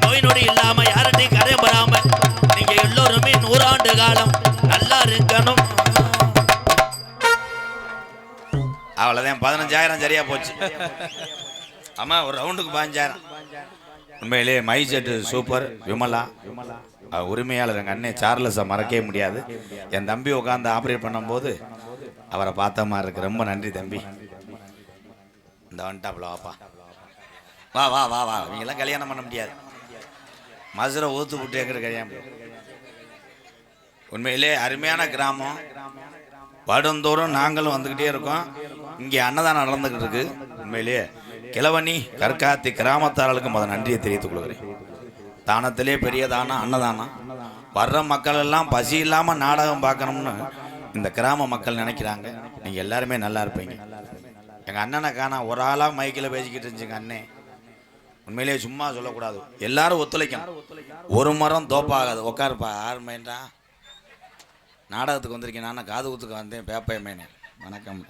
நோய் நொடி இல்லாம யார்கிட்டையும் கரையும் வராம நீங்க எல்லோருமே 100 ஆண்டு காலம் நல்லா இருக்கணும். அவ்வளவுதான் 15,000 சரியா போச்சு. ஆமா ஒரு ரவுண்டுக்கு 15,000. உண்மையிலே மை செட்டு சூப்பர். விமலா உரிமையாளர் எங்கள் அண்ணன் சார்லஸை மறக்கவே முடியாது. என் தம்பி உட்காந்து ஆப்ரேட் பண்ணும்போது அவரை பார்த்த மாதிரி இருக்கு. ரொம்ப நன்றி தம்பி. இந்த வந்துட்டாப்ல வாப்பா, வா வா வா வா. இவங்கெல்லாம் கல்யாணம் பண்ண முடியாது, மதுரை ஊத்து விட்டு கேட்குற கல்யாணம். உண்மையிலே அருமையான கிராமம். வருடந்தோறும் நாங்களும் வந்துக்கிட்டே இருக்கோம். இங்கே அன்னதானம் நடந்துக்கிட்டு இருக்கு. உண்மையிலேயே கிழவனி கற்காத்தி கிராமத்தார்களுக்கு முதல் நன்றியை தெரிவித்துக் கொள்கிறேன். தானத்திலே பெரிய தானம் அன்னதானம். வர்ற மக்கள் எல்லாம் பசி இல்லாமல் நாடகம் பார்க்கணும்னு இந்த கிராம மக்கள் நினைக்கிறாங்க. நீங்கள் எல்லாருமே நல்லா இருப்பீங்க. எங்கள் அண்ணனை காணா ஒரு ஆளாக மைக்கில் பேசிக்கிட்டு இருந்துச்சுங்க அண்ணே. உண்மையிலேயே சும்மா சொல்லக்கூடாது, எல்லாரும் ஒத்துழைக்கணும். ஒரு மரம் தோப்பாகாது. உட்காருப்பா, ஆறுமைண்டா நாடகத்துக்கு வந்திருக்கேன். நான் காது ஊத்துக்கு வந்தேன். பேப்பையமேனே வணக்கம்.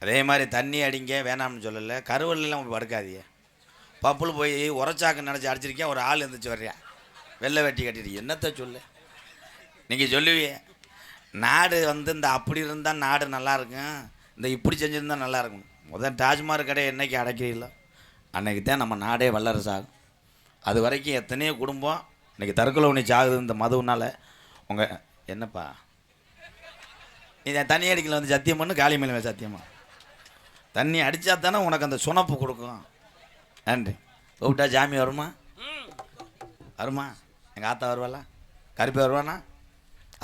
அதே மாதிரி தண்ணி அடிங்க வேணாம்னு சொல்லலை. கருவல்லாம் படுக்காதீங்க. பப்புள் போய் உரைச்சாக்கு நினச்சி அடிச்சிருக்கேன். ஒரு ஆள் இருந்துச்சு வர்றியா வெள்ளை வெட்டி கட்டிட்டு என்னத்தை சொல்லு. நீங்கள் சொல்லுவீங்க நாடு இந்த அப்படி இருந்தால் நாடு நல்லா இருக்கும், இந்த இப்படி செஞ்சுருந்தா நல்லா இருக்கும். முதல் டாஜ்மஹால் கடையை என்னைக்கு அடைக்கிறீங்களோ அன்றைக்கி தான் நம்ம நாடே வல்லரசு ஆகும். அது வரைக்கும் எத்தனையோ குடும்பம் இன்றைக்கி தற்கொலை சாகுது இந்த மதுவுனால். உங்கள் என்னப்பா நீ தண்ணி அடிக்கல வந்து சத்தியம் பண்ணு. காளி மேலே சத்தியமா தண்ணி அடித்தா தானே உனக்கு அந்த சுனப்பு கொடுக்கும். நன்றி. கூப்பிட்டா ஜாமி வருமா? வருமா? எங்கள் ஆத்தா வருவாளா? கருப்பை வருவானா?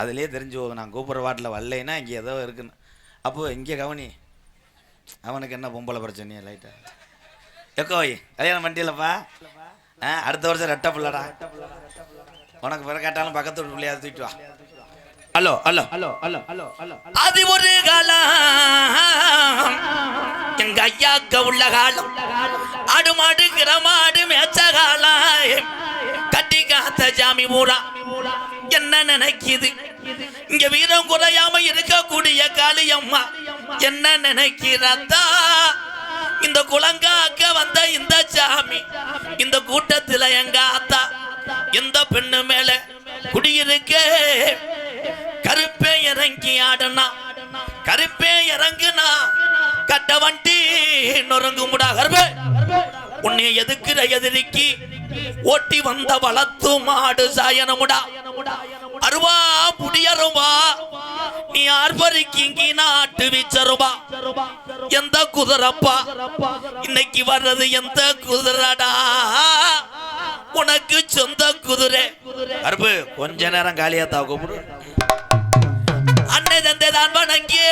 அதுலேயே தெரிஞ்சு போகும். நான் கூப்பிட்ற வாட்டில் வரலைன்னா இங்கே ஏதோ இருக்குன்னு. அப்போது இங்கே கவனி, அவனுக்கு என்ன பொம்பளை பிரச்சனையா லைட்டாக எக்கோய் கல்யாணம் பண்ணிட்டீங்களப்பா? அடுத்த வருஷம் ரெட்டை பிள்ளடா. உனக்கு பிற கேட்டாலும் பக்கத்து வீட்டு பிள்ளையாவது தூக்கிட்டு வா. Hello hello hello hello hello hello. அது ஒரு காலம் எங்க ஐயாக்க உள்ள காலம். ஆடு மாடு கிரமாடு மேச்ச காலம். கட்டி காத்த ஜாமி ஊரா என்ன நினைக்குது? இங்க வீரம் குறையாம இருக்கக்கூடிய காளியம்மா என்ன நினைக்கிறதா? இந்த குளங்காக்க வந்த இந்த சாமி இந்த கூட்டத்துல எங்க ஆத்தா இந்த பெண்ணு மேல குடியிருக்க. கருப்பே இறங்கி ஆடனா, கருப்பே இறங்குனா கட்ட வண்டி நொறுங்குமுடா. கருப்பே உன்னை எதுக்குற எதிரிக்கு ஓட்டி வந்த வளத்து மாடு சாயனமுடா. அருவா புடியருவா நீ ஆர்ப்பரிக்கி நாட்டு வீச்சருவா. எந்த குதிரப்பா இன்னைக்கு வர்றது எந்த குதிரடா? உனக்கு சொந்த குதிரை. கருப்பு கொஞ்ச நேரம் காளியாத்தா கூப்பிடு. அன்னை தந்தை தான் வணங்கியே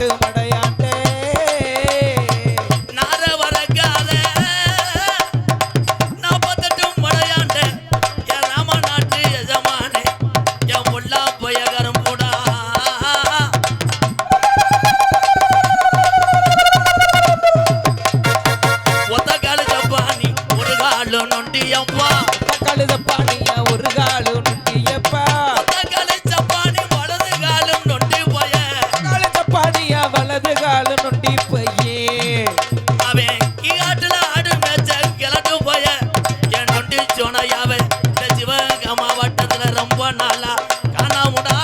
நாட்டு மடையாண்டே நார வரக்காத 48 மடையாண்டே என் ராம நாட்டு எஜமானே என் முல்லா பயகரம் போடா ஒத்த காலு ஜப்பானி ஒரு காலு நொண்டி அம்மா கழுத பாணியா ஒரு காலு நுட்டியப்பா வலது காலு நொண்டி பையே அவன் கீழாட்டுல ஆடு மேய்ச்ச கிழட்டு போய என் நொண்டி சோனையாவே இந்த சிவகங்கை மாவட்டத்துல ரொம்ப நாளா காணாமுடா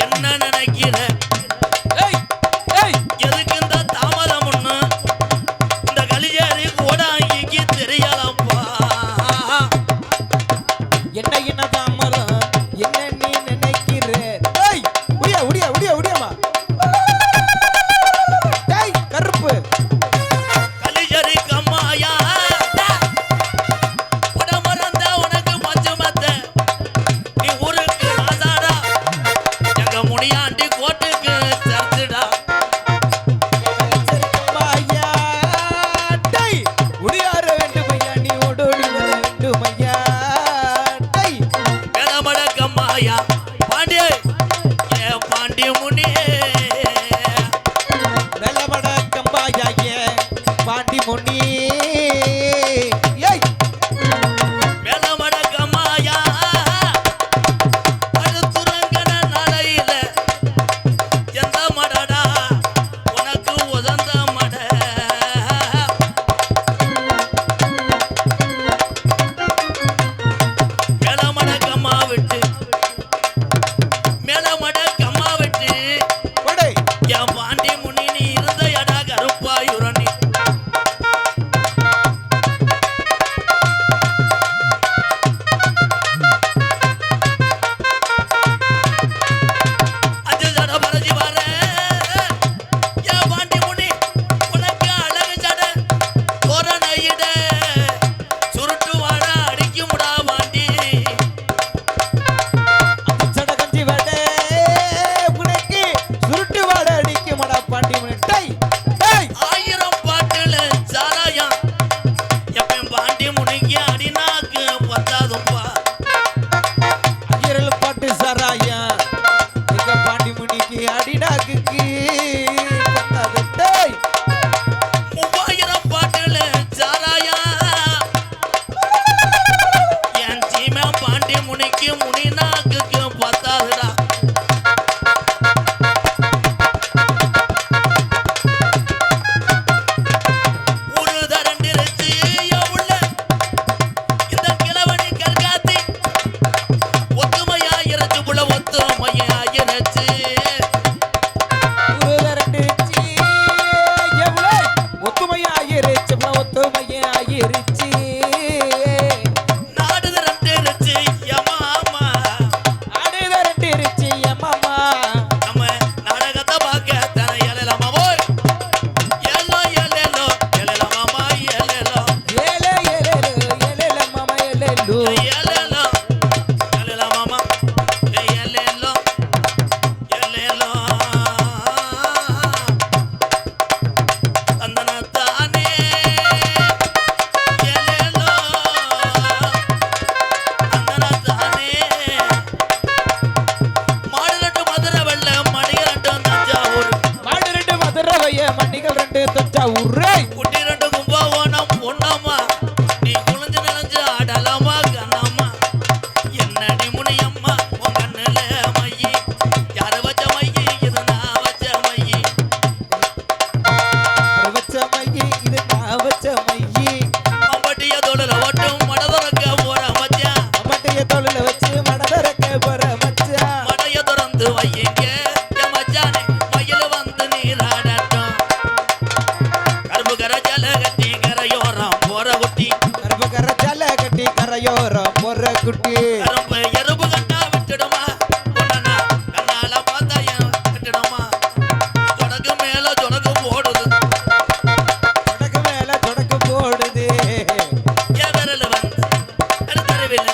என்ன நினைக்கிற எதுக்கு இந்த தாமதம் ஒண்ணு இந்த கலிஜேரி கோடாங்கிக்கு தெரியலப்பா என்ன என்ன தாமரம் என்ன நீ நினைக்கிற உடியா உடியா உடியா உடியாமா கருப்பு கலிஜரி கம்மாயா உடமறந்த உனக்கு பஞ்சமத்த நீ ஊருக்கு ராசாடா எங்க முனியாண்டி கோட்டுக்கு சர்ச்சுடா உடியார வேண்டும் ஐயா நீ ஓடோடி வர வேண்டும் ஐயா வேளமட கம்மாயா பாண்டியே ஏ பாண்டி முனியே வெள்ளமட கம்பாயா பாண்டி முனி வேளமட கம்மாயா அடுத்துறங்கன நடையில எந்த மடடா உனக்கு உதந்த மட மேலமட கம்மா விட்டு மேலமட கம்மா விட்டு என் பாண்டி முனி நீ இருந்த எடா கருப்பாயுரணி அஞ்சு ஜட பரஜி வர என் பாண்டி முனி உனக்கு அழகு ஜட தோரணையிட சுருட்டு வாட அடிக்குமுடா பாண்டி சடகஞ்சி வட உனக்கு சுருட்டு வாட அடிக்குமடா பாண்டி முனி ஆயிரம் பாட்டுல சாராயா எப்பன் பாண்டி முனிக்கு அடிநாக்கு பத்தாதும்பா இரல் பாட்டு சராயா எங்க பாண்டி முனிக்கு அடிடாக்கு 3000 பாட்டுல சாராயா என் சீமை பாண்டி முனிக்கு முனிநாக்குக்கு பத்தாதுடா ஒரு தரண்டிருச்சு உள்ள இந்த கிழவனி கல்காத்தி ஒத்துமையாயிருச்சு புல ஒத்துமையாயிருச்சு ஒத்துமையாயிருச்சு நாடு தரண்டிருச்சு எமாமா ஆடுதரண்டிருச்சு எம்மாமா நம்ம நாடகத்தை பார்க்க தர எழலாமா போய் எல்லோ எல்லோ எழலாமா எல்லோ ஏலே ஏலே ஏலே மாமா ஏலேலு எல்லோ எழலாமா எல்லோ எல்லோ தந்தனத்தானே எல்லோ தந்தனத்தானே மாடு ரெண்டு மதுரை வெள்ள மணிகள் ரெண்டு தஞ்சாவூர் மாடு ரெண்டு மதுரவைய மண்ணிகள் ரெண்டு தஞ்சாவூர் குட்டி ரெண்டு கும்பகோணம் பொண்ணம்மா நீ குளிஞ்சு நினைஞ்சு ஆடலாமா கண்ணம்மா என்னடி முனியம்மா உன் கண்ணுல மையி யாரு வச்ச மையி இது நான் வச்ச மையி வச்ச மையி இது நான் வச்ச மையி மம்பட்டிய தோடுல ஓட்டும் மடதுறக்க போற மச்சான் அம்மட்டைய தோளில வச்சு மனதரக்க போற மச்சான் மடைய திறந்து வையங்க என் மச்சானே மயில் வந்து நீராடட்டும் கரும்பு கரை ஜல கட்டி கரையோரம் போற குட்டி கருப்பு கரைச்சால கட்டி கரையோரம் போற குட்டி கரும்பு எறும்பு கட்டா விட்டுடுமா உடனே கண்ணால பார்த்தா என் விட்டுடுமா தொடக்கு மேல தொடக்கு போடுது தொடக்கு மேல தொடக்கு போடுது என் விரல் வந்து தெருவில்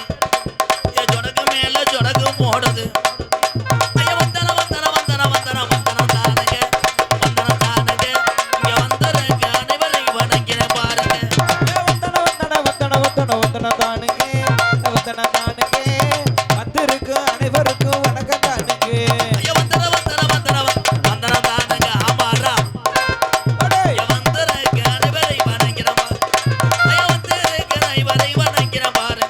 வந்தனம் நானுங்க வந்திருக்கும் அனைவருக்கும் வணக்கம் தானுங்க ஐயா வந்தன வந்தன வந்தன வந்தனம் தானுங்க ஆமாரா ஐயா வந்திருக்க அனைவரை வணங்கிறமா ஐயா வந்திருக்க அனைவரை வணங்கிற பாரு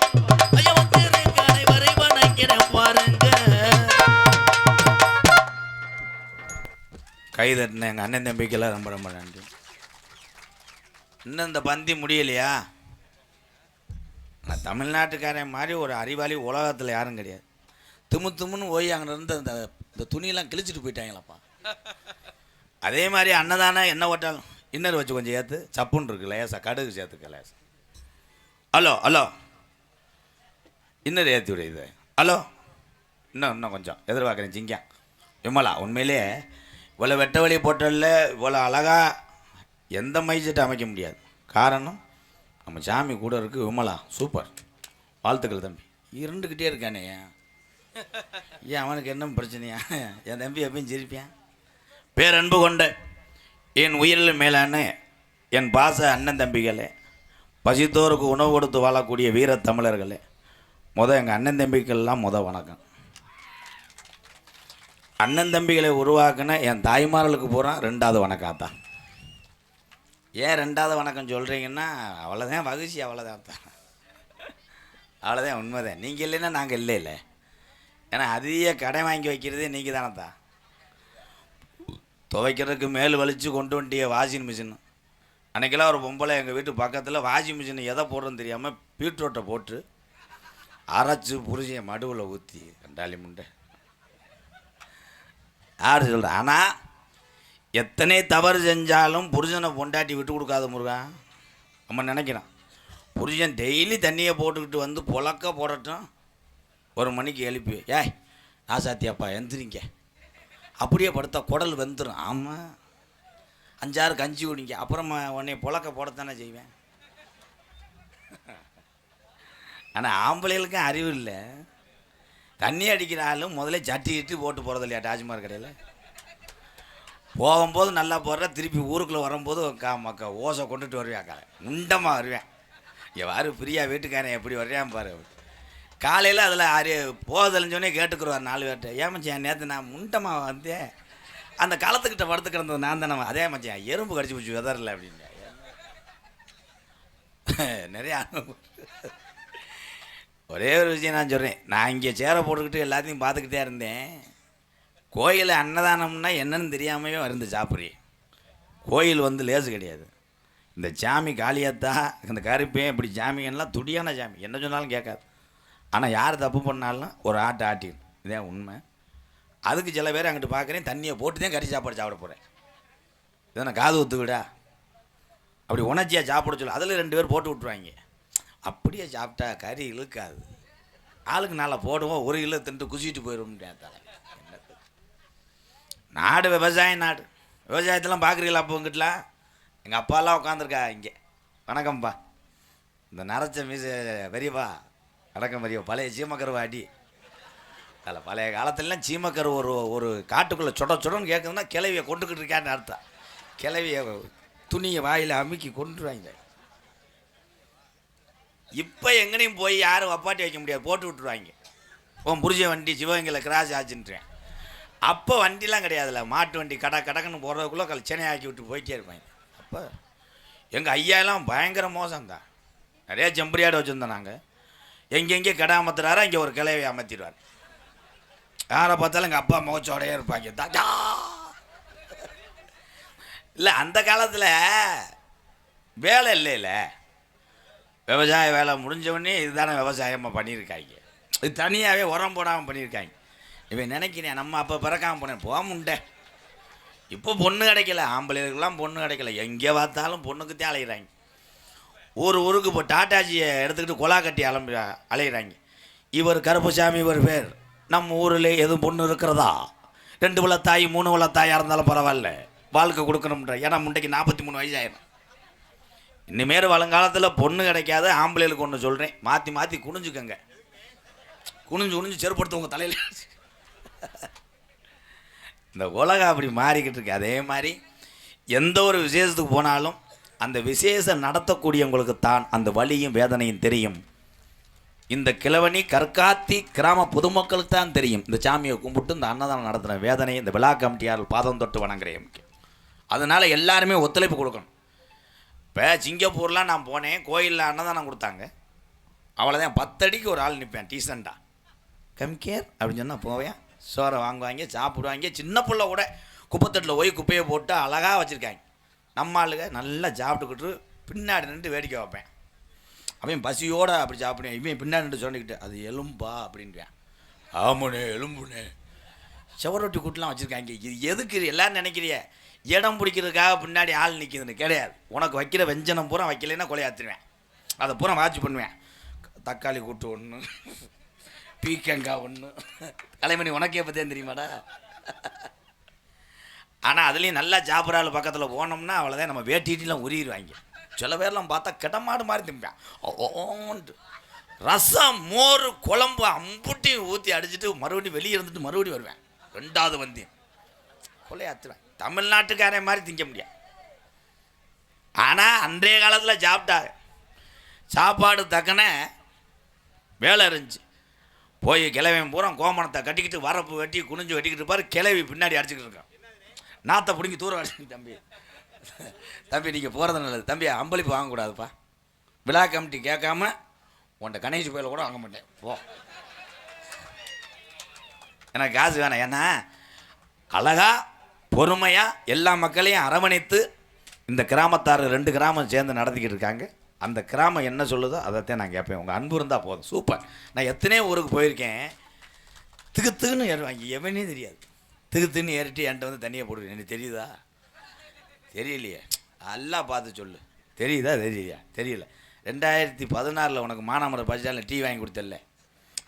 ஐயா வந்திருக்க அனைவரை வணங்கிற பாருங்க கை தட்டின எங்கள் அண்ணன் தம்பிக்கெல்லாம் ரொம்ப ரொம்ப நன்றி. இன்னும் இந்த பந்தி முடியலையா? நான் தமிழ்நாட்டுக்காரன் மாதிரி ஒரு அறிவாளி உலகத்தில் யாரும் கிடையாது. திமுன்னு போய் அங்கே இருந்து இந்த துணியெல்லாம் கிழிச்சிட்டு போயிட்டாங்களாப்பா. அதே மாதிரி அன்னதானே என்ன ஓட்டாலும் இன்னர் வச்சு கொஞ்சம் ஏற்று சப்புன்னு இருக்கு லேசா கடுகு சேர்த்துக்க லேசா. ஹலோ ஹலோ இன்னர் ஏற்றி விட இது. ஹலோ இன்னும் கொஞ்சம் எதிர்பார்க்குறேன் ஜிங்கா விமலா. உண்மையிலே இவ்வளோ வெட்ட வழி போட்டல இவ்வளோ அழகாக எந்த மைசெட்டை அமைக்க முடியாது. காரணம் நம்ம சாமி கூட இருக்குது. விமலா சூப்பர், வாழ்த்துக்கள் தம்பி. இருண்டுக்கிட்டே இருக்கானே ஏன் அவனுக்கு என்ன பிரச்சனையா? என் தம்பி எப்பயும் சிரிப்பேன். பேரன்பு கொண்ட என் உயிரில் மேலான என் பாச அண்ணன் தம்பிகளே, பசித்தோருக்கு உணவு கொடுத்து வாழக்கூடிய வீர தமிழர்களே, எங்கள் அண்ணன் தம்பிக்கெல்லாம் வணக்கம். அண்ணன் தம்பிகளை உருவாக்குன என் தாய்மார்களுக்கு போகிறான் ரெண்டாவது வணக்கம் தான். ஏன் ரெண்டாவது வணக்கம் சொல்கிறீங்கன்னா அவ்வளோதான் மகிழ்ச்சி, அவ்வளோதான் தான், அவ்வளோதான் உண்மைதான். நீங்கள் இல்லைன்னா நாங்கள் இல்லை. ஏன்னா அதிக கடை வாங்கி வைக்கிறதே நீங்கள் தானே தான். துவைக்கிறதுக்கு மேல் வலித்து கொண்டு வண்டிய வாஷிங் மிஷின். அன்றைக்கெல்லாம் ஒரு பொம்பளை எங்கள் வீட்டு பக்கத்தில் வாஷிங் மிஷின் எதை போடுறதுன்னு தெரியாமல் பீட்ரூட்டை போட்டு அரைச்சி புரிஞ்சிய மடுவில் ஊற்றி ரெண்டாளி முண்டை யார் சொல்கிறேன். ஆனால் எத்தனை தவறு செஞ்சாலும் புருஷனை பொண்டாட்டி விட்டு கொடுக்காத முருகா. நம்ம நினைக்கிறோம் புருஷன் டெய்லி தண்ணியை போட்டுக்கிட்டு வந்து புழக்க போடட்டும், 1 மணிக்கு எழுப்பி ஏய் ஆசாத்தியாப்பா எந்திரிங்க, அப்படியே படுத்தா குடல் வெந்துடும். ஆமாம் 5-6 கஞ்சி குடிங்க, அப்புறமா உன்னை புழக்க போடத்தானே செய்வேன். ஆனால் ஆம்பளைகளுக்கும் அறிவு இல்லை. தண்ணி அடிக்கிறாலும் முதல்ல சட்டி இட்டு போட்டு போகிறது இல்லையா டாஜ்மார் கடையில். போகும்போது நல்லா போடுற, திருப்பி ஊருக்குள்ளே வரும்போது ஓசை கொண்டுட்டு வருவேன். முண்டமாக வருவேன். எவ்வாறு பிரியா வீட்டுக்காரன் எப்படி வர்றேன் பாரு. காலையில் அதில் போதலைஞ்சோடனே கேட்டுக்குருவார் 4 பேர்ட்ட. ஏன் மச்சான் நேற்று நான் முண்டமாக வந்தேன், அந்த காலத்துக்கிட்ட படுத்து கிடந்தது நான் தானே. அதே மச்சான் எறும்பு கடிச்சு பிடிச்சி வெதறல அப்படின்னு நிறையா. ஒரே ஒரு விஷயம் நான் சொல்கிறேன். நான் இங்கே சேரை போட்டுக்கிட்டு எல்லாத்தையும் பார்த்துக்கிட்டே இருந்தேன். கோயில் அன்னதானம்னா என்னன்னு தெரியாமையே இருந்து சாப்பிட்றேன். கோயில் லேசு கிடையாது. இந்த சாமி காளியாத்தா இந்த கருப்பேன் இப்படி சாமிங்கெல்லாம் துடியான சாமி, என்ன சொன்னாலும் கேட்காது. ஆனால் யார் தப்பு பண்ணாலும் ஒரு ஆட்டை ஆட்டிடும். இதான் உண்மை. அதுக்கு சில பேர் அங்கிட்டு பார்க்குறேன் தண்ணியை போட்டு தான் கறி சாப்பாடு சாப்பிட போகிறேன். இதை காது ஊற்று விடா அப்படி உணர்ச்சியாக சாப்பிட சொல்ல அதில் 2 பேர் போட்டு விட்ருவாங்க. அப்படியே சாப்பிட்டா கறி இழுக்காது. ஆளுக்கு நல்லா போடுவோம், 1 கிலோ தின்ட்டு குசிட்டு போயிடும். நாடு விவசாய நாடு. விவசாயத்தெல்லாம் பார்க்குறீங்களா? அப்போ உங்ககிட்டலாம் எங்கள் அப்பாலாம் உட்காந்துருக்கா இங்கே. வணக்கம்ப்பா. இந்த நரைச்ச மீச பெரியப்பா வணக்கம் பெரியப்பா. பழைய சீமக்கருவா அடி. அதில் பழைய காலத்துலலாம் சீமக்கரு ஒரு காட்டுக்குள்ளே சுடன்னு கேட்குதுன்னா கிளவியை கொண்டுக்கிட்டு இருக்கான்னு அர்த்தம். கிளவியை துணியை வாயில் அமுக்கி கொண்டுருவாங்க. இப்போ எங்கனையும் போய் யாரும் வப்பாட்டி வைக்க முடியாது, போட்டு விட்டுருவாங்க. உன் புரிஞ்ச வண்டி சிவகங்கையில் கிராஸ் ஆச்சுன்றேன். அப்போ வண்டிலாம் கிடையாதுல்ல, மாட்டு வண்டி கடக்குன்னு போடுறதுக்குள்ளே சென்னையாக்கி விட்டு போயிட்டே இருப்பாங்க. அப்போ எங்கள் ஐயாலாம் பயங்கர மோசம்தான். நிறையா செம்பரியாடு வச்சுருந்தோம் நாங்கள். எங்கெங்கே கடை அமர்த்துறாரோ இங்கே ஒரு கிளையை அமர்த்திடுவார். யாரை பார்த்தாலும் எங்கள் அப்பா முகச்சோடையே இருப்பாங்க. தாஜா இல்லை, அந்த காலத்தில் வேலை இல்லைல்ல, விவசாய வேலை முடிஞ்சவொடனே இதுதானே விவசாயமாக பண்ணியிருக்காங்க. இது தனியாகவே உரம் போடாமல் பண்ணியிருக்காங்க. இவன் நினைக்கிறேன் நம்ம அப்போ பிறக்காமல் போனேன் போக முண்டை. இப்போ பொண்ணு கிடைக்கல, ஆம்பளைகளுக்கெல்லாம் பொண்ணு கிடைக்கல. எங்கே பார்த்தாலும் பொண்ணுக்குத்தே அலைகிறாங்க. ஊருக்கு இப்போ டாட்டாஜியை எடுத்துக்கிட்டு கொலா கட்டி அலைகிறாங்க. இவர் கருப்புசாமி இவர் பேர். நம்ம ஊரில் எதுவும் பொண்ணு இருக்கிறதா? 2 வளத்தாய் 3 வளத்தாயாக இருந்தாலும் பரவாயில்ல, வாழ்க்கை கொடுக்கணும்ன்ற. ஏன்னா முண்டைக்கு 43 வயசாயிடும். இனிமேல் வருங்காலத்தில் பொண்ணு கிடைக்காது. ஆம்பளைகளுக்கு ஒன்று சொல்கிறேன், மாற்றி குனிஞ்சுக்கங்க. குனிஞ்சு செருப்படுத்த உங்கள் தலையில். இந்த உலகம் அப்படி மாறிக்கிட்டு இருக்கு. அதே மாதிரி எந்த ஒரு விசேஷத்துக்கு போனாலும் அந்த விசேஷம் நடத்தக்கூடியவங்களுக்கு தான் அந்த வலியும் வேதனையும் தெரியும். இந்த கிழவனி கற்காத்தி கிராம பொதுமக்களுக்கு தான் தெரியும். இந்த சாமியை கும்பிட்டு இந்த அன்னதானம் நடத்துகிற வேதனை இந்த விழா கமிட்டியார் பாதம் தொட்டு வணங்குறேன். அதனால் எல்லாருமே ஒத்துழைப்பு கொடுக்கணும். இப்போ சிங்கப்பூர்லாம் நான் போனேன், கோயிலில் அன்னதானம் கொடுத்தாங்க. அவ்வளோதான், 10 அடிக்கு ஒரு ஆள் நிற்பேன் டீசெண்டாக. கம்கேர் அப்படின்னு சொன்னால் போவேன், சோறை வாங்குவாங்க, சாப்பிடுவாங்க. சின்ன பிள்ளை கூட குப்பைத்தட்டில் போய் குப்பையை போட்டு அழகாக வச்சுருக்காங்க. நம்ம ஆளுங்க நல்லா சாப்பிட்டுக்கிட்டு பின்னாடி நின்று வேடிக்கை வைப்பேன். அவன் பசியோடு அப்படி சாப்பிடுவேன். இவன் பின்னாடி நின்று சொல்லிக்கிட்டு அது எலும்பா அப்படின்வேன். ஆமாண்ணே எலும்புண்ணே. செவரொட்டி கூட்டலாம் வச்சுருக்காங்க. இது எதுக்கு எல்லோரும் நினைக்கிறிய? இடம் பிடிக்கிறதுக்காக பின்னாடி ஆள் நிற்கிதுன்னு கிடையாது. உனக்கு வைக்கிற வெஞ்சனம் பூரா வைக்கலைன்னா கொலையாத்துருவேன். அதை பூரா வாட்ச் பண்ணுவேன். தக்காளி கூட்டு ஒன்று, பீக்கங்காய் ஒன்று. தலைமணி உனக்கே பற்றியும் தெரியுமாடா? ஆனால் அதுலேயும் நல்லா சாப்பிட்றாள் பக்கத்தில் போனோம்னா அவ்வளோதான், நம்ம வேட்டிலாம் உரிடுவாங்க. சில பேர்லாம் பார்த்தா கிடமாடு மாதிரி திம்பேன். ஓன்ட்டு ரசம் மோர் குழம்பு அம்புட்டியும் ஊற்றி அடிச்சுட்டு மறுபடியும் வெளியே இருந்துட்டு மறுபடியும் வருவேன். 2வது வந்தியம் கொலையாத்துவேன். தமிழ்நாட்டுக்காரன் மாதிரி திங்க முடியாது. ஆனால் அன்றைய காலத்தில் சாப்பிட்டாங்க. சாப்பாடு தக்கன வேலை இருந்துச்சு. போய் கிளவியும் பூரா கோமணத்தை கட்டிக்கிட்டு வரப்பு வெட்டி குனிஞ்சு வெட்டிக்கிட்டு இருப்பார். கிளவி பின்னாடி அடிச்சுக்கிட்டு இருக்கான். நாத்தை பிடிங்கி தூரம் அடிச்சு, தம்பி தம்பி நீங்கள் போகிறது நல்லது தம்பி, அம்பளிப்பு வாங்கக்கூடாதுப்பா. விழா கமிட்டி கேட்காம உன்ட்ட கணேஷ் கோயில கூட வாங்க மாட்டேன் போ, எனக்கு காசு வேணாம். ஏன்னா அழகாக பொறுமையாக எல்லா மக்களையும் அரவணைத்து இந்த கிராமத்தார் 2 கிராமம் சேர்ந்து நடத்திக்கிட்டு இருக்காங்க. அந்த கிராமம் என்ன சொல்லுதோ அதைத்தான் நான் கேட்பேன். உங்கள் அன்பு இருந்தால் போதும். சூப்பர். நான் எத்தனையோ ஊருக்கு போயிருக்கேன். திகுத்துன்னு ஏறுவாங்க, எவனே தெரியாது. திகுத்துன்னு ஏறிட்டு என்கிட்ட வந்து தண்ணியை போடுவேன். எனக்கு தெரியுதா? தெரியலையே. எல்லாம் பார்த்து சொல்லு. தெரியுதா? தெரியலையா? தெரியல. 2016 உனக்கு மானாமரம் பஜாரில் டீ வாங்கி கொடுத்தல,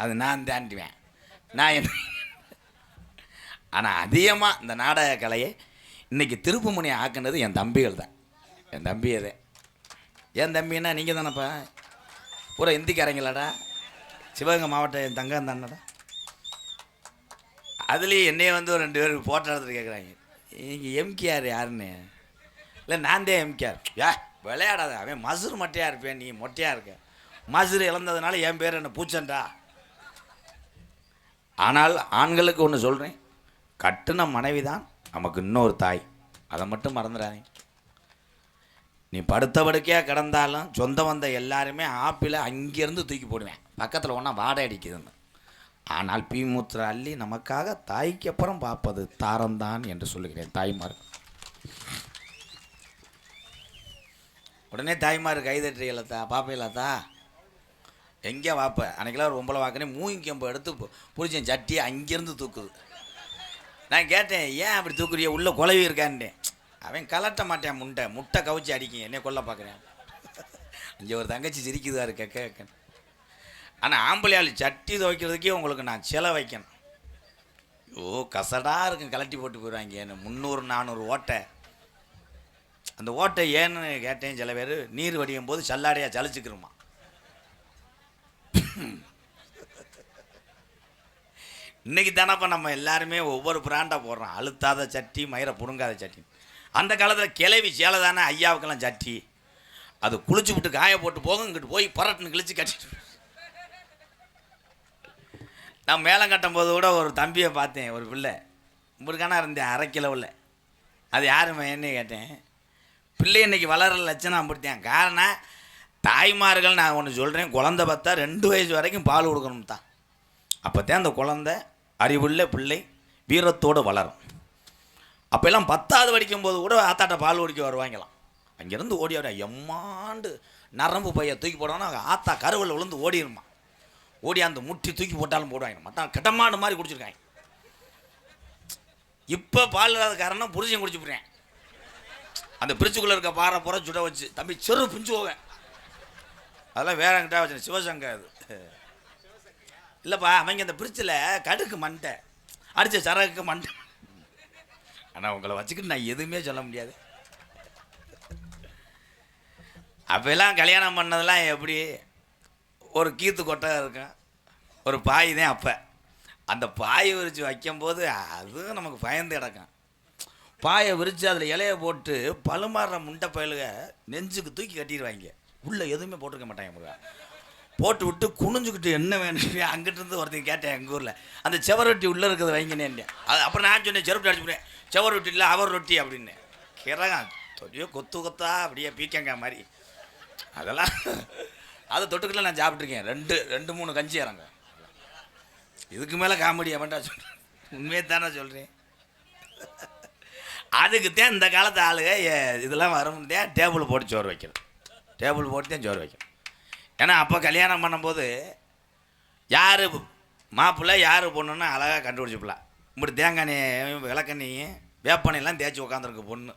அது நான் தாண்டிவேன். நான் என்ன ஆனால் அதிகமாக இந்த நாடக கலையை இன்றைக்கி திருப்புமுனை ஆக்குனது என் தம்பிகள் தான். என் தம்பியே தான். என் தம்பின்னா நீங்கள் தானேப்பா? பூரா இந்திக்காரங்களாடா. சிவகங்கை மாவட்டம் என் தங்கம் தானடா. அதுலேயும் என்னையே வந்து ஒரு 2 பேர் ஃபோட்டோ எடுத்துகிட்டு கேட்குறாங்க, நீங்கள் எம்கேஆர் யாருன்னு. இல்லை நான் தான் எம்கேஆர். விளையாடாத, அவன் மசுறு மட்டையாக இருப்பேன், நீ மொட்டையாக இருக்க. மசுறு இழந்ததுனால என் பேர் என்ன பூச்சண்டா. ஆனால் ஆண்களுக்கு ஒன்று சொல்கிறேன், கட்டுன மனைவி தான் நமக்கு இன்னொரு தாய். அதை மட்டும் மறந்துடாதீங்க. நீ படுத்த படுக்கையாக கிடந்தாலும் சொந்த வந்த எல்லாருமே ஆப்பிளை அங்கேருந்து தூக்கி போடுவேன், பக்கத்தில் ஒன்றா வாடகை அடிக்குதுன்னு. ஆனால் பீமூத்திர அள்ளி நமக்காக தாய்க்கு அப்புறம் பார்ப்பது தாரம்தான் என்று சொல்லுகிறேன். தாய்மார் உடனே தாய்மார் கைதட்டுறீங்களா? பாப்பீங்களாத்தா? எங்கே வாப்ப? அன்றைக்கெல்லாம் ஒரு 9 வாக்கினே மூங்கிக்கம்பு எடுத்து பிடிச்சேன், சட்டியை அங்கேருந்து தூக்குது. நான் கேட்டேன், ஏன் அப்படி தூக்குறிய? உள்ளே குலவி இருக்கான்ட்டேன். அவன் கலட்ட மாட்டேன், முட்டை கவிச்சு அடிக்கும், என்னை கொல்ல பார்க்குறேன். இங்கே ஒரு தங்கச்சி சிரிக்குதா இருக்க கேட்க. ஆனால் ஆம்பளையாள் சட்டி துவைக்கிறதுக்கே உங்களுக்கு நான் சிலை வைக்கணும். கசடாக இருக்கும், கலட்டி போட்டு போயிடுவாங்க. என்ன 300-400 ஓட்டை. அந்த ஓட்டை ஏன்னு கேட்டேன். சில பேர் நீர் வடியும் போது சல்லாடையாக சலிச்சுக்கிறோமா. இன்றைக்கி தானப்போ நம்ம எல்லாருமே ஒவ்வொரு பிராண்டாக போடுறோம். அழுத்தாத சட்டி, மயிரை புடுங்காத சட்டி. அந்த காலத்தில் கிளவி சேலை தானே ஐயாவுக்கெல்லாம் சட்டி. அது குளிச்சு விட்டு காய போட்டு போகும், இங்கிட்டு போய் பரட்டுன்னு கிழிச்சு கட்டிட்டு. நான் மேலம் கட்டும் போது கூட ஒரு தம்பியை பார்த்தேன், ஒரு பிள்ளை உங்களுக்கான இருந்தேன், 1/2 கிலோ உள்ள. அது யாருமே என்ன கேட்டேன். பிள்ளை இன்றைக்கி வளர லட்சணம் அப்படித்தான். காரணம் தாய்மார்கள், நான் ஒன்று சொல்கிறேன், குழந்தை பார்த்தா 2 வயசு வரைக்கும் பால் கொடுக்கணும் தான். அப்போ தான் அந்த குழந்தை அறிவுள்ள பிள்ளை வீரத்தோடு வளரும். அப்போல்லாம் 10வது படிக்கும்போது கூட ஆத்தாட்ட பால் குடிக்க வருவாங்களாம். அங்கேருந்து ஓடி வர எம்மாண்டு நரம்பு பையை தூக்கி போடணும்னா ஆத்தா கருவில் விழுந்து ஓடிடுமா. ஓடி அந்த முட்டி தூக்கி போட்டாலும் போடுவாங்க. மற்ற கிட்டமாடு மாதிரி குடிச்சிருக்காங்க. இப்போ பால் இல்லாத காரணம் புரிஞ்சு குடிச்சு போடுறேன். அந்த பிரிட்ஜுக்குள்ளே இருக்க பாறை புற சுட வச்சு தம்பி செரு பிஞ்சு போவேன். அதெல்லாம் வேற கிட்டா வச்சு சிவசங்கா அது இல்லைப்பா. அவங்க அந்த பிரிட்ஜில் கடுக்கு மண்டை அடித்த சரகுக்கு மண்டை. ஆனால் உங்களை வச்சுக்கிட்டு நான் எதுவுமே சொல்ல முடியாது. அப்போல்லாம் கல்யாணம் பண்ணதெல்லாம் எப்படி, ஒரு கீத்து கொட்டை இருக்கும், ஒரு பாய் தான். அப்போ அந்த பாயை விரித்து வைக்கும்போது அது நமக்கு பயந்து கிடக்கும். பாயை விரித்து அதில் இலையை போட்டு பழுமாறுற முண்டை பயலுக நெஞ்சுக்கு தூக்கி கட்டிடுவாங்க. உள்ளே எதுவுமே போட்டிருக்க மாட்டாங்க. போட்டு விட்டு குனிஞ்சுக்கிட்டு என்ன வேணும் அங்கிட்டு இருந்து ஒருத்தங்க கேட்டேன் எங்கள் ஊரில் அந்த செவரொட்டி உள்ளே இருக்கிறத வைங்கினேன். அது அப்புறம் நான் சொன்னேன் செருப்பு அடிச்சு போனேன் செவரொட்டி இல்லை அவர் ரொட்டி அப்படின்னு கிறகம் தொடியோ கொத்து கொத்தா அப்படியே பீக்கங்க மாதிரி அதெல்லாம் அதை தொட்டுக்கிட்ட நான் சாப்பிட்ருக்கேன். ரெண்டு 3 கஞ்சி இறங்க. இதுக்கு மேலே காமெடி அவன்டா சொல்கிறேன், உண்மையை தானே சொல்கிறேன். அதுக்குத்தான் இந்த காலத்து ஆளுங்க இதெல்லாம் வரும்தான் டேபிள் போட்டு சோறு வைக்கணும். டேபிள் போட்டு தான் சோறு வைக்கணும். ஏன்னா அப்போ கல்யாணம் பண்ணும்போது யார் மாப்பிள்ளை யார் பொண்ணுன்னு அழகாக கண்டுபிடிச்சிப்பலாம். இப்படி தேங்காய் விளக்கண்ணையும் வேப்பனையெல்லாம் தேய்ச்சி உட்காந்துருக்கு பொண்ணு.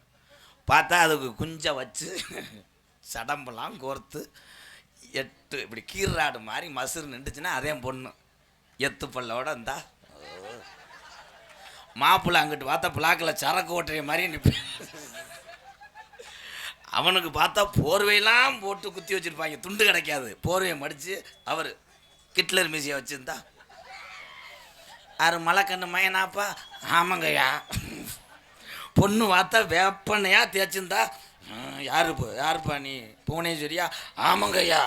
பார்த்தா அதுக்கு குஞ்சை வச்சு சடம்பெல்லாம் கோர்த்து 8 இப்படி கீராடு மாதிரி மசுறு நின்றுச்சுன்னா அதே பொண்ணு எத்து பல்லோட இருந்தா. மாப்பிள்ளை அங்கிட்டு பார்த்தா பிளாக்கில் சரக்கு ஓட்டுற மாதிரி நிற்பேன். அவனுக்கு பார்த்தா போர்வையெல்லாம் போட்டு குத்தி வச்சுருப்பாங்க, துண்டு கிடைக்காது. போர்வையை மடித்து அவர் கிட்லர் மீசியை வச்சுருந்தா 6 மலைக்கண்ணு மயனாப்பா. ஆமாங்கய்யா. பொண்ணு பார்த்தா வேப்பனையா தேய்ச்சிருந்தா யாருப்பா நீ புவனேஸ்வரியா? ஆமாங்கய்யா.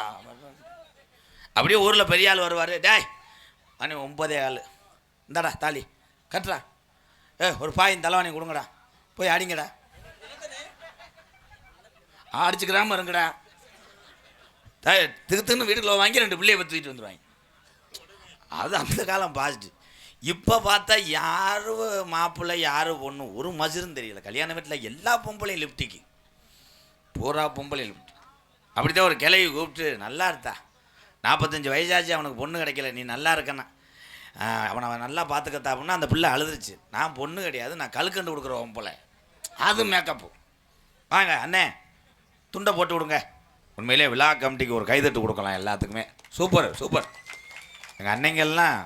அப்படியே ஊரில் பெரிய ஆள் வருவார். டேய் அண்ணே 9 ஆள் இந்தாடா தாலி கட்டுறா, ஒரு பாயின் தலைவாணி கொடுங்கடா, போய் அடிங்கடா, அடிச்சுக்கிறாம இருங்கடா. திகுத்துன்னு வீட்டுக்குள்ள வாங்கி 2 பிள்ளையை பற்றிட்டு வந்துடுவாங்க. அது அந்த காலம் பாசிட்டிவ். இப்போ பார்த்தா யார் மாப்பிள்ளை யார் பொண்ணு ஒரு மசுரும் தெரியல. கல்யாண வீட்டில் எல்லா பொம்பளையும் லிப்டிக்கு பூரா பொம்பளையும் லிப்டி. அப்படித்தான் ஒரு கிளவி கூப்பிட்டு நல்லா இருந்தா 45 வயசாச்சு அவனுக்கு பொண்ணு கிடைக்கல, நீ நல்லா இருக்கண்ணா அவனை நல்லா பார்த்துக்கத்தா அப்படின்னா அந்த பிள்ளை அழுதுருச்சு. நான் பொண்ணு கிடையாது, நான் கழுக்கண்டு கொடுக்குற பொம்பளை. அது மேக்கப்பு. வாங்க அண்ணே துண்டை போட்டு விடுங்க. உண்மையிலே விழா கமிட்டிக்கு ஒரு கைதட்டு கொடுக்கலாம் எல்லாத்துக்குமே. Super super. எங்கள் அன்னைங்கள்லாம்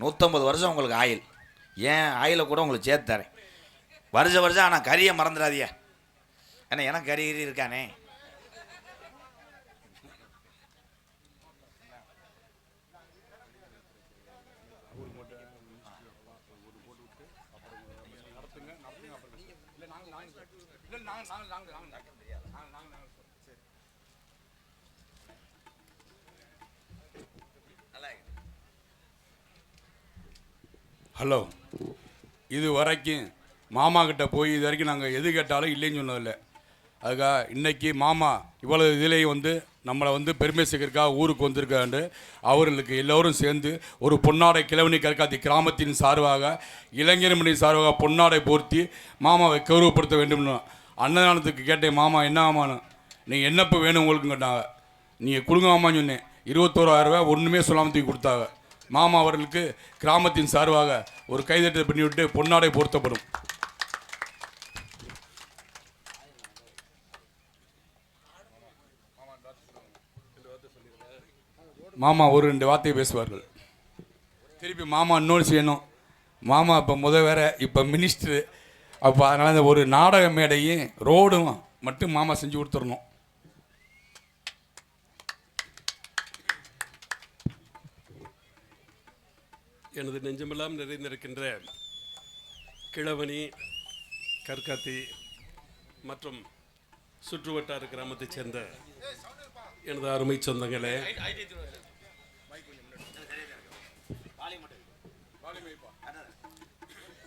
150 வருஷம் உங்களுக்கு ஆயில், ஏன் ஆயிலை கூட உங்களுக்கு சேர்த்து தரேன் வருஷம். ஆனால் கறியை மறந்துடாதியா. ஏன்னா எனக்கு கறி இருக்கானே. ஹலோ, இது வரைக்கும் மாமா கிட்ட போய் இது வரைக்கும் நாங்கள் எது கேட்டாலும் இல்லைன்னு சொன்னதில்லை. அதுக்காக இன்றைக்கி மாமா இவ்வளோ இதுலேயும் வந்து நம்மளை பெருமை சேர்க்கறதுக்காக ஊருக்கு வந்திருக்காண்டு அவர்களுக்கு எல்லோரும் சேர்ந்து ஒரு பொன்னாடை கிழவனி கற்காத்தி கிராமத்தின் சார்பாக இளைஞர் மணி சார்பாக பொன்னாடை போர்த்தி மாமாவை கௌரவப்படுத்த வேண்டும்னு அன்னதானத்துக்கு கேட்டேன். மாமா என்ன ஆமான்னு, நீங்கள் என்னப்போ வேணும் உங்களுக்கு கேட்டாங்க. நீங்கள் கொடுங்க மாமான்னு சொன்னேன். 21,000 ரூபாய் ஒன்றுமே சொல்லாமல் தூக்கி கொடுத்தாங்க. மாமா அவர்களுக்கு கிராமத்தின் சார்பாக ஒரு கைதட்டல் பண்ணிவிட்டு பொன்னாடை போர்த்தப்படும். மாமா ஒரு 2 வார்த்தை பேசுவார்கள். திருப்பி மாமா இன்னொன்று செய்யணும். மாமா இப்போ வேற இப்போ மினிஸ்டரு. அப்போ அதனால் அந்த ஒரு நாடக மேடையும் ரோடும் மட்டும் மாமா செஞ்சு கொடுத்துடணும். எனது நெஞ்சமெல்லாம் நிறைந்திருக்கின்ற கிழவனி கற்காத்தி மற்றும் சுற்றுவட்டார கிராமத்தைச் சேர்ந்த எனது அருமை சொந்தங்களே,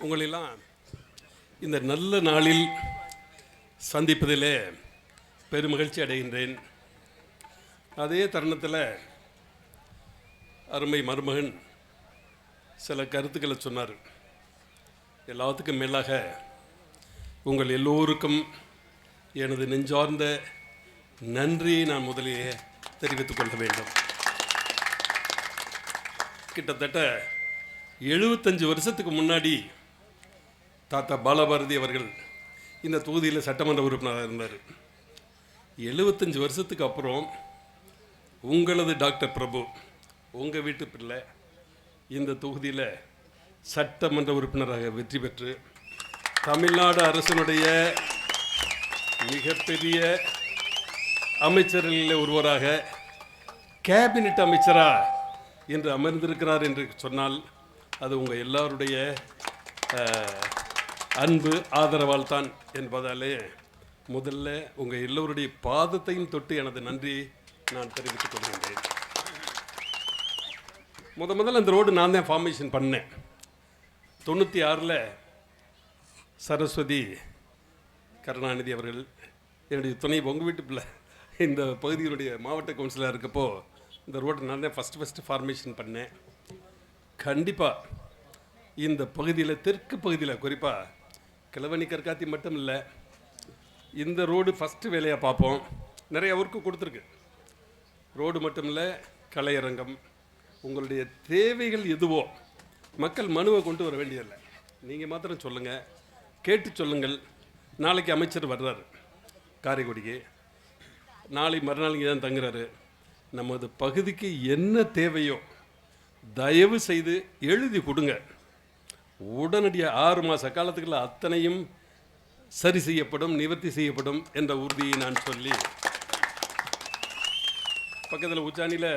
உங்களெல்லாம் இந்த நல்ல நாளில் சந்திப்பதிலே பெருமகிழ்ச்சி அடைகின்றேன். அதே தருணத்தில் அருமை மருமகன் சில கருத்துக்களை சொன்னார். எல்லாத்துக்கும் மேலாக உங்கள் எல்லோருக்கும் எனது நெஞ்சார்ந்த நன்றியை நான் முதலிலே தெரிவித்துக் கொள்ள வேண்டும். கிட்டத்தட்ட 75 வருஷத்துக்கு முன்னாடி தாத்தா பாலபாரதி அவர்கள் இந்த தொகுதியில் சட்டமன்ற உறுப்பினராக இருந்தார். 75 வருஷத்துக்கு அப்புறம் உங்களது டாக்டர் பிரபு, உங்கள் வீட்டு பிள்ளை இந்த தொகுதியில் சட்டமன்ற உறுப்பினராக வெற்றி பெற்று தமிழ்நாடு அரசினுடைய மிகப்பெரிய அமைச்சர்களில் ஒருவராக கேபினெட் அமைச்சரா என்று அமர்ந்திருக்கிறார் என்று சொன்னால் அது உங்கள் எல்லாருடைய அன்பு ஆதரவால் தான் என்பதாலே முதல்ல உங்கள் எல்லோருடைய பாதத்தையும் தொட்டு எனது நன்றி நான் தெரிவித்துக் கொள்கின்றேன். முதல்ல இந்த ரோடு நான் தான் ஃபார்மேஷன் பண்ணேன். 96 சரஸ்வதி கருணாநிதி அவர்கள் என்னுடைய துணை உங்கள் வீட்டு பிள்ளை இந்த பகுதியினுடைய மாவட்ட கவுன்சிலராக இருக்கப்போ இந்த ரோடு நான் தான் ஃபஸ்ட்டு ஃபார்மேஷன் பண்ணேன். கண்டிப்பாக இந்த பகுதியில் தெற்கு பகுதியில் குறிப்பாக கிழவனி கற்காத்தி மட்டும் இல்லை, இந்த ரோடு ஃபஸ்ட்டு வேலையாக பார்ப்போம். நிறைய ஒர்க்கு கொடுத்துருக்கு. ரோடு மட்டும் இல்லை, கலையரங்கம், உங்களுடைய தேவைகள் எதுவோ மக்கள் மனுவை கொண்டு வர வேண்டியதில்லை. நீங்கள் மாத்திரம் சொல்லுங்கள், கேட்டு சொல்லுங்கள். நாளைக்கு அமைச்சர் வர்றாரு காரைக்குடிக்கு, நாளை மறுநாள் இங்கே தான் தங்குறாரு. நமது பகுதிக்கு என்ன தேவையோ தயவு செய்து எழுதி கொடுங்க. உடனடியாக 6 மாத காலத்துக்குள்ள அத்தனையும் சரி செய்யப்படும், நிவர்த்தி செய்யப்படும் என்ற உறுதியை நான் சொல்லி, பக்கத்தில் உச்சாணியில்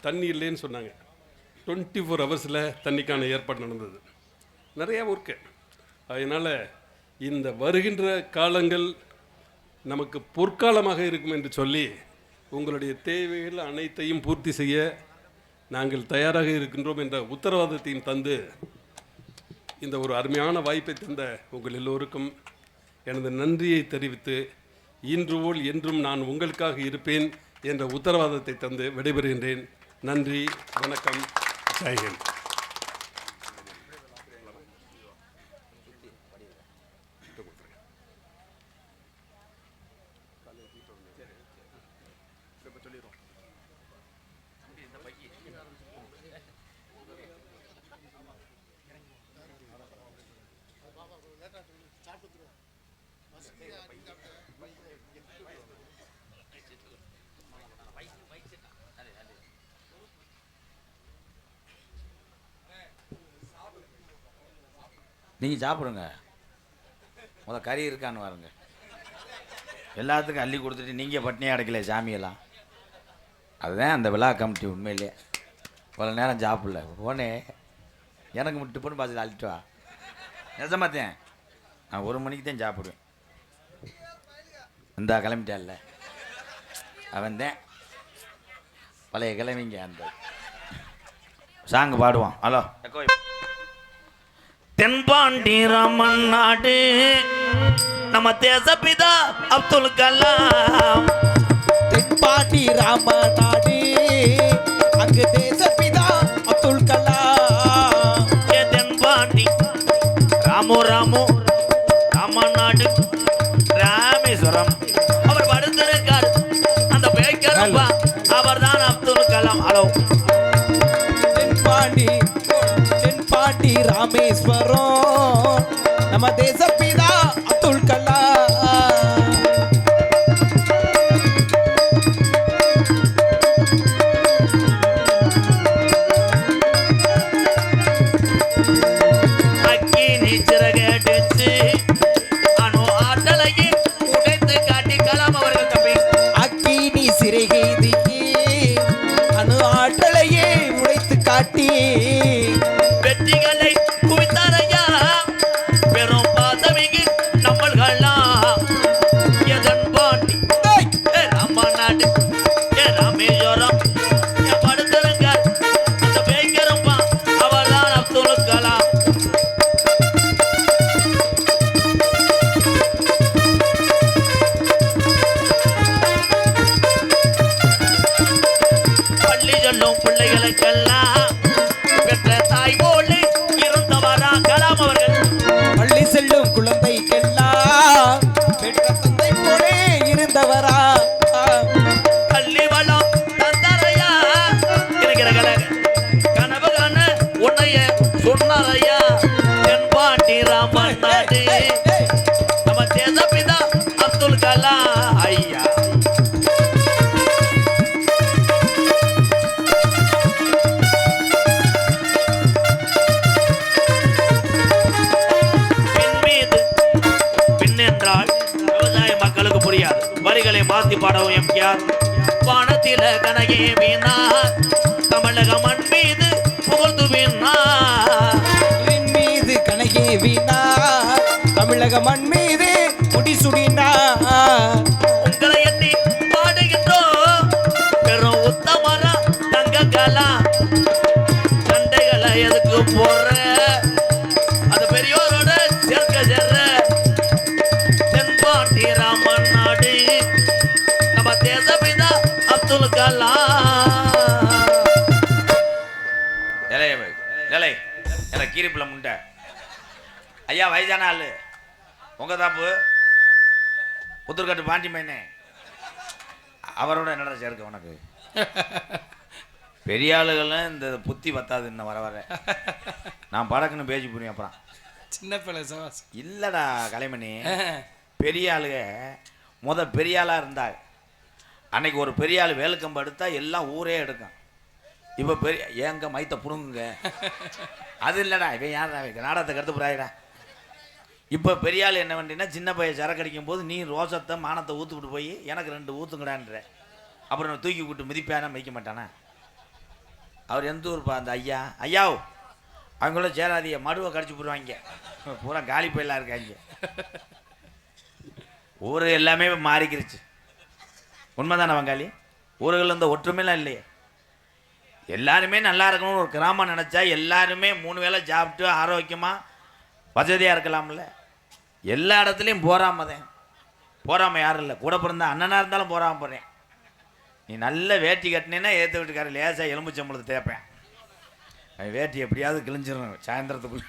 தண்ணி இல்லைன்னு சொன்னாங்க. 24 ஹவர்ஸில் தண்ணிக்கான ஏற்பாடு நடந்தது. நிறையா ஒர்க்கு. அதனால் இந்த வருகின்ற காலங்கள் நமக்கு பொற்காலமாக இருக்கும் என்று சொல்லி உங்களுடைய தேவைகள் அனைத்தையும் பூர்த்தி செய்ய நாங்கள் தயாராக இருக்கின்றோம் என்ற உத்தரவாதத்தையும் தந்து இந்த ஒரு அருமையான வாய்ப்பை தந்த உங்கள் எல்லோருக்கும் எனது நன்றியை தெரிவித்து, இன்று போல் என்றும் நான் உங்களுக்காக இருப்பேன் என்ற உத்தரவாதத்தை தந்து விடைபெறுகின்றேன். நன்றி, வணக்கம், ஜெய்ஹிந்த். நீங்கள் சாப்பிடுங்க, கறி இருக்கான்னு பாருங்க. எல்லாத்துக்கும் அள்ளி கொடுத்துட்டு நீங்கள் பட்னியாக அடைக்கல சாமியெல்லாம். அதுதான் அந்த விழா கமிட்டி. உண்மையிலே இவ்வளோ நேரம் சாப்பிடல, போனே எனக்கு மட்டும் டிஃபன் பார்த்து அள்ளிட்டு வா. நிஜமாத்தேன், நான் 1 மணிக்கு தான் சாப்பிடுவேன். இந்த கிளம்பிட்டான்ல அவன் தான் பழைய கிளம்பிங்க. அந்த சாங்கு பாடுவான். ஹலோ, தென்பாண்டி ராமன் நாடு நம்ம தேசப்பிதா அப்துல் கலாம். தென்பாண்டி ராம நாடு அங்கு தேசப்பிதா அப்துல் கலாம். தென்பாண்டி ராமு ராமு ராமநாடு ராமேஸ்வரம் அவர் படுத்திருக்கார். அந்த பேக்கரப்பா அவர் தான் அப்துல் கலாம். ஹலோ, தென்பாண்டி ராமேஸ்வரம் நம்ம தேசப்பிதா அப்துல் கலாம். அக்கி நீச்சிறகடிச்சு அணு ஆற்றலையே உடைத்து காட்டி கலாம் அவர்கள் தம்பி. அக்கி நீ சிறைகைதிக்கு அணு ஆற்றலையே உடைத்து காட்டி வெற்றிகளை குவித்தாரையா பெரும் பாதமிகு நம்மள்களாம். எதன் பாண்டி ராமநாடு ராமேஸ்வரம் படுத்திருங்க. அந்த பேய்கரப்பா அவர் தான் அப்துல் கலாம். பள்ளி சொல்லும் பிள்ளைகளுக்கெல்லாம் பெற்ற தாய் போலே இருந்தவரா கலாம் அவர்கள். பள்ளி செல்லும் குழந்தைக்கெல்லாம் பெற்ற தந்தை போலே இருந்தவரா. கல்வி வளம் தந்தரையா இருக்கிற கனவு காண உன்னைய சொன்னாரையா. தென்பாண்டி ராமன் நாடு நம்ம தேசப்பிதா அப்துல் கலாம் ஐயா. விவசாய மக்களுக்கு புரியாது. வரிகளை மாத்தி பாடவும் எம்ஜிஆர். வானத்தில கனகே வீணார் தமிழக மண் மீது புகழ்ந்து வீணார். மீது கனகே வீணா தமிழக மண் மீது முடிசுடினா. உங்களை எண்ணி பாடுகின்றோம் பெரும் உத்தமரா தங்க கலாம். போற அது பெரியோரோட சேர்க்க சேர்ற தென்பாண்டி ராமன் நாடு நம்ம தேசபிதா அப்துல் கலாம். எனக்கு கீரிப்பில் முண்டை ஐயா வயசான ஆளு உங்க தாப்பு புத்தூர்காட்டு பாண்டி மைனே அவரோட என்னடா சேர்க்க உனக்கு பெரிய ஆளுகள்லாம் இந்த புத்தி பத்தாது இன்னும் வர வர நான் படக்குன்னு பேசி புரியும் அப்புறம் சின்ன பிள்ளை சவாஸ் இல்லடா கலைமணி பெரிய ஆளுக பெரிய ஆளாக இருந்தாங்க அன்னைக்கு ஒரு பெரிய ஆள் வேலுக்கம்பு எடுத்தா எல்லாம் ஊரே எடுக்கும். இப்போ பெரிய ஏங்க மைத்த புடுங்குங்க அது இல்லைடா இவன் யார் நாடகத்தை கருத்து புறாயிடா. இப்போ பெரிய ஆள் என்ன பண்ணினா சின்ன பையன் சரக்கு அடிக்கும் போது நீ ரோசத்தை மானத்தை ஊற்றுக்கிட்டு போய் எனக்கு 2 ஊற்றுங்கடான்ற அப்புறம் நான் தூக்கி விட்டு மிதிப்பானா மிதிக்க மாட்டானா. அவர் எந்த ஊர்ப்பா அந்த ஐயாவோ அவங்கள சேராதிய மடுவை கடிச்சு போடுவாங்க பூரா காலி பயிலாக இருக்காங்க. ஊர் எல்லாமே மாறிக்கிருச்சு உண்மைதானே வங்காளி. ஊர்கள் இந்த ஒற்றுமைலாம் இல்லையே. எல்லாருமே நல்லா இருக்கணும்னு ஒரு கிராமம் நினச்சா எல்லாருமே 3 வேளை சாப்பிட்டு ஆரோக்கியமாக வசதியாக இருக்கலாம்ல. எல்லா இடத்துலையும் போறாமல் யாரும் இல்லை. கூட பிறந்த அண்ணனாக இருந்தாலும் போறாமல் போகிறேன். நீ நல்ல வேட்டி கட்டினேன்னா ஏற்ற வீட்டுக்காரர் லேசாக எலும்பு சம்பளத்தை தேய்ப்பேன். வேட்டி எப்படியாவது கிழிஞ்சிடணும் சாயந்தரத்துக்குள்ள.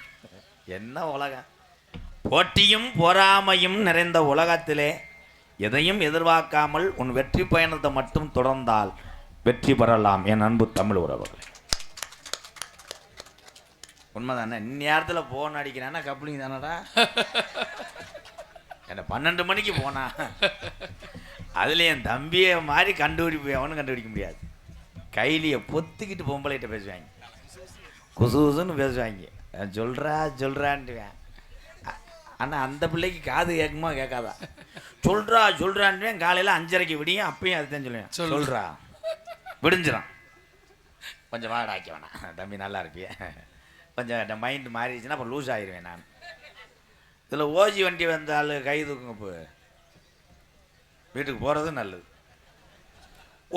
என்ன உலகம். போட்டியும் பொறாமையும் நிறைந்த உலகத்திலே எதையும் எதிர்பார்க்காமல் உன் வெற்றி பயணத்தை மட்டும் தொடர்ந்தால் வெற்றி பெறலாம் என் அன்பு தமிழ் உறவுகளே. உண்மைதானே. இந்நேரத்தில் போன் அடிக்கிறான்னா கப்ளிங் தானடா. என்ன 12 மணிக்கு போனா அதில் என் தம்பியை மாதிரி அவனு கண்டுபிடிக்க முடியாது. கைலியை பொத்துக்கிட்டு பொம்பளைகிட்ட பேசுவாங்க குசுன்னு பேசுவாங்க சொல்கிறான்ட்டுவேன். ஆனால் அந்த பிள்ளைக்கு காது கேட்குமா கேட்காதா சொல்கிறான்ட்டுவேன். காலையில் 5:30 விடியும் அப்பயும் அதுதான் சொல்லுவேன் சொல்கிறா விடிஞ்சிடும். கொஞ்சம் வாடாக்க வேணாம் தம்பி நல்லா இருப்பிய கொஞ்சம் மைண்டு மாறிடுச்சுன்னா அப்புறம் லூஸ் ஆகிடுவேன் நான். இதில் ஓஜி வண்டி வந்தாலும் கை தூக்குங்க. இப்போ வீட்டுக்கு போகிறது நல்லது.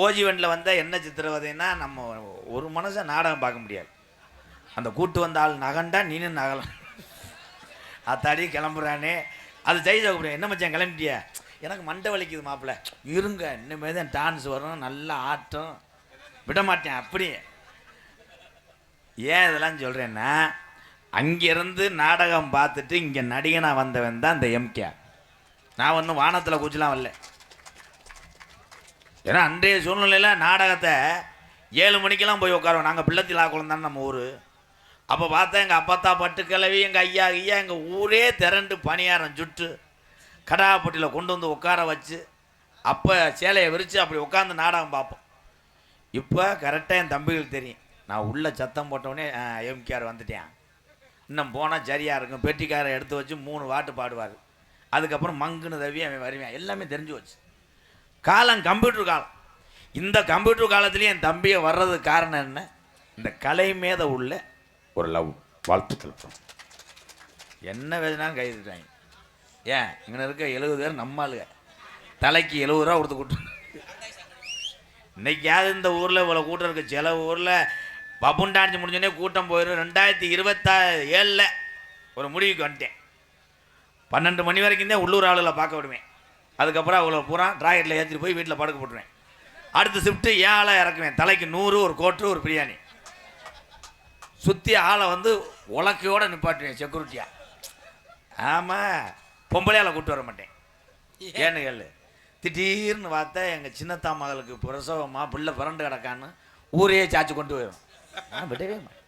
ஓஜி வண்டியில் வந்தால் என்ன சித்திரவதைன்னா நம்ம ஒரு மனுஷன் நாடகம் பார்க்க முடியாது. அந்த கூட்டு வந்த ஆள் நகண்டா நீனும் நகலாம். அத்தாடி கிளம்புறானே அது செய்ய முடியும். என்ன மச்சான் கிளம்பிட்டியா? எனக்கு மண்டை வலிக்குது மாப்பிள்ள. இருங்க இன்னுமே தான் டான்ஸ் வரும் நல்லா ஆட்டம் விட மாட்டேன். அப்படியே ஏன் இதெல்லாம் சொல்கிறேன்னா அங்கேருந்து நாடகம் பார்த்துட்டு இங்கே நடிகனாக வந்தவன் தான் இந்த எம்கேஆர். நான் ஒன்றும் வானத்தில் குச்சிலாம் வரல. ஏன்னா அன்றைய சூழ்நிலையில் நாடகத்தை 7 மணிக்கெல்லாம் போய் உட்காருவோம். நாங்கள் பிள்ளைத்திலா குழந்தான்னு நம்ம ஊர். அப்போ பார்த்தா எங்கள் அப்பத்தா பட்டு கிளவி எங்கள் ஐயா எங்கள் ஊரே திரண்டு பணியாரம் சுட்டு கடாப்பட்டியில் கொண்டு வந்து உட்கார வச்சு அப்போ சேலையை விரித்து அப்படி உட்காந்து நாடகம் பார்ப்போம். இப்போ கரெக்டாக என் தம்பிகளுக்கு தெரியும். நான் உள்ள சத்தம் போட்டோடனே எம்கேஆர் வந்துட்டேன் இன்னும் போனால் சரியாக இருக்கும். பெட்டிக்காரை எடுத்து வச்சு 3 பாட்டு பாடுவார். அதுக்கப்புறம் மங்குன்னு தவி அவன் வருவேன். எல்லாமே தெரிஞ்சு வச்சு. காலம் கம்ப்யூட்டர் காலம். இந்த கம்ப்யூட்டர் காலத்துலேயும் என் தம்பியை வர்றதுக்கு காரணம் என்ன? இந்த கலை மேத உள்ள ஒரு லவ். வாழ்த்துக்கள். என்ன வேதனாலும் கைதுட்டாங்க. ஏன் இங்கே இருக்க 70 பேர் நம்மளுங்க தலைக்கு 70 ரூபா கொடுத்து கூட்டு. இன்னைக்காவது இந்த ஊரில் இவ்வளோ கூட்டம் இருக்குது. சில ஊரில் பப்புன் டான்ஸ் முடிஞ்சோடனே கூட்டம் போயிடும். 2027 ஒரு முடிவுக்கு வந்துட்டேன். 12 மணி வரைக்கும் தான் உள்ளூர் ஆளுகளை பார்க்க விடுவேன். அதுக்கப்புறம் அவ்வளோ பூரா ட்ராக்கெட்டில் ஏற்றிட்டு போய் வீட்டில் படுக்க போட்டுருவேன். அடுத்த ஷிஃப்ட்டு ஏன் ஆளை இறக்குவேன். தலைக்கு 100 ஒரு கோட்டு ஒரு பிரியாணி சுற்றி ஆளை வந்து உலக்கையோடு நிப்பாட்டுவேன் செக்யூரிட்டியாக. ஆமாம் பொம்பளையால் கூப்பிட்டு வர மாட்டேன். ஏன்னு கேளு. திடீர்னு பார்த்தா எங்கள் சின்னத்தா மகளுக்கு பிரசவமாக பிள்ளை பிறண்டு கிடக்கான்னு ஊரையே சாச்சு கொண்டு போயிடும். விடவே மாட்டேன்.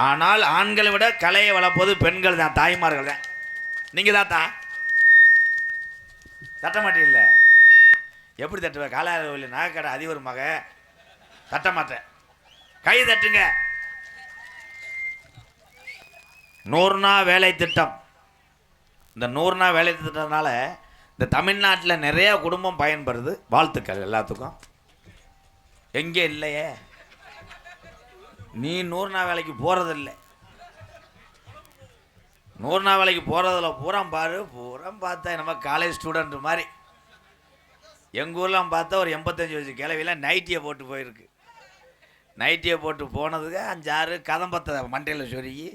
ஆனால் ஆண்களை விட கலையை வளர்ப்பது பெண்கள் தான், தாய்மார்கள் தான். நீங்கள் தாத்தா தட்ட மாட்டீங்கல்ல. எப்படி தட்டுவேன்? காலாயில் நகைக்கடை அதிபர் மக தட்ட மாட்டேன். கை தட்டுங்க. 100 நாள் வேலை திட்டம். இந்த 100 நாள் வேலை திட்டத்தினால இந்த தமிழ்நாட்டில் நிறைய குடும்பம் பயன்படுது. வாழ்த்துக்கள் எல்லாத்துக்கும். எங்கே இல்லையே. நீ 100 நாள் வேலைக்கு போகிறதில்லை. 100 நாள் வேலைக்கு போகிறதில்ல. பூரா பார்த்தா நம்ம காலேஜ் ஸ்டூடெண்ட் மாதிரி. எங்கள் ஊர்லாம் பார்த்தா ஒரு 85 வயசு கிளவியில் நைட்டியை போட்டு போயிருக்கு. நைட்டியை போட்டு போனதுக்கு 5-6 கதம்பத்தை மண்டையில் சொருகி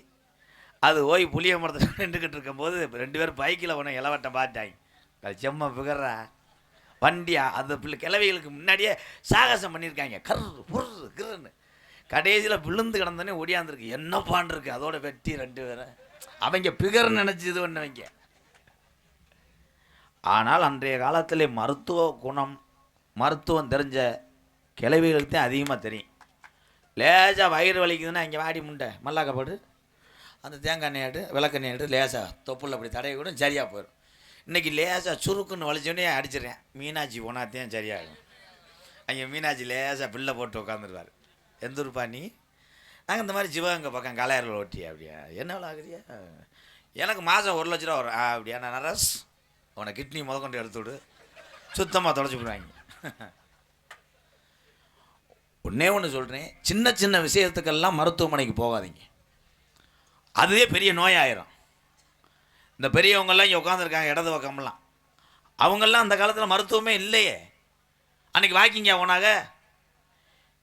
அது ஓய் புளிய மரத்தில் நின்றுக்கிட்டு இருக்கும்போது 2 பேரும் பைக்கில் ஒன்று இளவட்டம் பார்த்தாங்க. அது செம்ம பிகர்றா வண்டியா அந்த பிள்ளை கிழவிகளுக்கு முன்னாடியே சாகசம் பண்ணியிருக்காங்க. கர்ரு புர்ரு கிருன்னு கடைசியில் விழுந்து கிடந்தோடனே ஒடியாந்துருக்கு. என்ன பாண்டிருக்கு அதோட வெட்டி 2 பேரும் அவங்க பிகர்னு நினச்சி இது பண்ணவங்க. ஆனால் அன்றைய காலத்தில் மருத்துவ குணம் மருத்துவம் தெரிஞ்ச கிழவிகளுக்கு தான் அதிகமாக தெரியும். லேசாக வயிறு வலிக்குதுன்னா இங்கே வாடி முண்டை மல்லாக்கப்பாடு அந்த தேங்காய் எண்ணெயாட்டு விளக்கெண்ணெயாட்டு லேசாக தொப்புள்ள அப்படி தடவை கூட சரியாக போயிடும். இன்றைக்கி லேசாக சுருக்குன்னு வலிச்சோடனே அடிச்சிடுறேன். மீனாட்சி போனாத்தையும் சரியாகும். அங்கே மீனாட்சி லேசாக பிள்ளை போட்டு உட்காந்துருவார். எந்த ஊருப்பா நீ? நாங்கள் இந்த மாதிரி சிவகங்கை பக்கம் கலையரில் ஓட்டி. அப்படியா என்ன எவ்வளோ ஆகுறியா? எனக்கு மாதம் 1 லட்ச ரூபா வரும். அப்படியா நான் நரஸ் உன கிட்னி முதற்கொண்டு எடுத்து விடு சுத்தமாக தொலைச்சி விடுவாங்க. ஒன்றே ஒன்று சொல்கிறேன், சின்ன சின்ன விஷயத்துக்கெல்லாம் மருத்துவமனைக்கு போகாதீங்க. அதுவே பெரிய நோயாயிரும். இந்த பெரியவங்கெல்லாம் இங்கே உட்காந்துருக்காங்க இடது பக்கம்லாம், அவங்கெல்லாம் அந்த காலத்தில் மருத்துவமே இல்லையே. அன்றைக்கி வாக்கிங்க போனாங்க.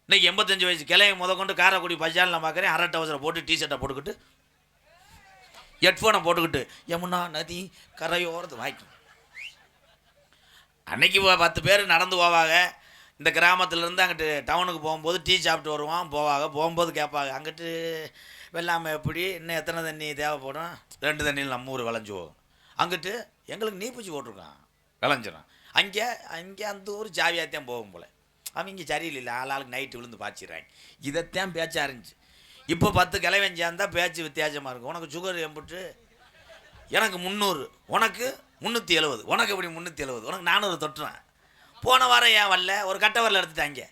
இன்றைக்கி 85 வயசு கிளைய முதற்கொண்டு காரைக்குடி பஜாரில் நான் பார்க்குறேன். அரை டவுசரை போட்டு டிஷர்ட்டை போட்டுக்கிட்டு ஹெட்ஃபோனை போட்டுக்கிட்டு யமுனா நதி கரையோரத்து வாக்கிங். அன்னைக்கு 10 பேர் நடந்து போவாங்க. இந்த கிராமத்துலேருந்து அங்கிட்டு டவுனுக்கு போகும்போது டீ சாப்பிட்டு வருவான் போவாங்க. போகும்போது கேட்பாங்க அங்கிட்டு வெள்ளாமை எப்படி, இன்னும் எத்தனை தண்ணி தேவைப்படும்? 2 தண்ணியில் நம்ம ஊர் விளைஞ்சி போகும். அங்கிட்டு எங்களுக்கு நீப்பூச்சி போட்டிருக்கான் விளைஞ்சிடும். அங்கே அந்த ஊர் ஜாவியாகத்தான் போகும் போல். அவங்க சரியில்லை, ஆளாளுக்கு நைட்டு விழுந்து பாய்ச்சிடுறாங்க. இதைத்தான் பேச்சா இருந்துச்சு. இப்போ 10 கிளைவஞ்சியாக இருந்தால் பேச்சு வித்தியாசமாக இருக்கும். உனக்கு சுகர் எம்பிட்டு? எனக்கு 300, உனக்கு 370, உனக்கு எப்படி 370, உனக்கு 400 தொட்டுறேன். போன வாரம் ஏன் வரல? ஒரு கட்டை வரல எடுத்துட்டாங்க.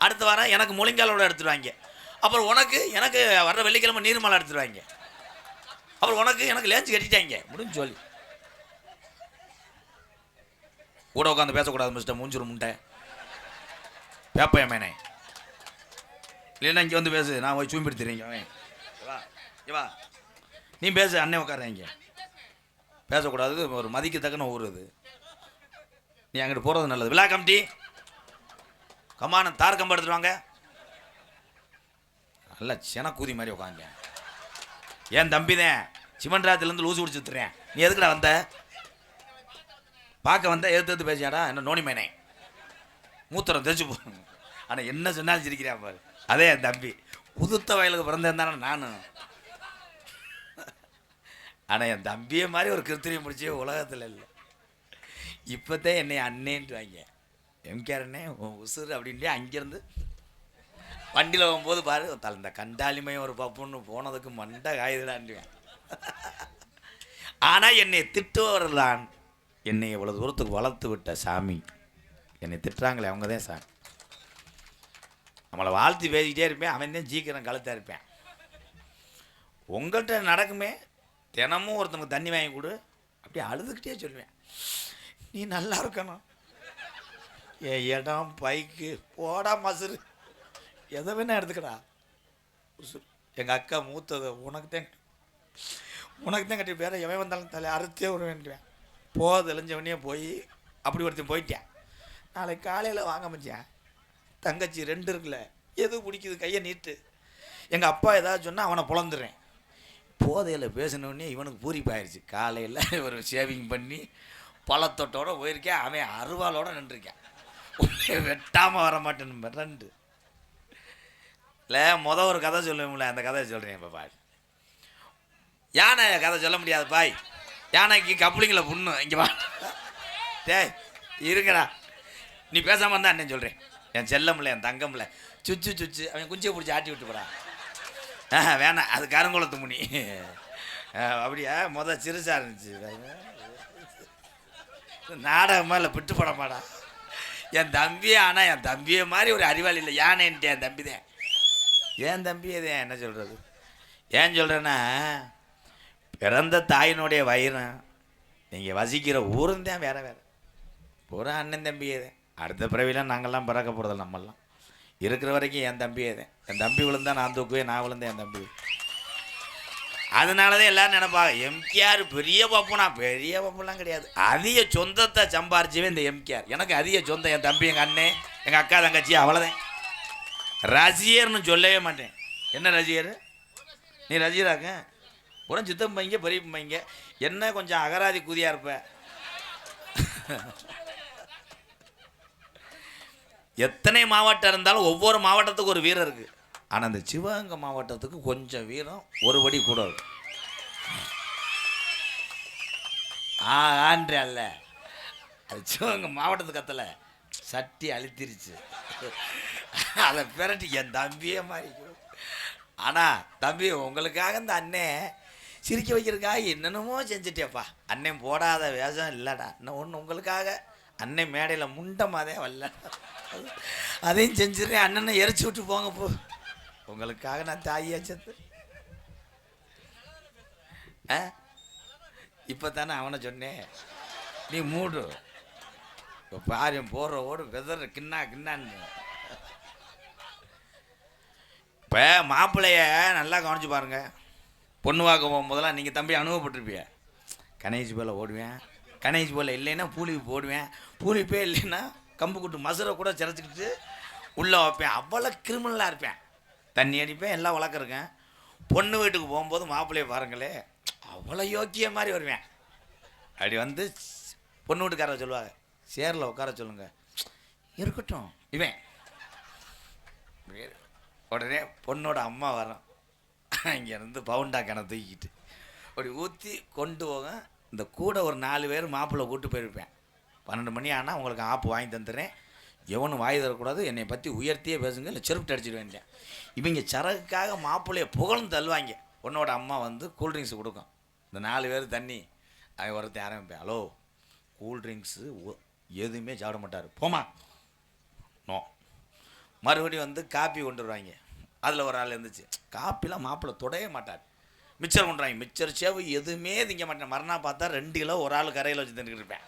அடுத்த வாரம் எனக்கு முழங்காலோட எடுத்துடுவாங்க. அப்புறம் உனக்கு எனக்கு வர்ற வெள்ளிக்கிழமை நீர்மலை எடுத்துடுவாங்க. அப்புறம் உனக்கு எனக்கு லேஞ்சு கட்டிட்டாங்க. முடிஞ்சு சொல்லி கூட உட்காந்து பேசக்கூடாது மிஸ்டர் மூஞ்சுரு முண்டை பேப்பைய மேனே. இல்லைன்னா இங்கே வந்து பேசு, நான் போய் சூம்பிடுத்துறீங்க. வா நீ பேசு, அண்ணன் உட்காருங்க. பேசக்கூடாது, ஒரு மதிக்கத்தக்கன ஊருது. நீ அங்கிட்டு போகிறது நல்லது. விழா கமிட்டி கமான தார் கம்பம் எடுத்துட்டு வாங்க. நல்லா செனக்கூதி மாதிரி உட்காந்து. ஏன் தம்பி தான் சிமன்ராத்திலேருந்து லூசு பிடிச்சி வித்துறேன். நீ எதுக்குடா வந்த? பார்க்க வந்த எடுத்து பேசியாடா? என்ன நோனி மேனே மூத்தரம் தெரிச்சு போ. ஆனால் என்ன சொன்னாலும் சிரிக்கிறேன் பாரு. அதே என் தம்பி புதுத்த வயலுக்கு பிறந்தேன் தானே நானும். ஆனால் என் தம்பியை மாதிரி ஒரு கிருத்திரியம் பிடிச்ச உலகத்தில் இல்லை. இப்போதான் என்னை அண்ணேன்ட்டு வாங்க எம்கேஆர் அண்ணே உசுறு அப்படின்ட்டு அங்கேருந்து வண்டியில் போகும்போது பாரு இந்த கண்டாலிமையும் ஒரு பப்புன்னு போனதுக்கு மண்டை காயுதுடான்டுவேன். ஆனால் என்னை திட்டுவவர் தான் என்னை இவ்வளோ தூரத்துக்கு வளர்த்து விட்ட சாமி. என்னை திட்டுறாங்களே அவங்க தான் சாமி. நம்மளை வாழ்த்து பேசிக்கிட்டே இருப்பேன், அவன் தான் சீக்கிரம் கழுத்தாக இருப்பேன். உங்கள்கிட்ட நடக்குமே, தினமும் ஒருத்தவங்க தண்ணி வாங்கி கொடு, அப்படியே அழுதுகிட்டே சொல்லுவேன், நீ நல்லா இருக்கணும். என் இடம் பைக்கு போடா மசுரு எதை வேணா எடுத்துக்கடா. எங்கள் அக்கா மூத்தது உனக்கு தான் கட்டி பேர எவன் வந்தாலும் தலை அறுத்தே ஒரு வேண்டுவேன். தெளிஞ்சவனே போய் அப்படி ஒருத்தன் போயிட்டேன். நாளைக்கு காலையில் வாங்க மச்சான், தங்கச்சி 2 இருக்குல்ல, எது பிடிக்குது கையை நீட்டு. எங்கள் அப்பா ஏதாவது சொன்னால் அவனை புலந்துடுறேன். போதையில் பேசினோடனே இவனுக்கு பூரிப்பாயிருச்சு. காலையில் ஒரு ஷேவிங் பண்ணி பழத்தொட்டோட போயிருக்கேன். அவன் அருவாளோட நின்றுருக்கேன். வெட்டாமல் வர மாட்டேன்னு 2 இல்லை. ஒரு கதை சொல்லுவோம்ல, அந்த கதையை சொல்கிறேன். இப்போ பாரு, யானை கதை சொல்ல முடியாது பாய். யானைக்கு கப்புளிங்களை புண்ணு. இங்கே வா டேய் இருங்கடா, நீ பேசாமல் இருந்தால் அண்ணன் சொல்கிறேன். என் செல்லமில்ல, என் தங்கமில்ல, சுச்சு அவன் குஞ்சியை பிடிச்சி ஆட்டி விட்டு போடா. வேணாம், அது கருங்குளத்து முனி. அப்படியா? சிறுசாக இருந்துச்சு நாடகமாக இல்லை, பிட்டு படமாடா என் தம்பியே. ஆனால் என் தம்பியை மாதிரி ஒரு அறிவாளி இல்லை யானைன்ட்டு. என் தம்பி தான், என் தம்பியே தான். என்ன சொல்கிறது? ஏன் சொல்கிறேன்னா, பிறந்த தாயினுடைய வயிறும் நீங்கள் வசிக்கிற ஊரும் தான் வேறு வேறு. பூரா அண்ணன் தம்பியே தான். அடுத்த பிறவிலாம் நாங்கள்லாம் பிறக்க போகிறதில்ல. நம்மெல்லாம் இருக்கிற வரைக்கும் என் தம்பியே தான். என் தம்பி விழுந்தா நான் தூக்குவேன், நான் விழுந்தேன் என் தம்பி. அதனால தான் எல்லோரும் நினைப்பாங்க எம்கேஆர் பெரிய பப்புனா. பெரிய பப்புலாம் கிடையாது. அதிக சொந்தத்தை சம்பாரிச்சவே இந்த எம்கேஆர். எனக்கு அதிக சொந்தம் என் தம்பி, எங்கள் அண்ணன், எங்கள் அக்கா, தங்கச்சி, அவ்வளோதான். ரசிகர்னு சொல்லவே மாட்டேன். என்ன ரசிகர்? நீ ரசிகராக்க புறம் சித்தம் பைங்க பெரிய பைங்க என்ன கொஞ்சம் அகராதி கூதியா இருப்ப. எத்தனை மாவட்டம் இருந்தாலும் ஒவ்வொரு மாவட்டத்துக்கு ஒரு வீரம் இருக்கு. ஆனால் அந்த சிவகங்கை மாவட்டத்துக்கு கொஞ்சம் வீரம் ஒருபடி கூட இருக்கு. ஆன்றே அல்ல, அது சிவகங்கை மாவட்டத்துக்கு கத்தலை சட்டி அழுத்திருச்சு. அதை பிறட்டி என் தம்பியே மாதிரி. ஆனால் தம்பி உங்களுக்காக இந்த அண்ணே சிரிக்க வைக்கிறதுக்காக என்னென்னமோ செஞ்சுட்டேப்பா. அண்ணன் போடாத வேஷம் இல்லைடா. இன்னும் ஒன்று உங்களுக்காக அண்ணன் மேடையில் முண்டமாதே வரல, அதையும் செஞ்சிடறேன். அண்ணனை எரிச்சு விட்டு போங்க போ. உங்களுக்காக நான் தாயியா செத்து. இப்போ தானே அவனை சொன்னேன், நீ மூடு. இப்போ பாரு போடுற ஓடு வெதற கிண்ணா கிண்ணான்னு. இப்போ மாப்பிள்ளைய நல்லா கவனிச்சு பாருங்க. பொண்ணு வாக்க போகும்போதெல்லாம் நீங்கள் தம்பி அனுபவப்பட்டிருப்பிய. கணேஷ் போல் ஓடுவேன், கணேஷ் போல் இல்லைன்னா பூலிக்கு போடுவேன், பூலிப்பே இல்லைன்னா கம்பு கூட்டு மசுரை கூட சிறச்சிக்கிட்டு உள்ளே வைப்பேன். அவ்வளோ கிரிமினலாக இருப்பேன். தண்ணி அடிப்பேன், எல்லாம் வளர்க்குறேன். பொண்ணு வீட்டுக்கு போகும்போது மாப்பிள்ளைய பாருங்களே அவ்வளோ யோக்கிய மாதிரி வருவேன். அப்படி வந்து பொண்ணு வீட்டுக்கார சொல்லுவாங்க, சேரில் உட்கார சொல்லுங்க. இருக்கட்டும் இவன். உடனே பொண்ணோட அம்மா வரோம், இங்கேருந்து பவுண்டா கிண தூக்கிட்டு அப்படி ஊற்றி கொண்டு போக. இந்த கூட ஒரு 4 பேர் மாப்பிள்ளை கூப்பிட்டு போயிருப்பேன். 12 மணி ஆனால் உங்களுக்கு ஆப்பு வாங்கி தந்துடுறேன், எவனும் வாங்கி தரக்கூடாது, என்னை பற்றி உயர்த்தியே பேசுங்க, இல்லை செருப்பு அடிச்சிட்டு வேண்டியேன். இவங்க சரக்குக்காக மாப்பிள்ளையை புகழ்ந்து தள்ளுவாங்க. பொண்ணோட அம்மா வந்து கூல்ட்ரிங்க்ஸ் கொடுக்கும். இந்த 4 பேர் தண்ணி அவன் ஒருத்தன் ஆரம்பிப்பேன், ஹலோ கூல்ட்ரிங்க்ஸு எதுவுமே சாப்பிட மாட்டார் போமா நோ. மறுபடியும் வந்து காப்பி கொண்டு வருவாங்க. அதில் ஒரு ஆள் இருந்துச்சு, காப்பிலாம் மாப்பிள்ளை தொடவே மாட்டார். மிச்சர் கொண்டுறாங்க, மிச்சர் சேவு எதுவுமே திங்க மாட்டேன். மறுநாள் பார்த்தா 2 கிலோ ஒரு ஆள் கரையில் வச்சு தின்னுக்கிட்டு இருப்பேன்.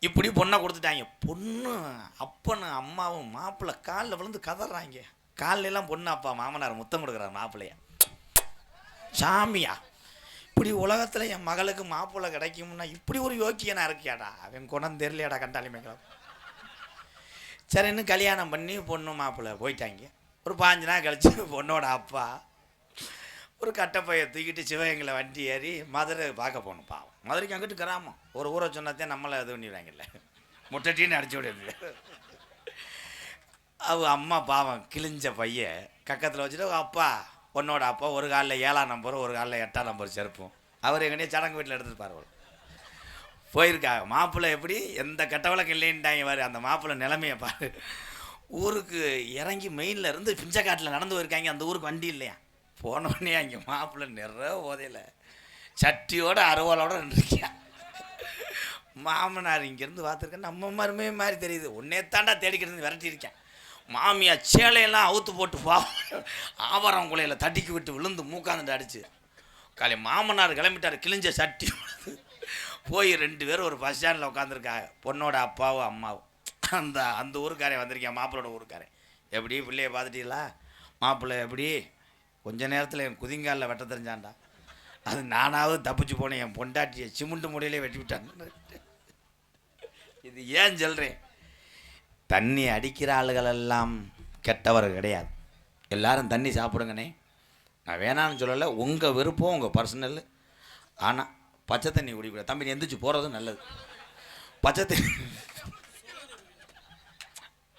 இப்படி பொண்ணை கொடுத்துட்டாங்க. பொண்ணு அப்பனும் அம்மாவும் மாப்பிள்ளை காலில் விழுந்து கதறாங்க. காலிலெல்லாம் பொண்ணு அப்பா மாமனார் முத்தம் கொடுக்குறாரு மாப்பிள்ளைய. சாமியா இப்படி உலகத்தில் என் மகளுக்கு மாப்பிள்ளை கிடைக்கும்னா இப்படி ஒரு யோக்கியனா இருக்கியாடா, அவன் குணம் தெரியலையாடா கண்டாளி மேக்கலாம். சரின்னு கல்யாணம் பண்ணி பொண்ணு மாப்பிள்ளை போயிட்டாங்க. ஒரு 5 நாள் கழிச்சு பொண்ணோட அப்பா ஒரு கட்டப்பையை தூக்கிட்டு சிவகங்கையில் வண்டி ஏறி மதுரை பார்க்க போகணும். பாவம் மதுரைக்கு அங்கிட்டு கிராமம், ஒரு ஊரை சொன்னதே நம்மளை இது பண்ணிடுவாங்கல்ல, முட்டட்டின்னு அடிச்சு விடுறது. அவ அம்மா பாவம் கிழிஞ்ச பையன் கக்கத்தில் வச்சுட்டு அப்பா பொண்ணோட அப்பா ஒரு காலில் 7ஆம் நம்பர் ஒரு காலில் 8ஆம் நம்பர் செருப்பும். அவர் எங்கேயே சடங்கு வீட்டில் எடுத்துருப்பார். அவர் போயிருக்காங்க. மாப்பிள்ளை எப்படி எந்த கெட்ட வழக்கம் இல்லைன்ட்டாங்க. பாரு அந்த மாப்பிள்ளை நிலைமையை பாரு. ஊருக்கு இறங்கி மெயினில் இருந்து பிஞ்சக்காட்டில் நடந்து போயிருக்காங்க. அந்த ஊருக்கு வண்டி இல்லையா. போனோடனே அங்கே மாப்பிள்ளை நிறைய போதையில் சட்டியோட அறுவாலோட நின்றுருக்கியா. மாமனார் இங்கேருந்து பார்த்துருக்கேன், நம்ம மருமே மாதிரி தெரியுது, உன்னே தாண்டா தேடிக்கிறது விரட்டி இருக்கேன். மாமியா சேலையெல்லாம் அவுத்து போட்டு ஆபரம் குலையில் தட்டிக்கு விட்டு விழுந்து மூக்காந்துட்டு அடிச்சு காலை மாமனார் கிளம்பிட்டார். கிழிஞ்ச சட்டி போய் 2 பேரும் ஒரு பஸ் ஸ்டாண்டில் உட்காந்துருக்காங்க. பொண்ணோட அப்பாவும் அம்மாவும். அந்த ஊருக்காரன் வந்திருக்கேன், மாப்பிள்ளோட ஊருக்காரன். எப்படி பிள்ளைய பார்த்துட்டீங்களா? மாப்பிள்ளை எப்படி கொஞ்ச நேரத்தில் என் குதிங்காலில் வெட்ட தெரிஞ்சான்டா. அது நானாவது தப்பிச்சு போனேன், என் பொண்டாட்டியை சிமுண்டு முடியிலே வெட்டி விட்டான். இது ஏன் சொல்கிறேன், தண்ணி அடிக்கிற ஆளுகளெல்லாம் கெட்டவர் கிடையாது. எல்லாரும் தண்ணி சாப்பிடுங்கண்ணே, நான் வேணான்னு சொல்லலை, உங்கள் விருப்பம் உங்கள் பர்சனல். ஆனால் பச்சை தண்ணி குடிக்கூடாது. தம்பி எந்திரிச்சு போகிறதும் நல்லது. பச்சை தண்ணி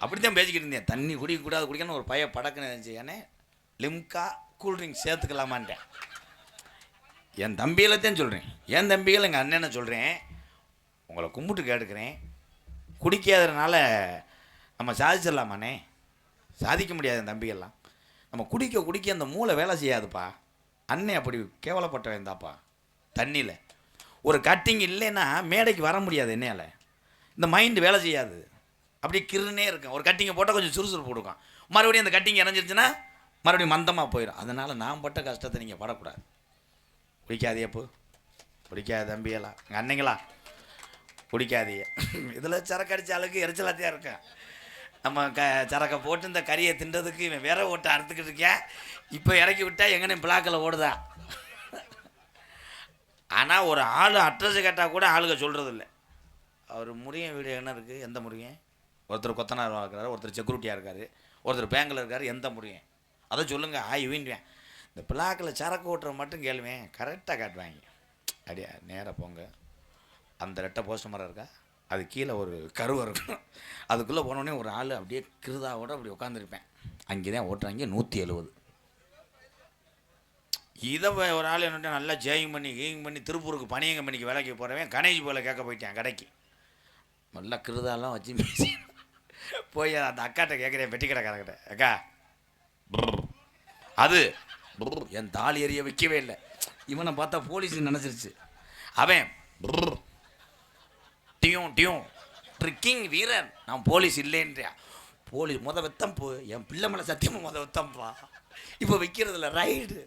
அப்படித்தான் பேசிக்கிட்டு இருந்தேன். தண்ணி குடிக்கக்கூடாது குடிக்கணும் ஒரு பைய படக்குன்னு இருந்துச்சு. ஏன்னே லிம்கா கூல்ட்ரிங்க் சேர்த்துக்கலாமான்ட்டேன். என் தம்பியில்தான் சொல்கிறேன், என் தம்பிகள் எங்கள் அண்ணனை சொல்கிறேன், உங்களை கும்பிட்டு கேட்டுக்கிறேன், குடிக்காததுனால நம்ம சாதிச்சிடலாமாண்ணே? சாதிக்க முடியாது. என் தம்பிகள்லாம் நம்ம குடிக்க குடிக்க அந்த மூளை வேலை செய்யாதுப்பா. அண்ணன் அப்படி கேவலப்பட்டவன் தான்ப்பா. தண்ணியில் ஒரு கட்டிங் இல்லைன்னா மேடைக்கு வர முடியாது. என்னையால் இந்த மைண்டு வேலை செய்யாது. அப்படி கிருன்னே இருக்கும். ஒரு கட்டிங்கை போட்டால் கொஞ்சம் சுறுசுறுப்பு கொடுக்கும், மறுபடியும் அந்த கட்டிங் இறஞ்சிருச்சுன்னா மறுபடியும் மந்தமாக போயிடும். அதனால் நான் பட்ட கஷ்டத்தை நீங்கள் படக்கூடாது. குடிக்காதேப்போ, குடிக்காத தம்பியெல்லாம் எங்கள் அன்னைங்களா குடிக்காதீங்க. இதில் சரக்கு அடித்த அளவுக்கு எரிச்சலாத்தையாக இருக்கேன். நம்ம சரக்கை போட்டு இந்த கறியை தின்றதுக்கு இவன் வேற ஓட்டை அறுத்துக்கிட்டு இருக்கேன். இப்போ இறக்கி விட்டால் எங்கன்னு பிளாக்கில் ஓடுதா. ஆனால் ஒரு ஆள் அட்ரஸ் கேட்டால் கூட ஆளுங்க சொல்கிறது இல்லை. அவர் முருகன் வீடு என்ன இருக்குது, எந்த முருகன்? ஒருத்தர் கொத்தனார் இருக்கிறாரு, ஒருத்தர் செக்யூரிட்டியாக இருக்கார், ஒருத்தர் பேங்கில் இருக்கார் எந்த முடியும் அதை சொல்லுங்கள் ஆய்வுன்வேன். இந்த பிளாக்கில் சரக்கு ஓட்டுற மட்டும் கேள்வேன் கரெக்டாக காட்டுவாங்க. அப்படியா நேராக போங்க, அந்த ரெட்டை போஸ்ட் மரம் இருக்கா, அது கீழே ஒரு கருவை இருக்கும், அதுக்குள்ளே போனோடனே ஒரு ஆள் அப்படியே கிருதாவோட அப்படி உட்காந்துருப்பேன். அங்கே தான் ஓட்டுறாங்க 170. இதை ஒரு ஆள் என்னட்ட நல்லா ஜெயிங் பண்ணி திருப்பூருக்கு பனியன் கம்பெனிக்கு வேலைக்கு போகிறவன் கணேஷ் போல கேட்க போயிட்டேன் கடைக்கு. நல்லா கிருதாலாம் வச்சு பேசி போய் அந்த அக்காட்ட கேட்குறேன், பெட்டி கடைக்காரங்கிட்ட, அக்கா அது என் தாலி எறிய வைக்கவே இல்லை. இவனை பார்த்தா போலீஸ் நினச்சிருச்சு. அவன் டியும் ட்ரிக்கிங் வீரன், நான் போலீஸ் இல்லைன்றியா. போலீஸ் வெத்தம்பு என் பிள்ளை மேலே சத்தியமாக வெத்தம்பா. இப்போ வைக்கிறதில்ல ரைடு.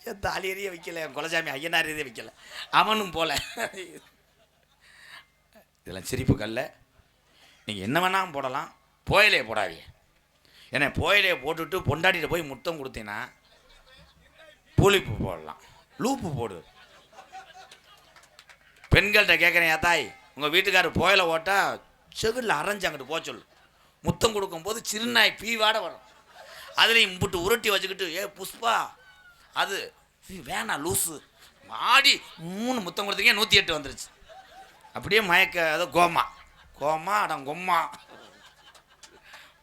என் தாலி எறிய வைக்கல, என் குலசாமி ஐயனார் எறிய வைக்கல, அவனும் போல. இதெல்லாம் சிரிப்பு கல்ல. நீங்கள் என்ன வேணாலும் போடலாம், போயிலே போடாதீங்க. ஏன்னா போயிலே போட்டுவிட்டு பொண்டாட்டிகிட்ட போய் முத்தம் கொடுத்தீங்கன்னா பூலிப்பு போடலாம், லூப்பு போடு. பெண்கள்கிட்ட கேட்குறேன், தாய் உங்கள் வீட்டுக்காரர் போயில ஓட்டா செகுலில் அரைஞ்சு அங்கிட்டு போக சொல்லு. முத்தம் கொடுக்கும்போது சிறுநாய் பீவாட வரும், அதுலேயும் முட்டு உருட்டி வச்சுக்கிட்டு ஏ புஷ்பா அது வேணாம் லூஸு ஆடி 3 முத்தம் கொடுத்தீங்க 108 வந்துருச்சு. அப்படியே மயக்க அது கோமா அடங்கொம்மா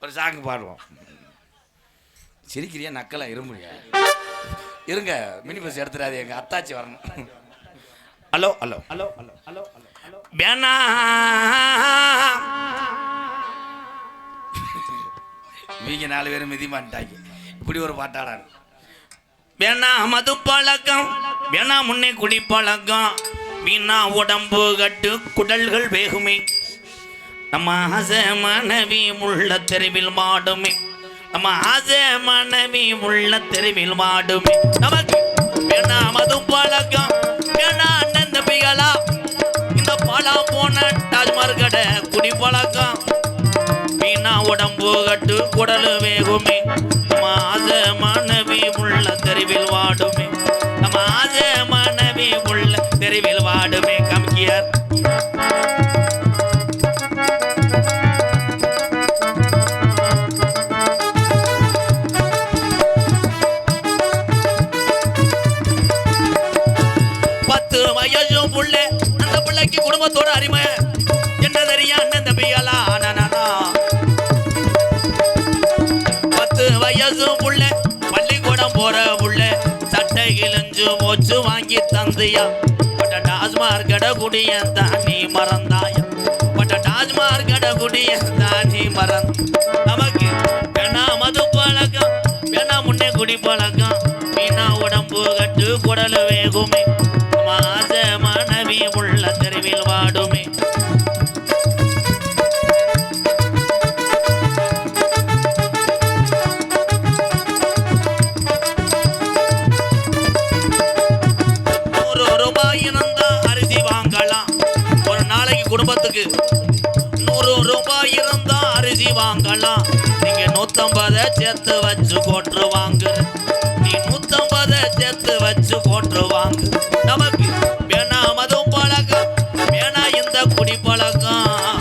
ஒரு சாங்கு பாடுவோம். சிரிக்கிறியா நக்கெல்லாம் இருமுடியா இருங்க, மினி பஸ் எடுத்துடாது, எங்கள் அத்தாச்சி வரணும். Hello hello hello hello hello hello வேணா இவங்க 4 பேரும் மிதி மாட்டாங்க. இப்படி ஒரு பாட்டாடாரு. வேணா மது பழக்கம், வேணா முன்னே குடி பழக்கம், வீணா உடம்பு கட்டு குடல்கள் வேகுமே, நம்ம ஆசை மனைவி உள்ள தெருவில் மாடுமே, நம்ம ஆசை மனைவி உள்ள தெருவில் மாடுமே. நமக்கு வேணா மது பழக்கம், வேணா அண்ணன் தம்பிகளா, இந்த பாலா போன டாஜ்மார் கடை குடி பழக்கம், வீணா உடம்பு கட்டு குடல் வேகுமே, நம்ம ஆசை மனைவி உள்ள தெருவில் வாடுமே, நம்ம ஆசை மனைவி உள்ள தெருவில் வாடுமே. கம்கியார் புள்ள அந்த பிள்ளைக்கு குடும்பத்தோட அருமை என்ன தெரியா அண்ணன் தம்பிகளா. 10 வயசு புள்ள பள்ளிக்கூடம் போற புள்ள சட்டை கிழிஞ்சு போச்சு வாங்கி தந்தியா, பட்ட டாஸ்மார் கடை குடிய தானி மறந்தாயா, பட்ட டாஸ்மார் கடை குடிய தானி மறந்த. நமக்கு வேணா மது பழக்கம், வேணா முன்னே குடி பழக்கம், வீணா உடம்பு கட்டு குடல் வேகுமே, ஆசை மனைவி உள்ள தெருவில் வாடுமே. ₹100 இருந்தா அரிசி வாங்கலாம் ஒரு நாளைக்கு, குடும்பத்துக்கு ₹100 இருந்தா அரிசி வாங்கலாம். நீங்க 150 சேர்த்து வச்சு கோட்டு வாங்கு, நீ 150 சேர்த்து வச்சு கோட்டு வாங்கு. நமக்கு வேணா மது பழக்கம், வேணா இந்த குடி பழக்கம்,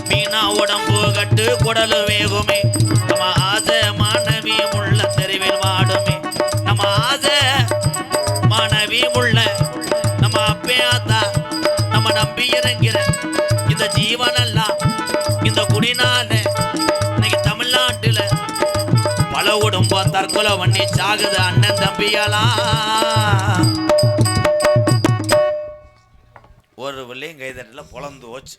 வீணா உடம்பு கட்டு குடல் வேகுமே, நம்ம ஆசை மனைவி உள்ள தெருவில் வாடுமே, நம்ம ஆசை மனைவி உள்ள நம்ம அப்பையாத்தா நம்ம நம்பி இறங்கிற இந்த ஜீவனெல்லாம் இந்த குடினால இன்னைக்கு தமிழ்நாட்டில் பல குடும்பம் தற்கொலை பண்ணி சாகுது அண்ணன் தம்பியெல்லாம். ஒரு பிள்ளையும் கைதட்டல பொழந்து போச்சு.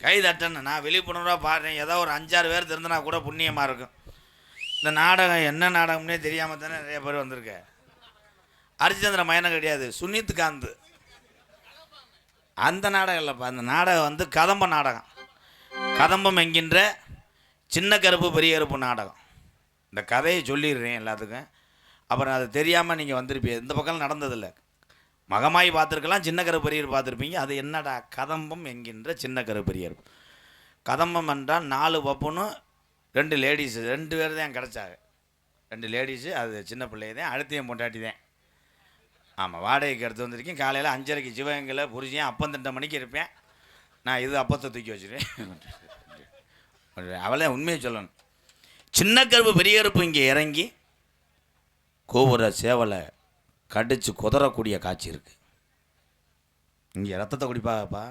கைதட்டன்னு நான் விழிப்புணர்வாக பாடுறேன். ஏதோ ஒரு 5-6 பேர் தெரிந்தனா கூட புண்ணியமாக இருக்கும். இந்த நாடகம் என்ன நாடகம்னே தெரியாமல் தானே நிறைய பேர் வந்திருக்க. ஹரிச்சந்திர மயனம் கிடையாது, சுனித் காந்த் அந்த நாடகம் இல்லைப்பா. அந்த நாடகம் வந்து கதம்ப நாடகம், கதம்பம் என்கின்ற சின்ன கருப்பு பெரிய கருப்பு நாடகம். இந்த கதையை சொல்லிடுறேன் எல்லாத்துக்கும், அப்புறம் அது தெரியாமல் நீங்கள் வந்திருப்பீங்க. இந்த பக்கம் நடந்ததில்லை. மகமாய் பார்த்துருக்கலாம், சின்ன கருப்பரியர் பார்த்துருப்பீங்க. அது என்னடா கதம்பம் என்கின்ற சின்ன கருப்பரியர். கதம்பம் என்றால் 4 பப்புனும் 2 லேடிஸு, 2 பேர் தான் கிடச்சாங்க. 2 லேடிஸு, அது சின்ன பிள்ளைய தான், அடுத்தையும் பொண்டாட்டி தான். ஆமாம், வாடகைக்கு எடுத்து வந்திருக்கேன். காலையில் 5:30க்கு சிவகங்கையில் புரிஞ்சேன், அப்பந்தண்டை மணிக்கு இருப்பேன். நான் இது அப்பத்தை தூக்கி வச்சுருவேன். அவளே உண்மையை சொல்லணும். சின்ன கருப்பு பெரிய கருப்பு இங்கே இறங்கி கோபுர சேவலை கடிச்சு குதறக்கூடிய காட்சி இருக்குது. இங்கே ரத்தத்தை குடிப்பாப்பா.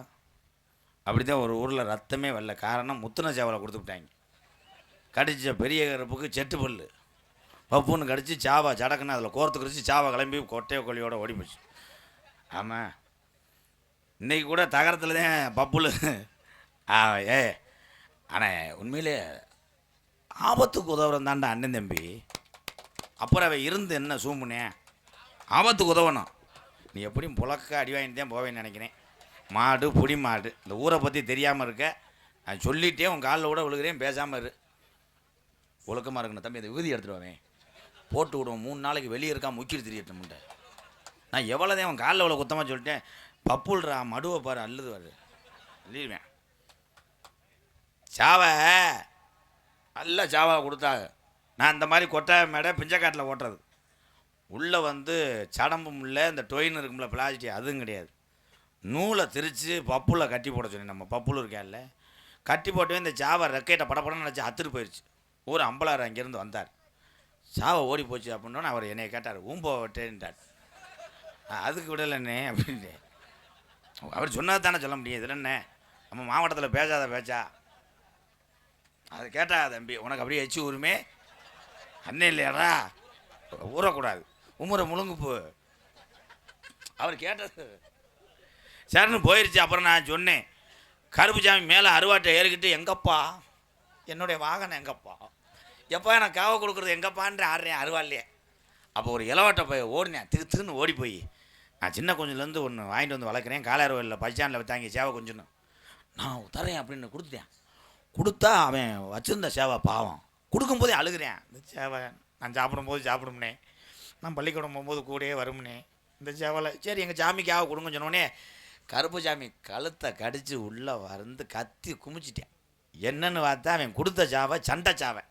அப்படி தான் ஒரு ஊரில் ரத்தமே வரல. காரணம் முத்துன சேவலை கொடுத்து விட்டாங்க. கடிச்ச பெரிய கருப்புக்கு செட்டு பல்லு பப்புன்னு கடிச்சு சாவா சடக்குன்னு அதில் கோர்த்து கடிச்சு சாவா கிளம்பி கொட்டையை கொல்லியோட ஓடி போச்சு. ஆமாம், இன்றைக்கி கூட தகரத்தில் தான் பப்புல். ஆனால் உண்மையிலே ஆபத்துக்கு உதவுறன் தாண்டா அண்ணன் தம்பி. அப்புறம் அவன் இருந்து என்ன சூம்புனே, ஆபத்துக்கு உதவணும். நீ எப்படியும் புழக்க அடி வாங்கிட்டு தான் போவேன்னு நினைக்கிறேன். மாடு புடி மாடு இந்த ஊரை பற்றி தெரியாமல் இருக்க. நான் சொல்லிட்டே உன் காலில் கூட விழுகிறேன், பேசாமல் இரு. ஒழுக்கமாக இருக்கணும் தம்பி. அந்த விகுதி எடுத்துகிட்டு வாவேன், போட்டு விடுவோம். 3 நாளைக்கு வெளியே இருக்கா முக்கிட்டு தெரியட்டோம்ட்ட. நான் எவ்வளோதான் அவன் காலில் இவ்வளோ குத்தமாக சொல்லிட்டேன். பப்புல்றா மடுவை பாரு அல்லது வாரு அள்ளிடுவேன். சாவை நல்ல சாவா கொடுத்தாங்க. நான் இந்த மாதிரி கொட்டை மேடை பிஞ்சக்காட்டில் ஓட்டுறது. உள்ளே வந்து சடம்பும் இல்லை, இந்த டொயின் இருக்கும்ல பிளாஸ்டிக், அதுவும் கிடையாது. நூலை திரித்து பப்புல கட்டி போட சொன்னேன். நம்ம பப்புல் இருக்கேன்ல, கட்டி போட்டவே இந்த சாவை ரெக்கையிட்ட படப்படன்னு நினச்சி அத்துட்டு போயிடுச்சு. ஊர் அம்பலார் அங்கேருந்து வந்தார். சாவை ஓடி போச்சு அப்படின்னோன்னு அவர் என்னை கேட்டார், ஊம்போ விட்டேன்ட்டார். அதுக்கு விடலைண்ணே அப்படின்ட்டு. அவர் சொன்னது தானே சொல்ல முடியும். இதில் என்ன நம்ம மாவட்டத்தில் பேசாத பேச்சா? அது கேட்டா தம்பி உனக்கு அப்படியே எச்சு ஊருமே அண்ணன் இல்லையாடா, ஊறக்கூடாது, உமுறை முழுங்குப்பு. அவர் கேட்டது சரின்னு போயிடுச்சு. அப்புறம் நான் சொன்னேன், கருப்புசாமி மேலே அருவாட்டை ஏறிக்கிட்டு, எங்கப்பா என்னுடைய வாகனம் எங்கப்பா, எப்போ எனக்கு காவை கொடுக்குறது எங்கப்பான்ற ஆடுறேன் அருவாள்லையே. அப்போ ஒரு இலவாட்டை போய் ஓடினேன், தின்னு ஓடி போய். நான் சின்ன கொஞ்சத்துலேருந்து ஒன்று வாங்கிட்டு வந்து வளர்க்குறேன். காலாறுவலில் பஸ்டாண்டில் விற்றாங்க சேவை கொஞ்சம்னு. நான் தரேன் அப்படின்னு கொடுத்துட்டேன். கொடுத்தா அவன் வச்சுருந்த சேவை பாவம் கொடுக்கும்போதே அழுகிறேன். இந்த சேவை நான் சாப்பிடும்போது சாப்பிடும்னே, நான் பள்ளிக்கூடம் போகும்போது கூடயே வரும்னே இந்த சேவலை. சரி எங்கள் சாமிக்காக கொடுங்க சொன்னோடனே கருப்பு சாமி கழுத்தை கடித்து உள்ளே வந்து கத்தி குமிச்சிட்டேன். என்னன்னு பார்த்தா அவன் கொடுத்த சாவை சண்டை சாவை.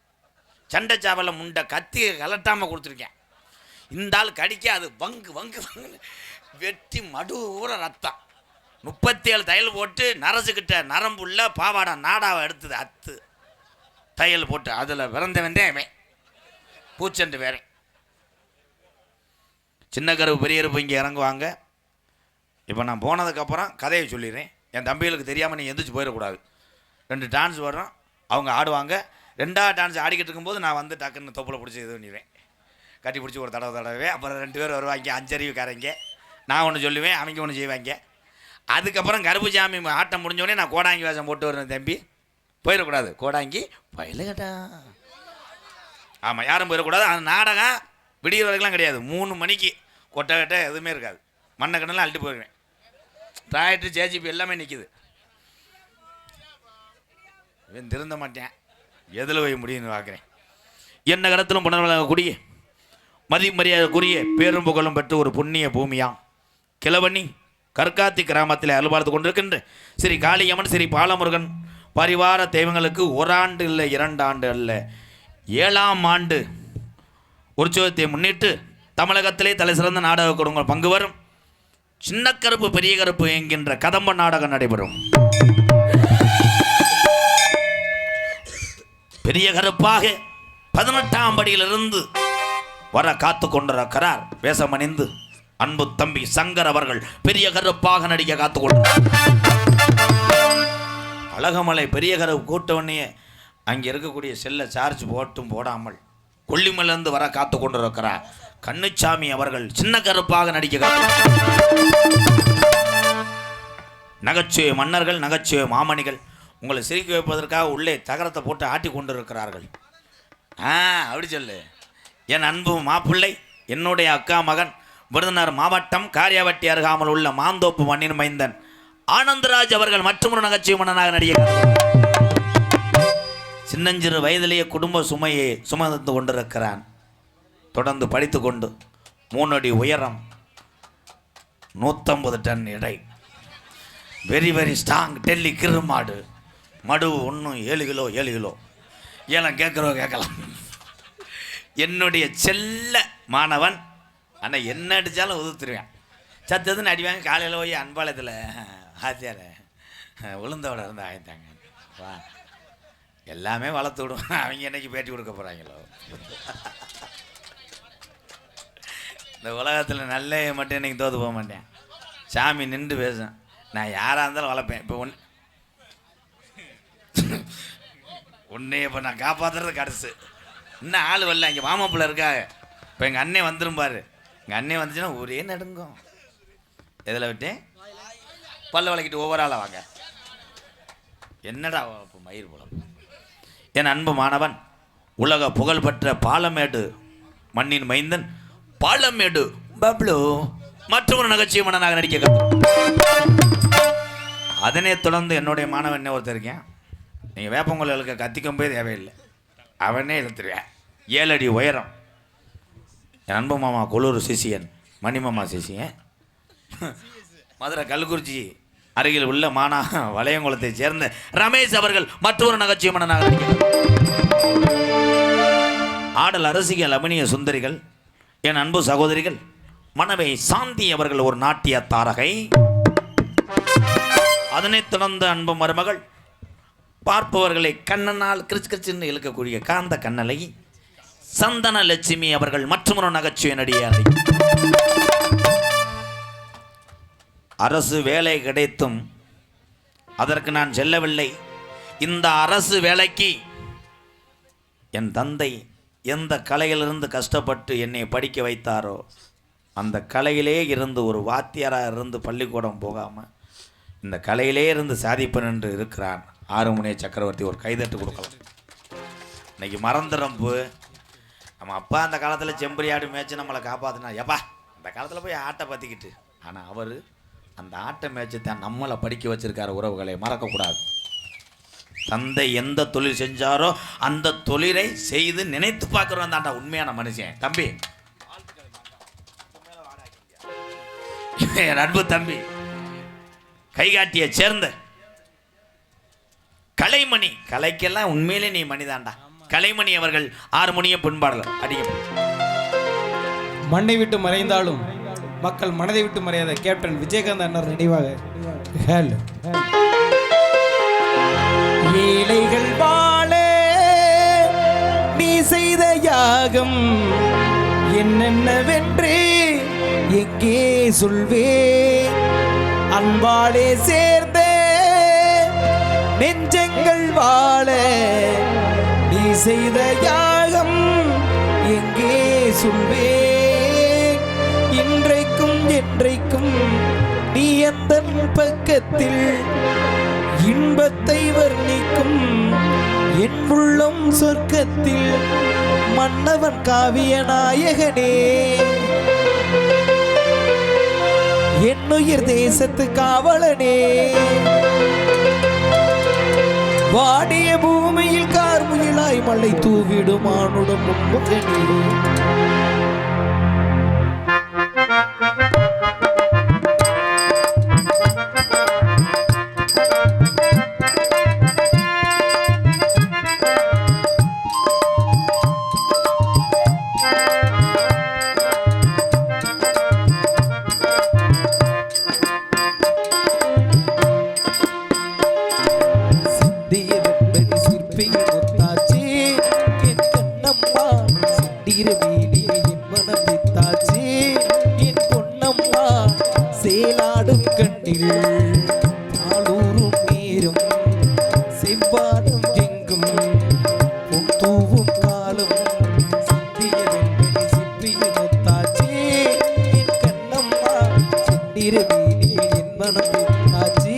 சண்டை சாவையில் முண்டை கத்தி கலட்டாமல் கொடுத்துருக்கேன். இந்த ஆள் கடிக்க அது வங்கு வங்கு வங்கு வெட்டி மடு ஊற ரத்தம். 37 தையல் போட்டு நரசுக்கிட்ட நரம்புள்ள பாவாடை நாடாவை எடுத்தது அத்து தையல் போட்டு அதில் பிறந்தவன் அவன் பூச்செண்டு வேறேன். சின்ன கருப்பு பெரிய கருப்பு இங்கே இறங்குவாங்க. இப்போ நான் போனதுக்கப்புறம் கதையை சொல்லிடுறேன். என் தம்பிகளுக்கு தெரியாமல் நீ எந்திரிச்சு போயிடக்கூடாது. 2 டான்ஸ் வர்றோம், அவங்க ஆடுவாங்க. 2ஆவது டான்ஸ் ஆடிக்கிட்டு இருக்கும்போது நான் வந்து டக்குன்னு தொப்பில் பிடிச்சி இது பண்ணிடுவேன், கட்டி பிடிச்சி ஒரு தடவை. அப்புறம் 2 பேர் வருவாங்க, 5 அறிவுக்காரங்க. நான் ஒன்று சொல்லுவேன், அவங்க ஒன்று செய்வாங்க. அதுக்கப்புறம் கருப்புசாமி ஆட்டம் முடிஞ்சோடனே நான் கோடாங்கி வேஷம் போட்டு வரேன். தம்பி போயிடக்கூடாது, கோடாங்கி பயிலுகட்டா. ஆமாம், யாரும் போயிடக்கூடாது. அந்த நாடகம் விடிய வரைக்கும்லாம் கிடையாது. 3 மணிக்கு கொட்டை கட்டை எதுவுமே இருக்காது. மண்ணை கண்ணெல்லாம் அள்ளிட்டு போயிடுவேன். டிராக்டர் ஜேஜிபி எல்லாமே நிற்கிது. இவன் திருந்த மாட்டேன், எதில் போய் முடியும்னு பார்க்குறேன். என்ன கடத்திலும் புனர்வழங்கக்கூடிய மதிமரியாதைக்குரிய பேரும் புகழும் பெற்று ஒரு புண்ணிய பூமியாம் கிழவண்ணி கற்காத்தி கிராமத்தில் அலுவலத்து கொண்டிருக்கின்ற ஸ்ரீ காளியம்மன் ஸ்ரீ பாலமுருகன் பரிவார தெய்வங்களுக்கு 1 ஆண்டு இல்லை 2 ஆண்டு அல்ல 7ஆம் ஆண்டு உற்சவத்தை முன்னிட்டு தமிழகத்திலே தலை சிறந்த நாடக குடும்பங்கள் பங்கு வரும் சின்ன கருப்பு பெரிய கருப்பு என்கின்ற கதம்ப நாடகம் நடைபெறும். பெரிய கருப்பாக 18ஆம் படியிலிருந்து வர காத்து கொண்டிருக்கிறார். வேஷமணிந்து அன்பு தம்பி சங்கர் அவர்கள் பெரிய கருப்பாக நடிக்க காத்து கொண்டார். அழகமலை பெரிய கருப்பு கூட்டவனே அங்கே இருக்கக்கூடிய செல்லை சார்ஜ் போட்டும் போடாமல் கொல்லிமலிருந்து வர காத்து கொண்டிருக்கிறார். கண்ணுச்சாமி அவர்கள் சின்ன கருப்பாக நடிக்க காத்து. நகைச்சுவை மன்னர்கள் நகைச்சுவை மாமணிகள் உங்களை சிரிக்க வைப்பதற்காக உள்ளே தகரத்தை போட்டு ஆட்டி கொண்டிருக்கிறார்கள். அப்படி சொல்லு. என் அன்பு மாப்பிள்ளை என்னுடைய அக்கா மகன் விருதுநகர் மாவட்டம் காரியாவட்டி அருகாமல் உள்ள மாந்தோப்பு மண்ணின் மைந்தன் ஆனந்தராஜ் அவர்கள் மற்றொரு நகைச்சுவை மன்னனாக நடிக்கிறார். சின்னஞ்சிறு வயதிலேயே குடும்ப சுமையை சுமந்து கொண்டிருக்கிறான். தொடர்ந்து படித்து கொண்டு 3 அடி உயரம் 150 டன் எடை வெரி வெரி ஸ்ட்ராங் டெல்லி கிருமாடு மடு ஒன்றும் 7 கிலோ 7 கிலோ ஏலம் கேட்குறோம் கேட்கலாம். என்னுடைய செல்ல மாணவன் ஆனால் என்ன அடித்தாலும் உதுத்துருவேன். சத்ததுன்னு அடிவாங்க. காலையில் போய் அன்பாலயத்தில் ஆத்தியார உளுந்தோட இருந்து ஆயிட்டாங்க. வா எல்லாமே வளர்த்து விடுவோம். அவங்க என்னைக்கு பேட்டி கொடுக்க போகிறாங்களோ. இந்த உலகத்தில் நல்ல மட்டும் இன்னைக்கு தோற்று போக மாட்டேன். சாமி நின்று பேசும். நான் யாராக இருந்தாலும் வளர்ப்பேன். இப்போ உன்னைய இப்போ நான் காப்பாற்றுறது கடைசி. இன்னும் ஆள் வரல. இங்கே மாமாப்பிள்ள இருக்காங்க. இப்போ எங்கள் அண்ணே வந்துடும் பாரு. எங்கள் அண்ணே வந்துச்சுன்னா ஒரே நடுங்கும். எதில் விட்டு பல்ல வளைக்கிட்டு ஒவ்வொரு ஆளாக வாங்க. என்னடா இப்போ மயிர் போல. என் அன்பு மாணவன், உலக புகழ்பெற்ற பாலமேடு மண்ணின் மைந்தன் பாலமேடு பப்ளு மற்றொரு நகைச்சுவை மன்னனாக நடிக்க கற்று. அதனை தொடர்ந்து என்னுடைய மாணவன் என்ன ஒருத்தர் இருக்கேன். நீங்கள் வேப்பங்குழலுக்கு கத்திக்கும் போய் தேவையில்லை, அவனே இழுத்துருவேன். 7 அடி உயரம். என் அன்பு மாமா கொளூர் சிசியன், மணிமாமா சிசியன், மதுரை கல்குறிச்சி அருகில் உள்ள மானா வளையங்குளத்தை சேர்ந்த ரமேஷ் அவர்கள் மற்றொரு நகைச்சுவை மன்னனாக நடிக்கிறார். ஆடல் அரசியல் அபிநய சுந்தரிகள் என் அன்பு சகோதரிகள் மனைவி சாந்தி அவர்கள் ஒரு நாட்டிய தாரகை. அதனைத் தொடர்ந்து அன்பு மருமகள் பார்ப்பவர்களை கண்ணனால் கிரிச்சு கிரிச்சின்னு இழுக்கக்கூடிய காந்த கண்ணலை சந்தன லட்சுமி அவர்கள் மற்றொரு நகைச்சுவை நடிகை. அரசு வேலை கிடைத்தும் அதற்கு நான் செல்லவில்லை. இந்த அரசு வேலைக்கு என் தந்தை எந்த கலையிலிருந்து கஷ்டப்பட்டு என்னை படிக்க வைத்தாரோ அந்த கலையிலே இருந்து ஒரு வாத்தியாராக இருந்து பள்ளிக்கூடம் போகாமல் இந்த கலையிலே இருந்து சாதிப்பன் என்று இருக்கிறான் ஆறுமுனை சக்கரவர்த்தி. ஒரு கைதட்டு கொடுக்கலாம். இன்னைக்கு மறந்துடம்பு. நம்ம அப்பா அந்த காலத்தில் செம்பரியாடு மேய்ச்சி நம்மளை காப்பாற்றினா எப்பா அந்த காலத்தில் போய் ஆட்டை பற்றிக்கிட்டு. ஆனால் அவர் அந்த ஆட்டை மேய்ச்சி தான் நம்மளை படிக்க வச்சிருக்காரு. உறவுகளை மறக்கக்கூடாது. தந்தை எந்த தொழில் செஞ்சாரோ அந்த தொழிலை செய்து நினைத்து பார்க்குறோம் தாண்டா உண்மையான மனுஷன். தம்பி, என் அன்பு தம்பி, கைகாட்டியை சேர்ந்த கலைமணி, கலைக்கெல்லாம் உண்மையிலே நீ மணிதாண்டா. கலைமணி அவர்கள் ஹார்மோனிய பின்பாடல் அடிக்க. மண்ணை விட்டு மறைந்தாலும் மக்கள் மனதை விட்டு மறையாத கேப்டன் விஜயகாந்த் அண்ணர் நினைவாக ஏழைகள் வாழ நீ செய்த யாகம் என்னென்னவென்று எங்கே சொல்வே. அன்பாலே சேர்ந்த நெஞ்சங்கள் வாழ நீ செய்த யாகம் எங்கே சொல்வே. இன்றைக்கும் என்றைக்கும் நீ அந்த பக்கத்தில் இன்பத்தை வர்ணிக்கும் என் உள்ளம் சொர்க்கத்தில் மன்னவன் காவிய நாயகனே. என்னுயிர் தேசத்து காவலனே. வாடிய பூமியில் கார்முகிலாய் மழை தூவிடும் ஆணுடன் முன்பகனே. சேலாடும் கண்ணில் பாலூரும் நீரும் செவ்வாடும் எங்கும் தூவும் காலம் சித்திய வெண்மணி சிப்பிய முத்தாச்சி என் கண்ணம்மா செந்திர வீடியில் என் மனம் வித்தாச்சி.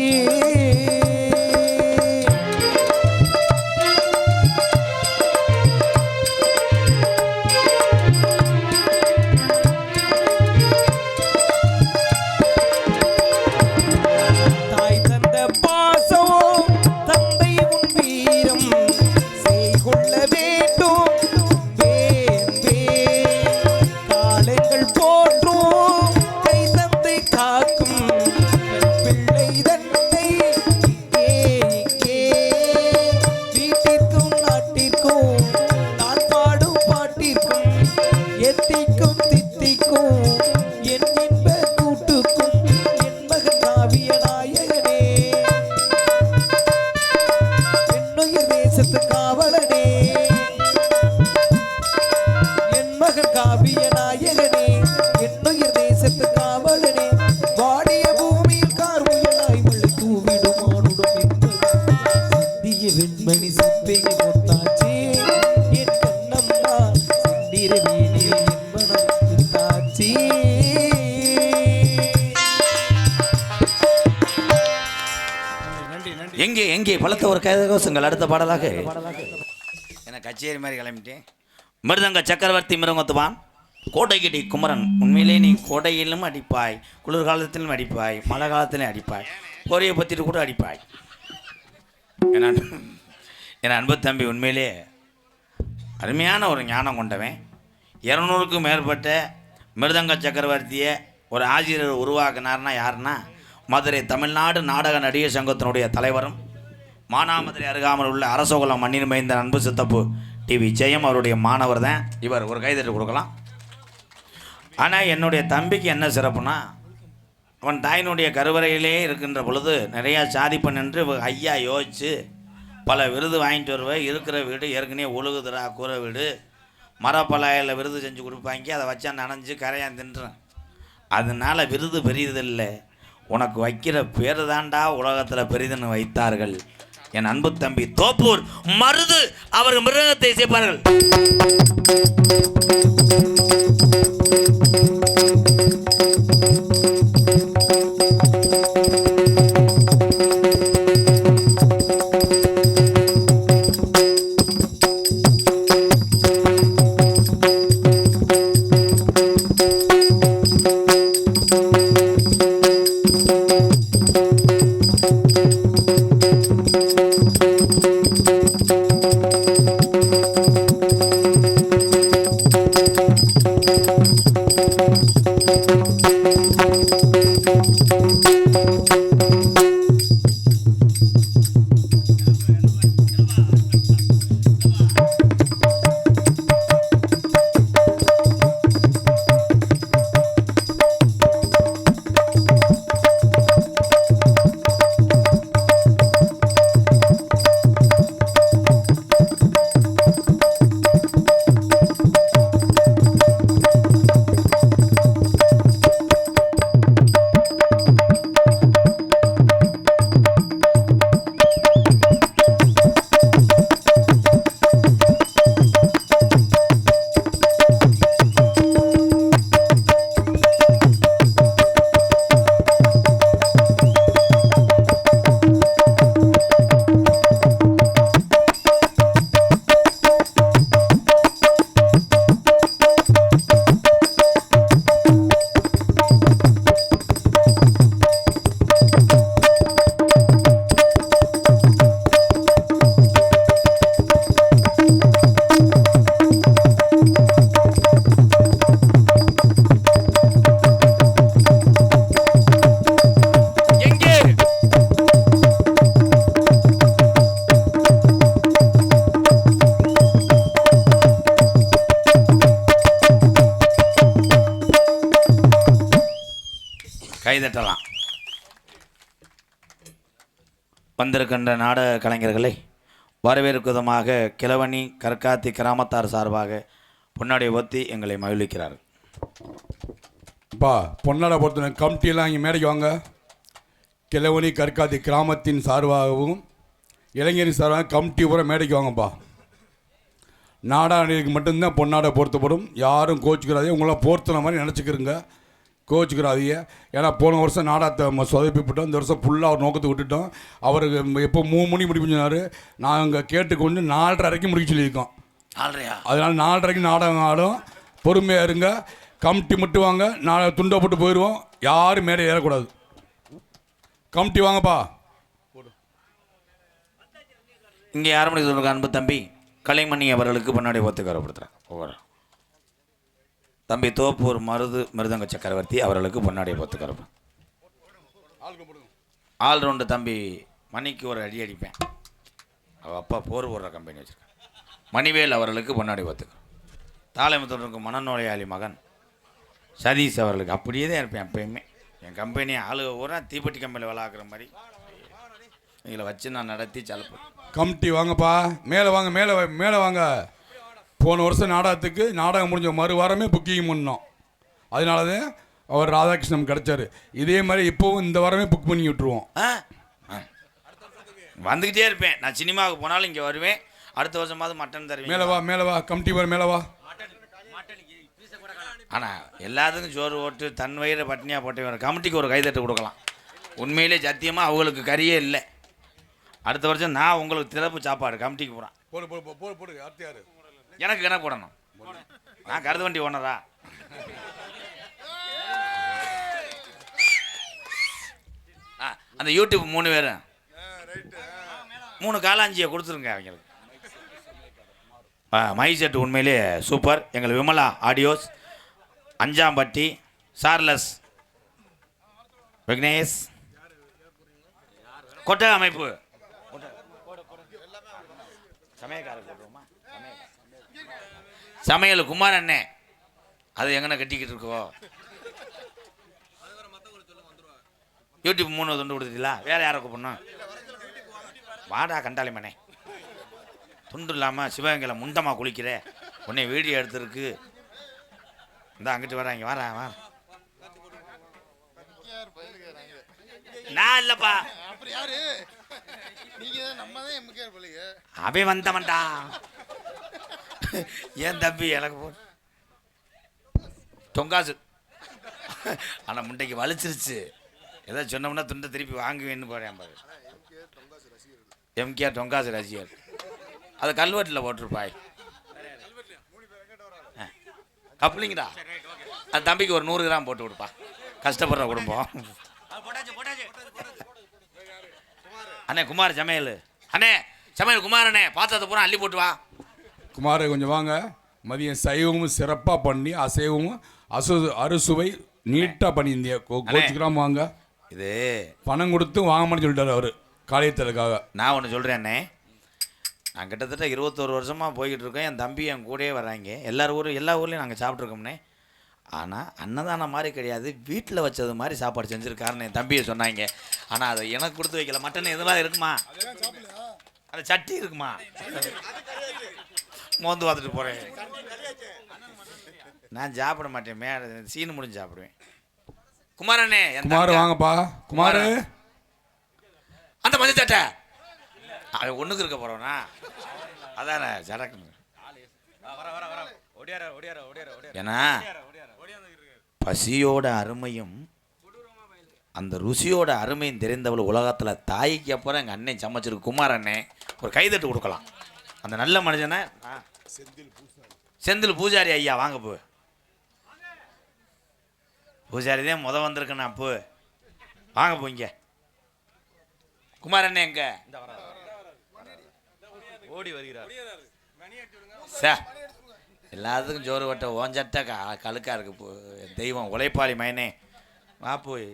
காவிய நாயகனே, என்னுயிர் தேசத்து காவிய நாயகனே என்னுயிர் தேசத்து காவலனே வாடிய பூமியில் கார்முயலாய் மழை தூவிடும் ஆணுடும் சிந்திய வெண்மணி சிப்பை முத்தாச்சே என் கண்ணம்மா சிந்திர வீணே என்பனம் தாச்சே. எங்கே எங்கே பலத்த ஒரு கைதகோசங்கள் அடுத்த பாடலாக என கச்சேரி மாதிரி கிளம்பிட்டேன். மிருதங்க சக்கரவர்த்தி மிருகத்துவான் கோட்டைக்கிடி குமரன், உண்மையிலே நீ கோடையிலும் அடிப்பாய், குளிர்காலத்திலும் அடிப்பாய், மழை காலத்திலும் அடிப்பாய், போரையை பற்றிட்டு கூட அடிப்பாய். என் அன்பு தம்பி உண்மையிலே அருமையான ஒரு ஞானம் கொண்டவன். 200க்கும் மேற்பட்ட மிருதங்க சக்கரவர்த்தியை ஒரு ஆசிரியர் உருவாக்குனார்னா யாருன்னா மதுரை தமிழ்நாடு நாடக நடிகர் சங்கத்தினுடைய தலைவரும் மானாமதுரை அருகாமல் உள்ள அரசகுலம் மண்ணின் மைந்த அன்பு சித்தப்பு டிவி ஜெயம் அவருடைய மாணவர் தான் இவர். ஒரு கைதட்டு கொடுக்கலாம். ஆனால் என்னுடைய தம்பிக்கு என்ன சிறப்புனா அவன் தாயினுடைய கருவறையிலே இருக்கின்ற பொழுது நிறையா சாதிப்பன் என்று ஐயா யோசித்து பல விருது வாங்கிட்டு வருவேன். இருக்கிற வீடு ஏற்கனவே ஒழுகுதுரா கூரை வீடு, மரப்பலாயில் விருது செஞ்சு கொடுப்பாங்க, அதை வச்சா நனைஞ்சு கரையான் தின்றுறேன். அதனால் விருது பெரியதில்லை, உனக்கு வைக்கிற பேரு தாண்டா உலகத்தில் பெரிதுன்னு வைத்தார்கள். என் அன்பு தம்பி தோப்பூர் மருது அவர்கள் மிருகத்தை சேர்ப்பார்கள். கைதட்டலாம். வந்திருக்கின்ற நாடக கலைஞர்களை வரவேற்குவதமாக கிழவனி கற்காத்தி கிராமத்தார் சார்பாக பொன்னாடை ஒத்தி எங்களை மகிழ்விக்கிறார்கள். அப்பா பொன்னாடை பொறுத்த கமிட்டியெல்லாம் இங்கே மேடைக்கு வாங்க. கிழவனி கற்காத்தி கிராமத்தின் சார்பாகவும் இளைஞரின் சார்பாக கமிட்டி பூரா மேடைக்கு வாங்கப்பா. நாடாளுக்கு மட்டும்தான் பொன்னாடை பொருத்தப்படும். யாரும் கோச்சிக்கிறாதே, உங்களாம் போர்த்துன மாதிரி நினச்சிக்கிறங்க, கோச்சிக்கிறாதீங்க. ஏன்னா போன வருஷம் நாடாத்தை சொதப்பிவிட்டோம், இந்த வருஷம் ஃபுல்லாக அவர் நோக்கத்தை விட்டுட்டோம். அவருக்கு எப்போ 3 மணி முடிப்பு சொன்னார், நாங்கள் கேட்டுக்கொண்டு 4:30 வரைக்கும் முடிக்க சொல்லியிருக்கோம். அதனால் 4:30 நாடகம் ஆடும். பொறுமையாக இருங்க. கமிட்டி மட்டும் வாங்க, நான் துண்டை போட்டு போயிடுவோம். யாரும் மேடை ஏறக்கூடாது. கமிட்டி வாங்கப்பா. இங்கே யாரும் சொல்லுங்க அன்பு தம்பி கலைமணி அவர்களுக்கு முன்னாடி ஒத்துக்காரப்படுத்துகிறேன். ஒவ்வொரு தம்பி தோப்பூர் மருது மிருதங்க சக்கரவர்த்தி அவர்களுக்கு பொன்னாடியை ஒத்துக்காரப்பேன். ஆல்ரவுண்டு தம்பி மணிக்கு ஒரு அடி அடிப்பேன். அவள் அப்பா போர் போடுற கம்பெனி வச்சுருக்கேன். மணிவேல் அவர்களுக்கு பொன்னாடி ஒத்துக்கிறேன். தாளைமுத்தூருக்கு மனநோயாளி மகன் சதீஷ் அவர்களுக்கு அப்படியே தான் இருப்பேன் எப்பயுமே. என் கம்பெனி ஆளுக பூரா தீப்பெட்டி கம்பெனியில் விளாக்குற மாதிரி இதில் வச்சு நான் நடத்தி சலப்பு. கமிட்டி வாங்கப்பா, மேலே வாங்க, மேலே வாங்க. போன வருஷம் நாடகத்துக்கு நாடகம் முடிஞ்ச மறு வாரமே புக்கிங் பண்ணோம். அதனால தான் அவர் ராதாகிருஷ்ணன் கிடச்சாரு. இதே மாதிரி இப்போவும் இந்த வாரமே புக் பண்ணி விட்டுருவோம். வந்துக்கிட்டே இருப்பேன். நான் சினிமாவுக்கு போனாலும் இங்கே வருவேன். அடுத்த வருஷமாவது மட்டன் தருவேன். மேலே வா கமிட்டி வர மேலே வா. ஆனால் எல்லாத்துக்கும் சோறு ஓட்டு தன் வயிறு பட்னியாக போட்டு வர கமிட்டிக்கு ஒரு கைதட்டு கொடுக்கலாம். உண்மையிலே சத்தியமாக அவங்களுக்கு கறியே இல்லை. அடுத்த வருஷம் நான் உங்களுக்கு திறப்பு சாப்பாடு கமிட்டிக்கு போகிறேன். போடு அடுத்த யாரு? எனக்கு கணக்கு போடணும். நான் கருது வண்டி ஓனரா? அந்த யூடியூப் 3 பேரும் 3 காலாஞ்சியை கொடுத்துருங்க அவங்களுக்கு. மை செட் உண்மையிலே சூப்பர். எங்கள் விமலா ஆடியோஸ், அஞ்சாம்பட்டி, சார்லஸ், விக்னேஷ், கொட்டை அமைப்பு, சமையல் குமார் அண்ணே, அது எங்கன கட்டிக்கிட்டு இருக்கோ. யூடியூப் 3 தொண்டு கொடுத்துட்டீங்களா? வேற யாரை கூப்பிடணும்? வாடா கண்டாளி மனே, துண்டு இல்லாமல் சிவகங்கையில் முண்டமாக குளிக்கிற உன்னை வீடியோ எடுத்துருக்கு. இந்த அங்கிட்டு வராங்க. வர நான் இல்லைப்பா, அவன் வந்தவன்டா. ஏன் தம்பி எனக்கு போ தொங்காசு. ஆனால் முண்டைக்கு வலிச்சிருச்சு. ஏதோ சொன்னோம்னா துண்டை திருப்பி வாங்குவேன்னு போகிறேன் பாரு. எம்கேஆர் தொங்காசு ரசிகர். அது கல்வெட்டில் போட்டிருப்பாய். கப்ளிங்கடா. அது தம்பிக்கு ஒரு 100 கிராம் போட்டு கொடுப்பா. கஷ்டப்படுற குடும்பம். அண்ணே குமார் சமையல். அண்ணே சமையல் குமார் அண்ணே, பாத்திரத்தை பூரா அள்ளி போட்டு வா. குமார் கொஞ்சம் வாங்க. மதியம் சைவமும் சிறப்பாக பண்ணி அசைவமும் அறுசுவை நீட்டாக பண்ணியிருந்தியா. கோச்சிக்கிறாம வாங்க. இது பணம் கொடுத்து வாங்கணும்னு சொல்லிட்டாரு அவர் காலையத்தலுக்காக. நான் ஒன்று சொல்கிறேன்னே, நான் கிட்டத்தட்ட 21 வருஷமாக போய்கிட்டு இருக்கேன். என் தம்பி என் கூடயே வர்றாங்க. எல்லா ஊர்லேயும் நாங்கள் சாப்பிட்ருக்கோம்னே. ஆனால் அன்னதானம் மாதிரி கிடையாது, வீட்டில் வச்சது மாதிரி சாப்பாடு செஞ்சுருக்காருன்னு என் தம்பியை சொன்னாங்க. ஆனால் அதை எனக்கு கொடுத்து வைக்கல. மட்டன் எதுலாம் இருக்குமா? அது சட்டி இருக்குமா? மோந்து பார்த்துட்டு போகிறேன். நான் சாப்பிட மாட்டேன். சீனு முடிஞ்சு சாப்பிடுவேன். குமாரண்ணே, குமார் வாங்கப்பா. குமார் அந்த மஞ்சள் சட்டை அவன் ஒன்றுக்கு இருக்க போகிறோன்னா அதானே சடக்கு. ஏன்னா பசியோட அருமையும் அந்த ருசியோட அருமையும் தெரிந்தவள் உலகத்தில். தாய்க்கு அப்புறம் எங்கள் அண்ணன் சமைச்சிருக்கு. குமார் அண்ணே ஒரு கைதட்டு கொடுக்கலாம். அந்த நல்ல மனுஷனை செந்தில் பூஜாரி ஐயா வாங்க போ. பூஜாரி தான் வந்திருக்கேண்ணா அப்போ. வாங்க போ. இங்கே குமார் அண்ணே எங்க ஓடி வருகிறார் சார். எல்லாத்துக்கும் ஜோறு வட்ட ஓஞ்சட்ட கழுக்கா இருக்கு. தெய்வம் உழைப்பாளி மயனே வா போய்.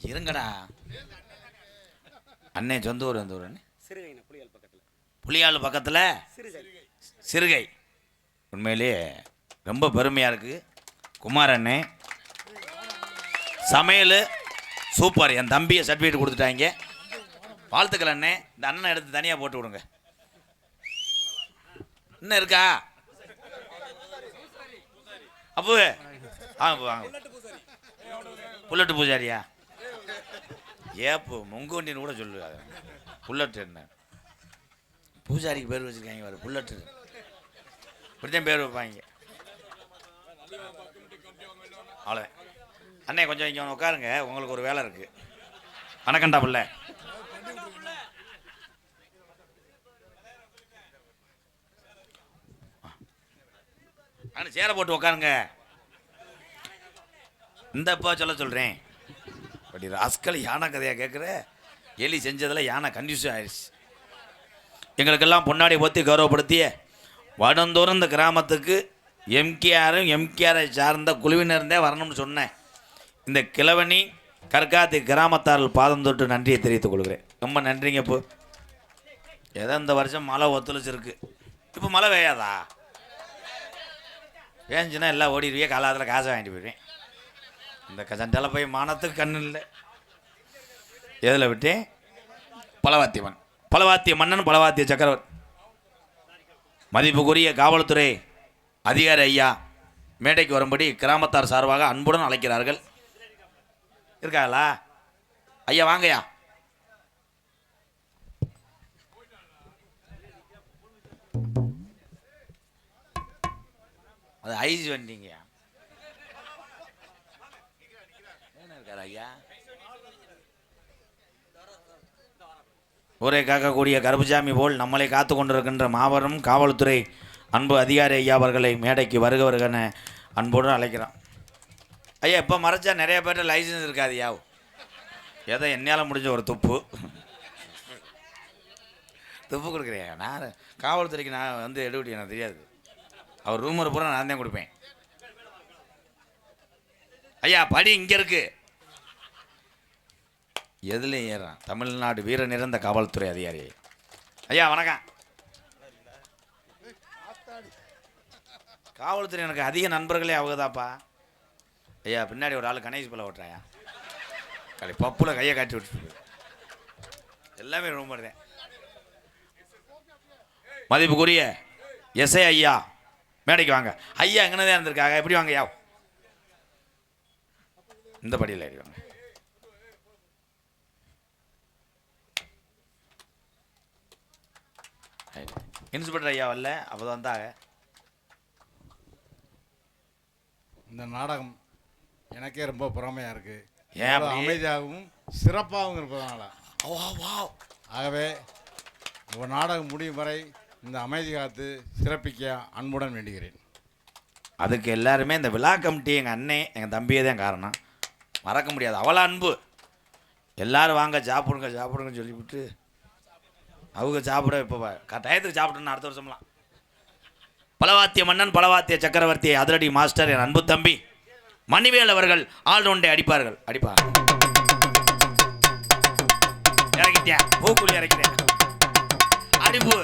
இருங்கடா அண்ணே. சொந்த ஊர் எந்த ஊர் அண்ணே? புளியால் பக்கத்தில் சிறுகை. உண்மையிலேயே ரொம்ப பெருமையாக இருக்குது. குமார் அண்ணே சமையல் சூப்பர். என் தம்பியை சர்டிஃபிகேட் கொடுத்துட்டாங்க. வாழ்த்துக்கள் அண்ணே. இந்த அண்ணனை எடுத்து தனியாக போட்டு விடுங்க. இன்னும் இருக்கா அப்போ? வாங்க. புல்லட்டு பூஜாரியா? ஏப்போ முங்கோண்டின்னு கூட சொல்லு. புல்லட்டு என்ன பூஜாரிக்கு பேர் வச்சுருக்காங்க பாரு, புல்லட்டு. இப்படித்தான் பேர் வைப்பாங்க. அவ்வளோதான் அண்ணே. கொஞ்சம் இங்கே உட்காருங்க, உங்களுக்கு ஒரு வேலை இருக்குது. வணக்கண்டா பிள்ளை. அண்ணே சேரை போட்டு உட்காருங்க. இந்தப்பா சொல்கிறேன். அப்படி ராஸ்கல் யானை கதையாக கேட்குற. எலி செஞ்சதில் யானை கன்ஃபியூஷன் ஆயிடுச்சு. எங்களுக்கெல்லாம் பொன்னாடி போற்றி கௌரவப்படுத்திய வடந்தோறும் இந்த கிராமத்துக்கு எம்கேஆரை சார்ந்த குழுவினர்ந்தே வரணும்னு சொன்னேன். இந்த கிழவனி கற்காத்தி கிராமத்தார்கள் பாதம் தொட்டு நன்றியை தெரிவித்துக் கொள்கிறேன். ரொம்ப நன்றிங்க. இப்போ ஏதோ இந்த வருஷம் மழை ஒத்துழைச்சிருக்கு. இப்போ மழை பெய்யாதா? பேஞ்சுன்னா எல்லாம் ஓடிடுவே, காலாத்தில் காசை வாங்கிட்டு போயிடுவேன். இந்த சண்டையில் போய் மானத்துக்கு கண்ணு இல்லை. எதில் விட்டு பலவாத்திய மன்னன் பலவாத்திய சக்கரவர்த்தி மதிப்புக்குரிய காவல்துறை அதிகாரி ஐயா மேடைக்கு வரும்படி கிராமத்தார் சார்பாக அன்புடன் அழைக்கிறார்கள். இருக்காங்களா ஐயா? வாங்கய்யா. அது ஐஸ் வண்டிங்கய்யா. இருக்காரு ஐயா? ஊரை காக்கக்கூடிய கருப்புசாமி போல் நம்மளை காத்து கொண்டிருக்கின்ற மாபெரும் காவல்துறை அன்பு அதிகாரி ஐயா அவர்களை மேடைக்கு வருகவருகன அன்போடு அழைக்கிறோம். ஐயா இப்போ மறைச்சா நிறைய பேர்ட்ட லைசன்ஸ் இருக்காது ஐயா. ஏதோ என்னால் முடிஞ்ச ஒரு துப்பு கொடுக்குறேன். நான் காவல்துறைக்கு நான் வந்து எடுபடி எனக்கு தெரியாது. அவர் ரூமர் பூரா நான் தான் கொடுப்பேன். ஐயா படி இங்கே இருக்கு. எதுலையும் ஏறான். தமிழ்நாடு வீர நிறைந்த காவல்துறை அதிகாரி ஐயா வணக்கம். காவல்துறை எனக்கு அதிக நண்பர்களே அவங்கதாப்பா. ஐயா பின்னாடி ஒரு ஆள் கணேஷ் பிள்ளை ஓட்டுறாயா, கடை பப்புல கையை காட்டி விட்டு எல்லாமே ரொம்ப பண்ணுறேன். மதிப்புக்குரிய எஸ்ஐ ஐயா மேடைக்கு வாங்க. ஐயா எங்கன்னதான் இருந்திருக்காங்க. எப்படி வாங்க ஐயா? இந்த படியில் ஏறிவாங்க. இன்ஸ்பெக்டர் ஐயா வரல, அப்போ வந்தாங்க. இந்த நாடகம் எனக்கே ரொம்ப பொறாமையாக இருக்குது. ஏன் அமைதியாகவும் சிறப்பாகவும் இருப்பதனால. ஆகவே ஒரு நாடகம் முடியும் வரை இந்த அமைதி காத்து சிறப்பிக்க அன்புடன் வேண்டுகிறேன். அதுக்கு எல்லாருமே இந்த விழா கமிட்டி எங்கள் அண்ணன் எங்கள் தம்பியே தான் காரணம். மறக்க முடியாது. அவ்வளோ அன்பு. எல்லாரும் வாங்க சாப்பிடுங்கன்னு சொல்லிவிட்டு அவங்க சாப்பிட இப்போ டயத்துக்கு சாப்பிடணும்னு அடுத்த வருஷம்லாம். பலவாத்திய மன்னன் பலவாத்திய சக்கரவர்த்தி அதிரடி மாஸ்டர் என் அன்பு தம்பி மணிவேல் அவர்கள் ஆல்ரவுண்டை அடிப்பார்கள். இறக்கிட்டேன், பூக்குழி இறக்கிறேன். அடிப்பு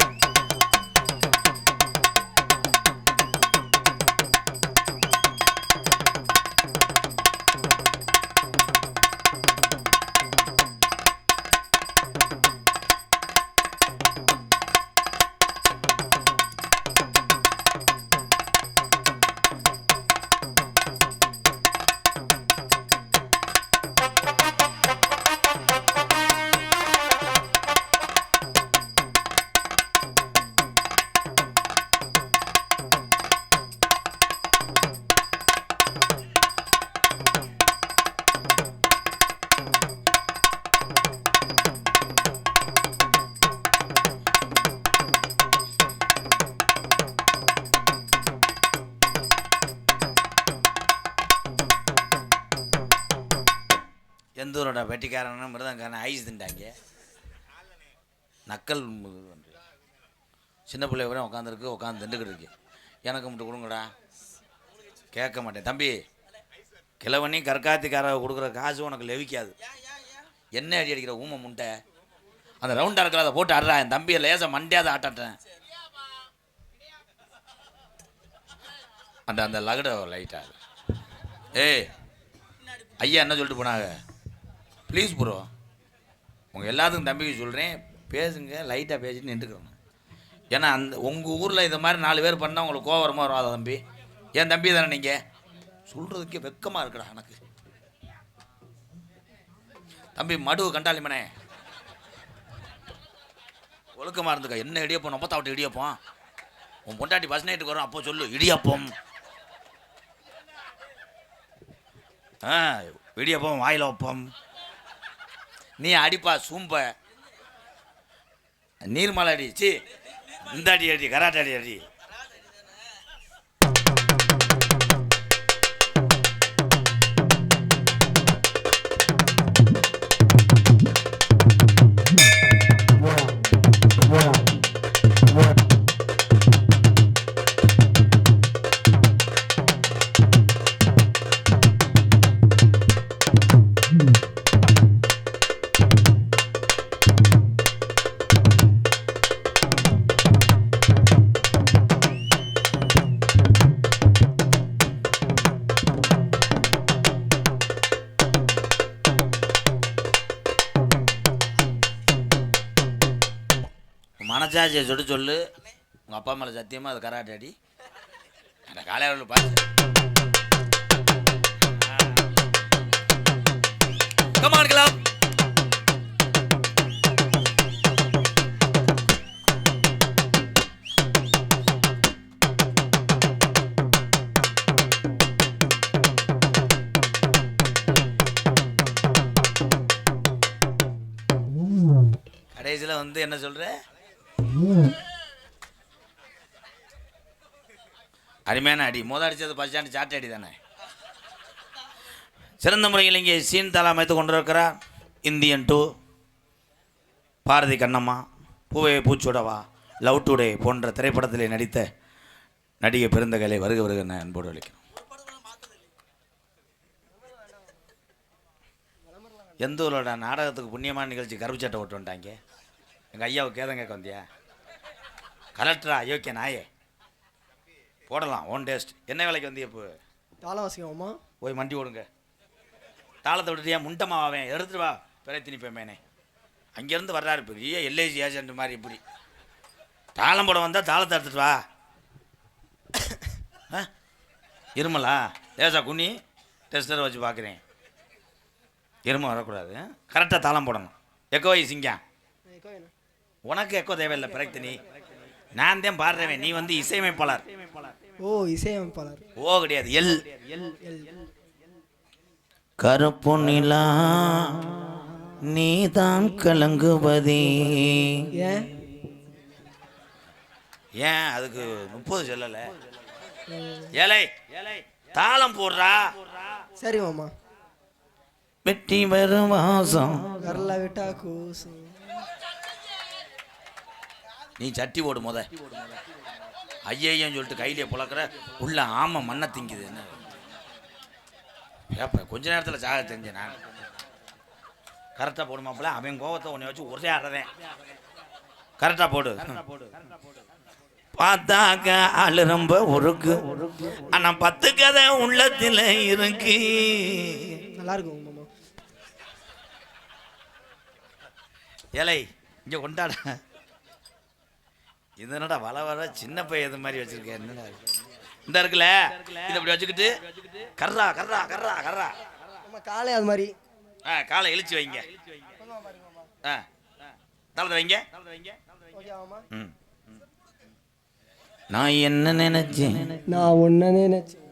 எந்தூரோட வெட்டிக்காரன்னு மிருதங்காரன் ஐஸ் திண்டாங்க. நக்கல் சின்ன பிள்ளை கூட உட்காந்து திண்டுக்கிட்டு இருக்கு. எனக்கு மட்டும் கொடுங்கடா. கேட்க மாட்டேன் தம்பி. கிழவனி கற்காத்திக்கார கொடுக்குற காசு உனக்கு லெவிக்காது. என்ன அடி அடிக்கிற ஊமை முண்டை. அந்த ரவுண்டாக இருக்கிற அதை போட்டு ஆடுறா. என் தம்பியை லேசாக மண்டியாத ஆட்டாட்டேன். அந்த லகட லைட்டாக. ஏய் ஐயா என்ன சொல்லிட்டு போனாங்க? ப்ளீஸ் ப்ரோ, உங்கள் எல்லாத்துக்கும் தம்பிக்கு சொல்கிறேன், பேசுங்க, லைட்டாக பேசிட்டு நின்றுக்கிறோம். ஏன்னா உங்கள் ஊரில் இந்த மாதிரி 4 பேர் பண்ணால் உங்களுக்கு கோவரமாக வராத தம்பி. என் தம்பி தானே நீங்கள். சொல்கிறதுக்கே வெக்கமாக இருக்குடா எனக்கு. தம்பி மடு கண்டாலிமனே ஒழுக்கமாக இருந்துக்க. என்ன இடியப்போம்? நொப்பத்தாவிட்டு இடியப்போம். உன் பொண்டாட்டி பஸ் நைட்டுக்கு வரும், அப்போ சொல்லு இடியப்போம். இடியப்போம் வாயில் வைப்போம். நீ அடிப்பா சூம்ப நீர்மலை அடி. சி இந்த அடி கராட்டை அடி. மனசாட்சியை சொல்லு உங்கள் அப்பா மேலே சத்தியமாக அது கராட்டாடி அந்த காலையில் பார்த்து கமான் கிளப். கடைசியில் வந்து என்ன சொல்ற? அருமையான அடி. அடித்தது பஸ் ஸ்டாண்டு சாட்டை அடி தானே. சிறந்த முறையில் இங்கே சீன் தலை அமைத்து கொண்டிருக்கிறார் இந்தியன் 2, பாரதி கண்ணம்மா, பூவே பூச்சுடவா, லவ் டுடே போன்ற திரைப்படத்தில் நடித்த நடிகை பெருந்தகலை வருக வருக அன்போடு அளிக்கிறோம். எந்த ஊரோட நாடகத்துக்கு புண்ணியமான நிகழ்ச்சி கருப்பு சட்டை ஓட்டு வந்துட்டாங்க. எங்கள் ஐயாவுக்கு கேதம் கேட்க வந்தியா? கலெக்டரா அயோக்கிய நாயே போடலாம் ஓன் டேஸ்ட். என்ன வேலைக்கு வந்திய? இப்போ தாளம் வாசிக்கமா? போய் மண்டி ஓடுங்க. தாளத்தை விட்டுட்டியா? முண்டமாவேன் எடுத்துட்டு வா பிறை திணிப்பேன் மேனே. அங்கேருந்து வர்றாரு பெரிய எல்ஐசி ஏஜென்ட் மாதிரி. இப்படி தாளம் போட வந்தால் தாளத்தை எடுத்துட்டு வா. இருமலா லேசா குனி டெஸ்டரை வச்சு பார்க்குறேன். இருமல் வரக்கூடாது. கரெக்டாக தாளம் போடணும். எக்கோ சிங்கா உனக்கு எக்கோ தேவையில்லை பிறகு. நான் தான் பாடுறேன், நீ வந்து இசையமைப்பாளர். ஓ இசையமைப்பாளர். ஓ கிடையாது, எல். கருப்பு நிலா நீதான் கலங்குவதே. ஏன் அதுக்கு 30 சொல்லல? ஏலை தாளம் போடுறா. சரி மாமா. வெட்டி வரும் வாசம் வரல விட்டா கூசு. நீ சட்டி போடு முத. ஐயையும் சொல்லிட்டு கையிலே புழக்கிற உள்ள ஆமை மண்ணை திங்குது. என்ன ஏப்ப கொஞ்ச நேரத்தில் சாக தெரிஞ்சேன் நான். கரெக்டாக போடுமாப்பிள்ள. அவன் கோவத்தை உன்னை வச்சு ஒரே ஆடுறேன். கரெக்டாக போடு. பார்த்தாக்க ஆளு ரொம்ப உருக்கு, ஆனால் 10 கதை உள்ளத்தில் இருக்கு. நல்லா இருக்கும் மாமா. ஏலை இங்கே கொண்டாட. இது என்னடா வள வர சின்ன பையன் இது மாதிரி வச்சிருக்கேன். என்னடா இந்த இருக்குல்ல, இதை அப்படி வச்சுக்கிட்டு கர்றா கர்றா கர்றா கர்றா. காலை அது மாதிரி காலை இழிச்சு வைங்க. தளத்தை வைங்க. ம். நான் என்ன நினைச்சேன்? நான் ஒன்று நினைச்சேன்.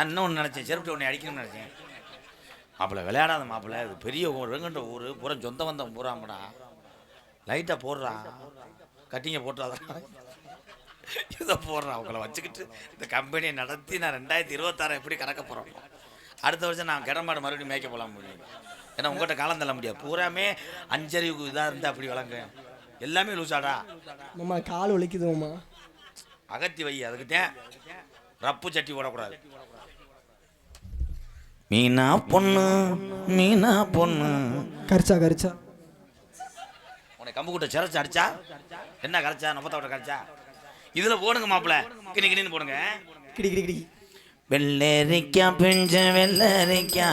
இன்னொன்று நினைச்சேன். செருப்பு உன்னை அடிக்கணும்னு நினைச்சேன். மாப்பிள்ள விளையாடாத மாப்பிள்ள. இது பெரிய ரெங்கண்ட ஊர் பூரா சொந்த வந்தம் பூராமடா. லைட்டாக போடுறான். கட்டிங்க போட்டுறாதான் இதை போடுறான். அவங்கள வச்சுக்கிட்டு இந்த கம்பெனியை நடத்தி நான் 2026 எப்படி கறக்க போகிறோம். அடுத்த வருஷம் நான் கிடமாடு மறுபடியும் மேய்க்க போகலாம் முடியும். ஏன்னா உங்கள்கிட்ட காலம் தள்ள முடியாது. பூராமே அஞ்சறிவுக்கு இதாக இருந்தால் அப்படி வளங்க. எல்லாமே லூசாடா. மாமா கால் ஒலிக்குது மாமா. அகத்தி வை. அதுக்கிட்டேன் ரப்பு சட்டி போடக்கூடாது. மீனா பொண்ணு மீனா பொண்ணு கரிச்சா கரிச்சா உன்னை கம்பு கூட்ட சிறச்சு அடிச்சா என்ன கரைச்சா? 40 கரைச்சா? இதில் போடுங்க மாப்பிள்ள. கிணி கிணின்னு போடுங்க. கிடி கிடி கிடி. வெள்ளரிக்கா பிஞ்ச வெள்ளரிக்கா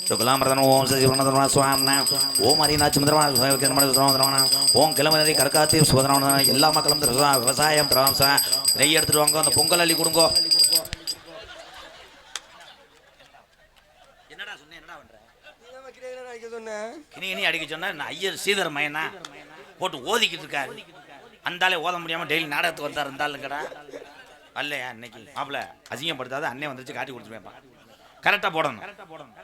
சுகலாமிரதன் ஓம் சசிவனதன சுவாமன ஓம் அரிநாச்சிமந்திரமான ஓம் கிளம்பி கற்காத்தி சுபதன எல்லா மக்களும் விவசாயம் நெய் எடுத்துட்டு வாங்க. அந்த பொங்கல் அள்ளி கொடுங்கோ. என்னடா சொன்னேன்? என்னடா பண்ற? கிணி கிணி அடிக்க சொன்னா நான் ஐயர் ஸ்ரீதர் மையனா போட்டு ஓதிக்கிட்டு இருக்காரு. அந்தாலே ஓத முடியாமல் டெய்லி நாடகத்துக்கு வந்தார். இருந்தாலுங்கடா அல்லையா இன்னைக்கு மாப்பிள்ள அசிங்கப்படுத்தாத. அண்ணே வந்துச்சு காட்டி கொடுத்துருப்பேன். கரெக்டாக போடணும்.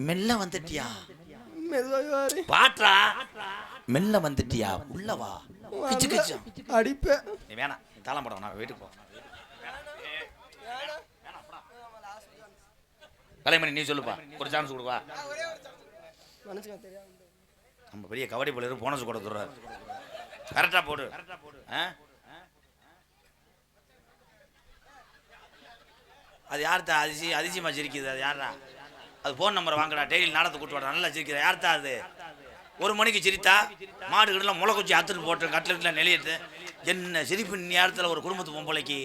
மெல்ல வந்துட்டியா? பாட்ரா மெல்ல வந்துட்டியா? உள்ளவா கிச்சு கிச்சு அடிப்பேன். நீ வேணாம். நீ தாளம் போட நான் வீட்டுக்கு போ. கலைமணி நீ சொல்லுப்பா. ஒரு சான்ஸ் கொடுப்பா. நம்ம பெரிய கபடி பிள்ளையர் போனஸ் கூட சொல்றாரு. கரெக்டா போடு. அது யார்த்தா? அதிசயமா சிரிக்குது. அது யாரா? அது ஃபோன் நம்பரை வாங்கடா. டெய்லி நாடகத்தை கூட்டு வாடா. நல்லா சிரிக்கிற. யார்த்தா அது? 1 மணிக்கு சிரித்தா மாடு கிட்டலாம் முளை குச்சி அத்துட்டு போட்டு கட்டில் நெளியிட்டு என்ன சிரிப்பு நேரத்தில் ஒரு குடும்பத்து பொம்பளைக்கு.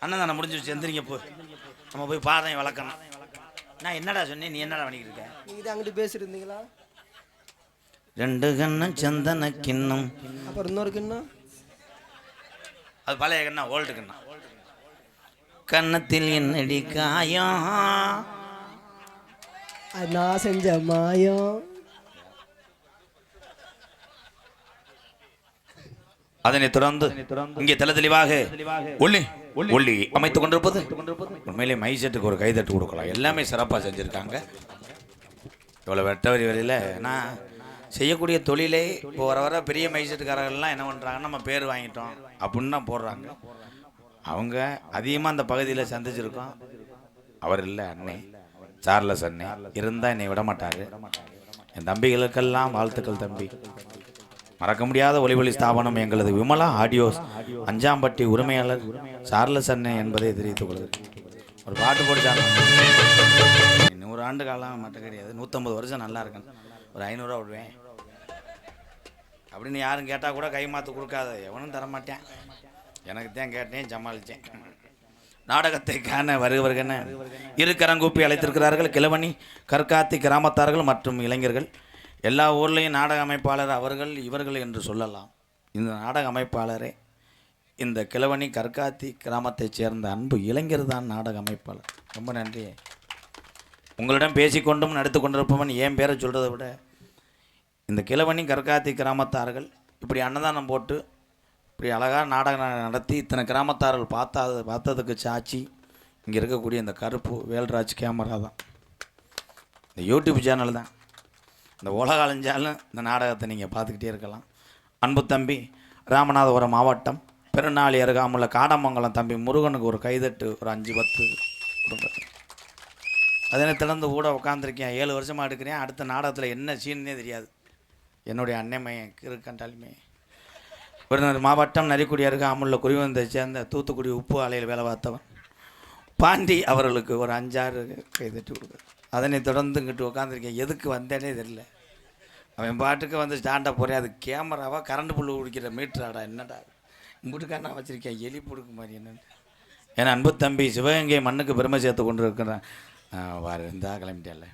அண்ணன் தானே முடிஞ்சிருச்சு. எந்திரிங்க போ. நம்ம போய் பாதையை வளர்க்கணும். நான் என்னடா சொன்னேன்? நீ என்னடா பண்ணிக்கிட்டு இருக்க? நீங்கள் தான் அங்கிட்டு பேசிட்டு இருந்தீங்களா? ரெண்டு கண்ணம் சந்தன கிண்ணம். அப்புறம் இன்னொரு கிண்ணா அது பழைய கண்ணா, ஓல்டு கண்ணா. கன்னத்தில் என்னடி காயம், அது நான் செஞ்ச மாயம். அதனை தொடர்ந்து இங்கே தெல தெளிவாக ஒல்லி ஒல்லி அமைத்துக் கொண்டிருப்பது உண்மையிலே மைசெட்டுக்கு ஒரு கைதட்டு கொடுக்கலாம். எல்லாமே சிறப்பாக செஞ்சுருக்காங்க. இவ்வளோ வெட்ட வரி வரையில் நான் செய்யக்கூடிய தொழிலே இப்போ வர வர பெரிய மைசெட்டுக்காரர்கள்லாம் என்ன பண்ணுறாங்கன்னா நம்ம பேர் வாங்கிட்டோம் அப்படின்னு தான் போடுறாங்க. அவங்க அதிகமாக அந்த பகுதியில் சந்திச்சிருக்கோம். அவர் இல்லை, அண்ணே சார்லஸ் அண்ணே இருந்தால் என்னை விட மாட்டார். என் தம்பிகளுக்கெல்லாம் வாழ்த்துக்கள் தம்பி. மறக்க முடியாத ஒளிவொலி ஸ்தாபனம் எங்களது விமலா ஆடியோஸ் அஞ்சாம்பட்டி உரிமையாளர் சார்லஸ் அண்ணே என்பதை தெரிவித்துக் கொள்கிறேன். ஒரு பாட்டு போட்டுச்சாங்க, 100 ஆண்டு காலம் மட்டும் கிடையாது, 150 வருஷம் நல்லா இருக்கேன், ஒரு 500 ரூபா விடுவேன் அப்படின்னு யாரும் கேட்டால் கூட கை மாற்று கொடுக்காத எவனும் தரமாட்டேன். எனக்கு தான் கேட்டேன், சமாளித்தேன். நாடகத்தை காண வருகவர்கென இரு கரங்கூப்பி அழைத்திருக்கிறார்கள் கிழவனி கற்காத்தி கிராமத்தார்கள் மற்றும் இளைஞர்கள். எல்லா ஊர்லேயும் நாடக அமைப்பாளர் அவர்கள் இவர்கள் என்று சொல்லலாம். இந்த நாடக அமைப்பாளரே இந்த கிழவனி கற்காத்தி கிராமத்தைச் சேர்ந்த அன்பு இளைஞர் தான் நாடக அமைப்பாளர். ரொம்ப நன்றி. உங்களிடம் பேசிக்கொண்டும் நடித்து கொண்டிருப்பவன் என் பேரை சொல்கிறத விட இந்த கிழவனி கற்காத்தி கிராமத்தார்கள் இப்படி அன்னதானம் போட்டு இப்படி அழகாக நாடகம் நடத்தி இத்தனை கிராமத்தார்கள் பார்த்ததுக்கு சாட்சி இங்கே இருக்கக்கூடிய இந்த கருப்பு வேல்ராஜ் கேமரா தான், இந்த யூடியூப் சேனல் தான். இந்த உலகம் அழிஞ்சாலும் இந்த நாடகத்தை நீங்கள் பார்த்துக்கிட்டே இருக்கலாம். அன்பு தம்பி ராமநாதபுரம் மாவட்டம் பெருநாளி அருகாமுள்ள காடமங்கலம் தம்பி முருகனுக்கு ஒரு கைதட்டு, ஒரு 5-10 கொடுங்க. அதனை திறந்து கூட உட்காந்துருக்கேன், 7 வருஷமாக எடுக்கிறேன். அடுத்த நாடகத்தில் என்ன சீன்னே தெரியாது. என்னுடைய அன்னைமையை இருக்கண்டாலுமே விருதுநகர் மாவட்டம் நரிக்குடி அருகாமுள்ள குறிவந்தை சேர்ந்த தூத்துக்குடி உப்பு ஆலையில் வேலை பார்த்தவன் பாண்டி அவர்களுக்கு ஒரு 5-6 கைதட்டி கொடுக்குறேன். அதனை தொடர்ந்து இங்கிட்டு உட்காந்துருக்கேன், எதுக்கு வந்தேனே தெரியல. அவன் பாட்டுக்கு வந்து ஸ்டாண்டப் போகிறேன். அது கேமராவா கரண்ட் புல்லு குடிக்கிற மீட்டராடா என்னடா இம்புட்டுக்கான வச்சுருக்கேன், எலி பொடுக்கு மாதிரி என்னென்னு. ஏன்னா அன்பு தம்பி சிவகங்கை மண்ணுக்கு பெருமை சேர்த்து கொண்டு இருக்கிறேன். வார இருந்தா கிளம்பிட்டேன்ல,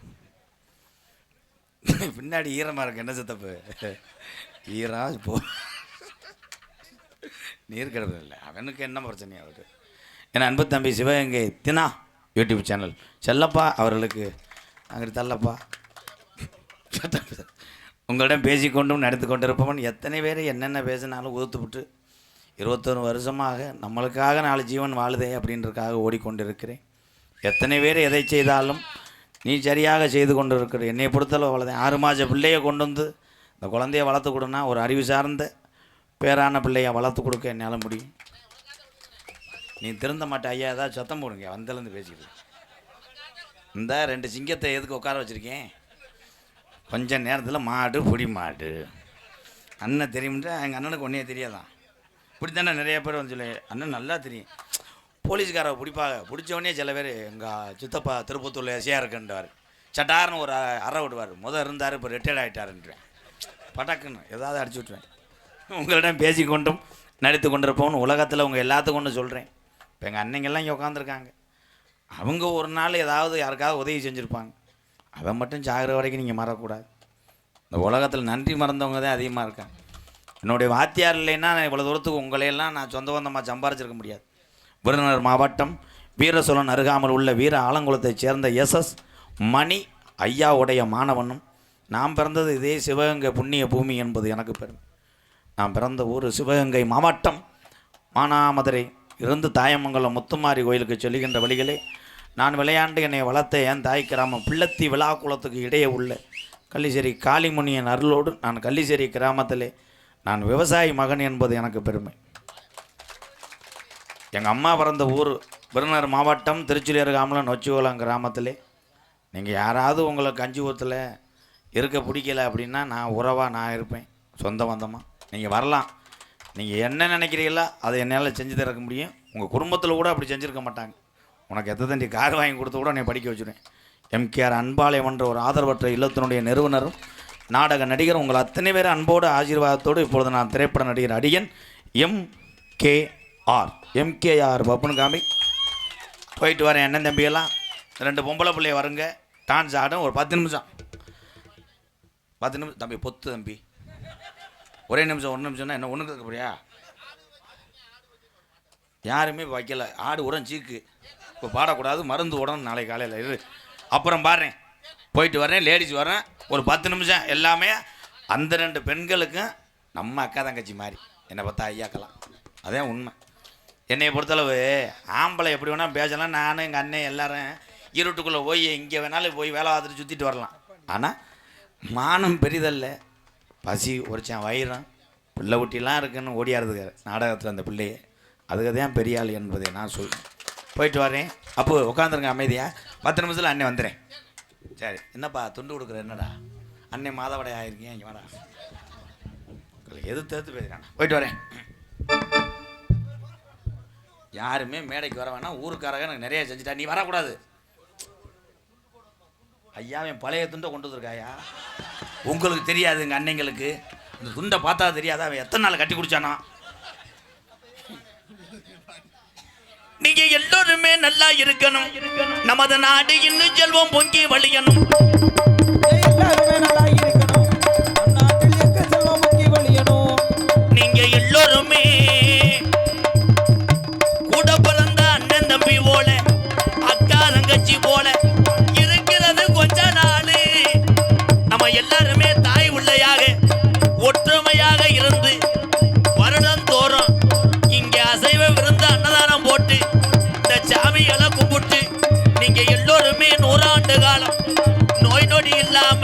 பின்னாடி ஈரமாக இருக்கு, என்ன சித்தப்பு ஈரம் போ நீர் கிடப்பு இல்லை, அவனுக்கு என்ன பிரச்சனையா அவருக்கு. ஏன்னா அன்பு தம்பி சிவகங்கை தினா யூடியூப் சேனல் செல்லப்பா அவர்களுக்கு அங்கிட்டு தள்ளப்பா. உங்களிடம் பேசிக்கொண்டும் நடந்து கொண்டிருப்பவன் எத்தனை பேர் என்னென்ன பேசினாலும் ஊத்துவிட்டு 21 வருஷமாக நம்மளுக்காக 4 ஜீவன் வாழுதே அப்படின்றதுக்காக ஓடிக்கொண்டிருக்கிறேன். எத்தனை பேர் எதை செய்தாலும் நீ சரியாக செய்து கொண்டு இருக்கிற. என்னை பொறுத்தளவு அவ்வளோதான். 6 மாத பிள்ளையை கொண்டு வந்து இந்த குழந்தைய வளர்த்து கொடுனா ஒரு அறிவு சார்ந்த பேரான பிள்ளையை வளர்த்து கொடுக்க என்னால் முடியும். நீ திருந்த மாட்ட ஐயா, ஏதாவது சத்தம் போடுங்க, வந்தலேருந்து பேசிக்கிட்டு. இந்த 2 சிங்கத்தை எதுக்கு உட்கார வச்சுருக்கேன், கொஞ்சம் நேரத்தில் மாடு புடி மாடு அண்ணன் தெரியும்ன்ற. எங்கள் அண்ணனுக்கு ஒன்றே தெரியாதான், இப்படி தானே நிறைய பேர் வந்து சொல்லி அண்ணன் நல்லா தெரியும். போலீஸ்காரை பிடிப்பாங்க, பிடிச்சவொடனே சில பேர் எங்கள் சித்தப்பா திருப்பத்தூரில் எஸ்ஐயாக இருக்குன்றார், சட்டார்னு ஒரு அறை விடுவார். இருந்தார், இப்போ ரிட்டையர்ட் ஆகிட்டாருன்றேன். பட்டாக்குன்னு ஏதாவது அடிச்சு விட்ருவேன். உங்களிடம் பேசிக்கொண்டும் நடித்து கொண்டிருப்போம்னு உலகத்தில் உங்கள் எல்லாத்துக்கும் ஒன்று சொல்கிறேன். இப்போ எங்கள் அன்னைங்கெல்லாம் இங்கே உட்காந்துருக்காங்க, அவங்க ஒரு நாள் ஏதாவது யாருக்காவது உதவி செஞ்சுருப்பாங்க. அதை மட்டும் சாகிற வரைக்கும் நீங்கள் மறக்கக்கூடாது. இந்த உலகத்தில் நன்றி மறந்தவங்க தான் அதிகமாக இருக்காங்க. என்னுடைய வாத்தியார் இல்லைன்னா இவ்வளோ தூரத்துக்கு உங்களையெல்லாம் நான் சொந்த பந்தமாக சம்பாரிச்சிருக்க முடியாது. விருதுநகர் மாவட்டம் வீரசோழன் அருகாமல் உள்ள வீர ஆலங்குளத்தைச் சேர்ந்த SS மணி ஐயாவுடைய மாணவனும். நாம் பிறந்தது இதே சிவகங்கை புண்ணிய பூமி என்பது எனக்கு பெருமை. நான் பிறந்த ஊர் சிவகங்கை மாவட்டம் மானாமதுரை இருந்து தாயமங்கலம் முத்துமாரி கோயிலுக்கு செல்கின்ற வழிகளே நான் விளையாண்டு என்னை வளர்த்த என் தாய் கிராமம் பிள்ளத்தி விழாக்குளத்துக்கு இடையே உள்ள கள்ளிசேரி காளிமுனியன் அருளோடு நான் கள்ளிசேரி கிராமத்திலே நான் விவசாயி மகன் என்பது எனக்கு பெருமை. எங்கள் அம்மா பிறந்த ஊர் விருதுநகர் மாவட்டம் திருச்சுழி அருகாமல் நொச்சிகுளம் கிராமத்திலே. நீங்கள் யாராவது உங்களை கஞ்சி ஊத்தில் இருக்க பிடிக்கல அப்படின்னா நான் உறவாக நான் இருப்பேன், சொந்த பந்தமாக. நீங்கள் வரலாம், நீங்கள் என்ன நினைக்கிறீங்களோ அதை என்னால் செஞ்சு தரக்க முடியும். உங்கள் குடும்பத்தில் கூட அப்படி செஞ்சுருக்க மாட்டாங்க. உனக்கு எத்த தண்டி கார் வாங்கி கொடுத்து கூட நீ படிக்க வச்சுருவேன். MKR அன்பாலயம் என்ற ஒரு ஆதரவற்ற இல்லத்தினுடைய நிறுவனரும் நாடக நடிகர் உங்கள் அத்தனை பேர் அன்போடு ஆசீர்வாதத்தோடு இப்பொழுது நான் திரைப்பட நடிகர் அடியன் MKR பப்புனு காமி போயிட்டு வரேன். அண்ணன் தம்பியெல்லாம் 2 பொம்பளை பிள்ளைய வருங்க, டான்ஸ் ஆடும், ஒரு 10 நிமிஷம் 10 நிமிஷம் தம்பி பொத்து தம்பி, ஒரே நிமிஷம் 1 நிமிஷம்னா என்ன ஒன்றுக்கு இருக்க போறியா? யாருமே வைக்கல. ஆடு உரம் சீக்கு, இப்போ பாடக்கூடாது, மருந்து உடனே நாளைக்கு காலையில் இரு, அப்புறம் பாடுறேன், போயிட்டு வரேன், லேடிஸ் வரேன், ஒரு 10 நிமிஷம். எல்லாமே அந்த 2 பெண்களுக்கும் நம்ம அக்கா தங்கச்சி மாதிரி, என்னை பார்த்தா ஐயாக்கலாம், அதான் உண்மை. என்னையை பொறுத்தளவு ஆம்பளை எப்படி வேணால் பேசலாம், நானும் எங்கள் அண்ணன் எல்லாரும் இருட்டுக்குள்ளே போய் எங்கே வேணாலும் போய் வேலை பார்த்துட்டு சுற்றிட்டு வரலாம். ஆனால் மானம் பெரிதல்ல, பசி ஒருச்சன் வயிறம் பிள்ளை குட்டிலாம் இருக்குன்னு ஓடியாருதுங்க நாடகத்தில் அந்த பிள்ளையே, அதுக்கு தான் பெரிய ஆள் என்பதை நான் சொல்லுவேன். போயிட்டு வரேன், அப்போ உட்காந்துருங்க அமைதியாக, 10 நிமிஷத்தில் அண்ணன் வந்துடுறேன். சரி, என்னப்பா துண்டு கொடுக்குற, என்னடா அண்ணன் மாதவடை ஆகிருக்கேன், இங்கே வாடா, எது தேர்த்து பேசுகிறான். போயிட்டு வரேன். யாருமே மேடைக்கு வர வேணாம், ஊருக்காரங்க எனக்கு நிறைய செஞ்சுட்டா, நீ வரக்கூடாது. ஐயா என் பழைய துண்டை கொண்டு வந்திருக்காயா, உங்களுக்கு தெரியாது, எங்கள் அன்னைங்களுக்கு இந்த துண்டை பார்த்தா தெரியாதா அவன் எத்தனை நாள் கட்டி குடிச்சானா. நீங்க எல்லோருமே நல்லா இருக்கணும், நமது நாடு இன்னும் செல்வம் பொங்கி வழியணும். எல்லாருமே நல்லா இருக்கணும், நம் நாட்டில் எங்க செல்வம் பொங்கி வழியணும். நீங்க எல்லோருமே கூட பிறந்த அண்ணன் தம்பி போல, அக்கா தங்கச்சி போல இருக்கிறது கொஞ்ச நாள். நம்ம எல்லாருமே தாய் உள்ளையாக ஒற்றுமையாக இருந்து வருடந்தோறும் இங்க அசைவ விருந்து அன்னதானம் போட்டு இந்த சாமிகளை கும்பிட்டு நீங்க எல்லோருமே 100 ஆண்டு காலம் நோய் நொடி இல்லாம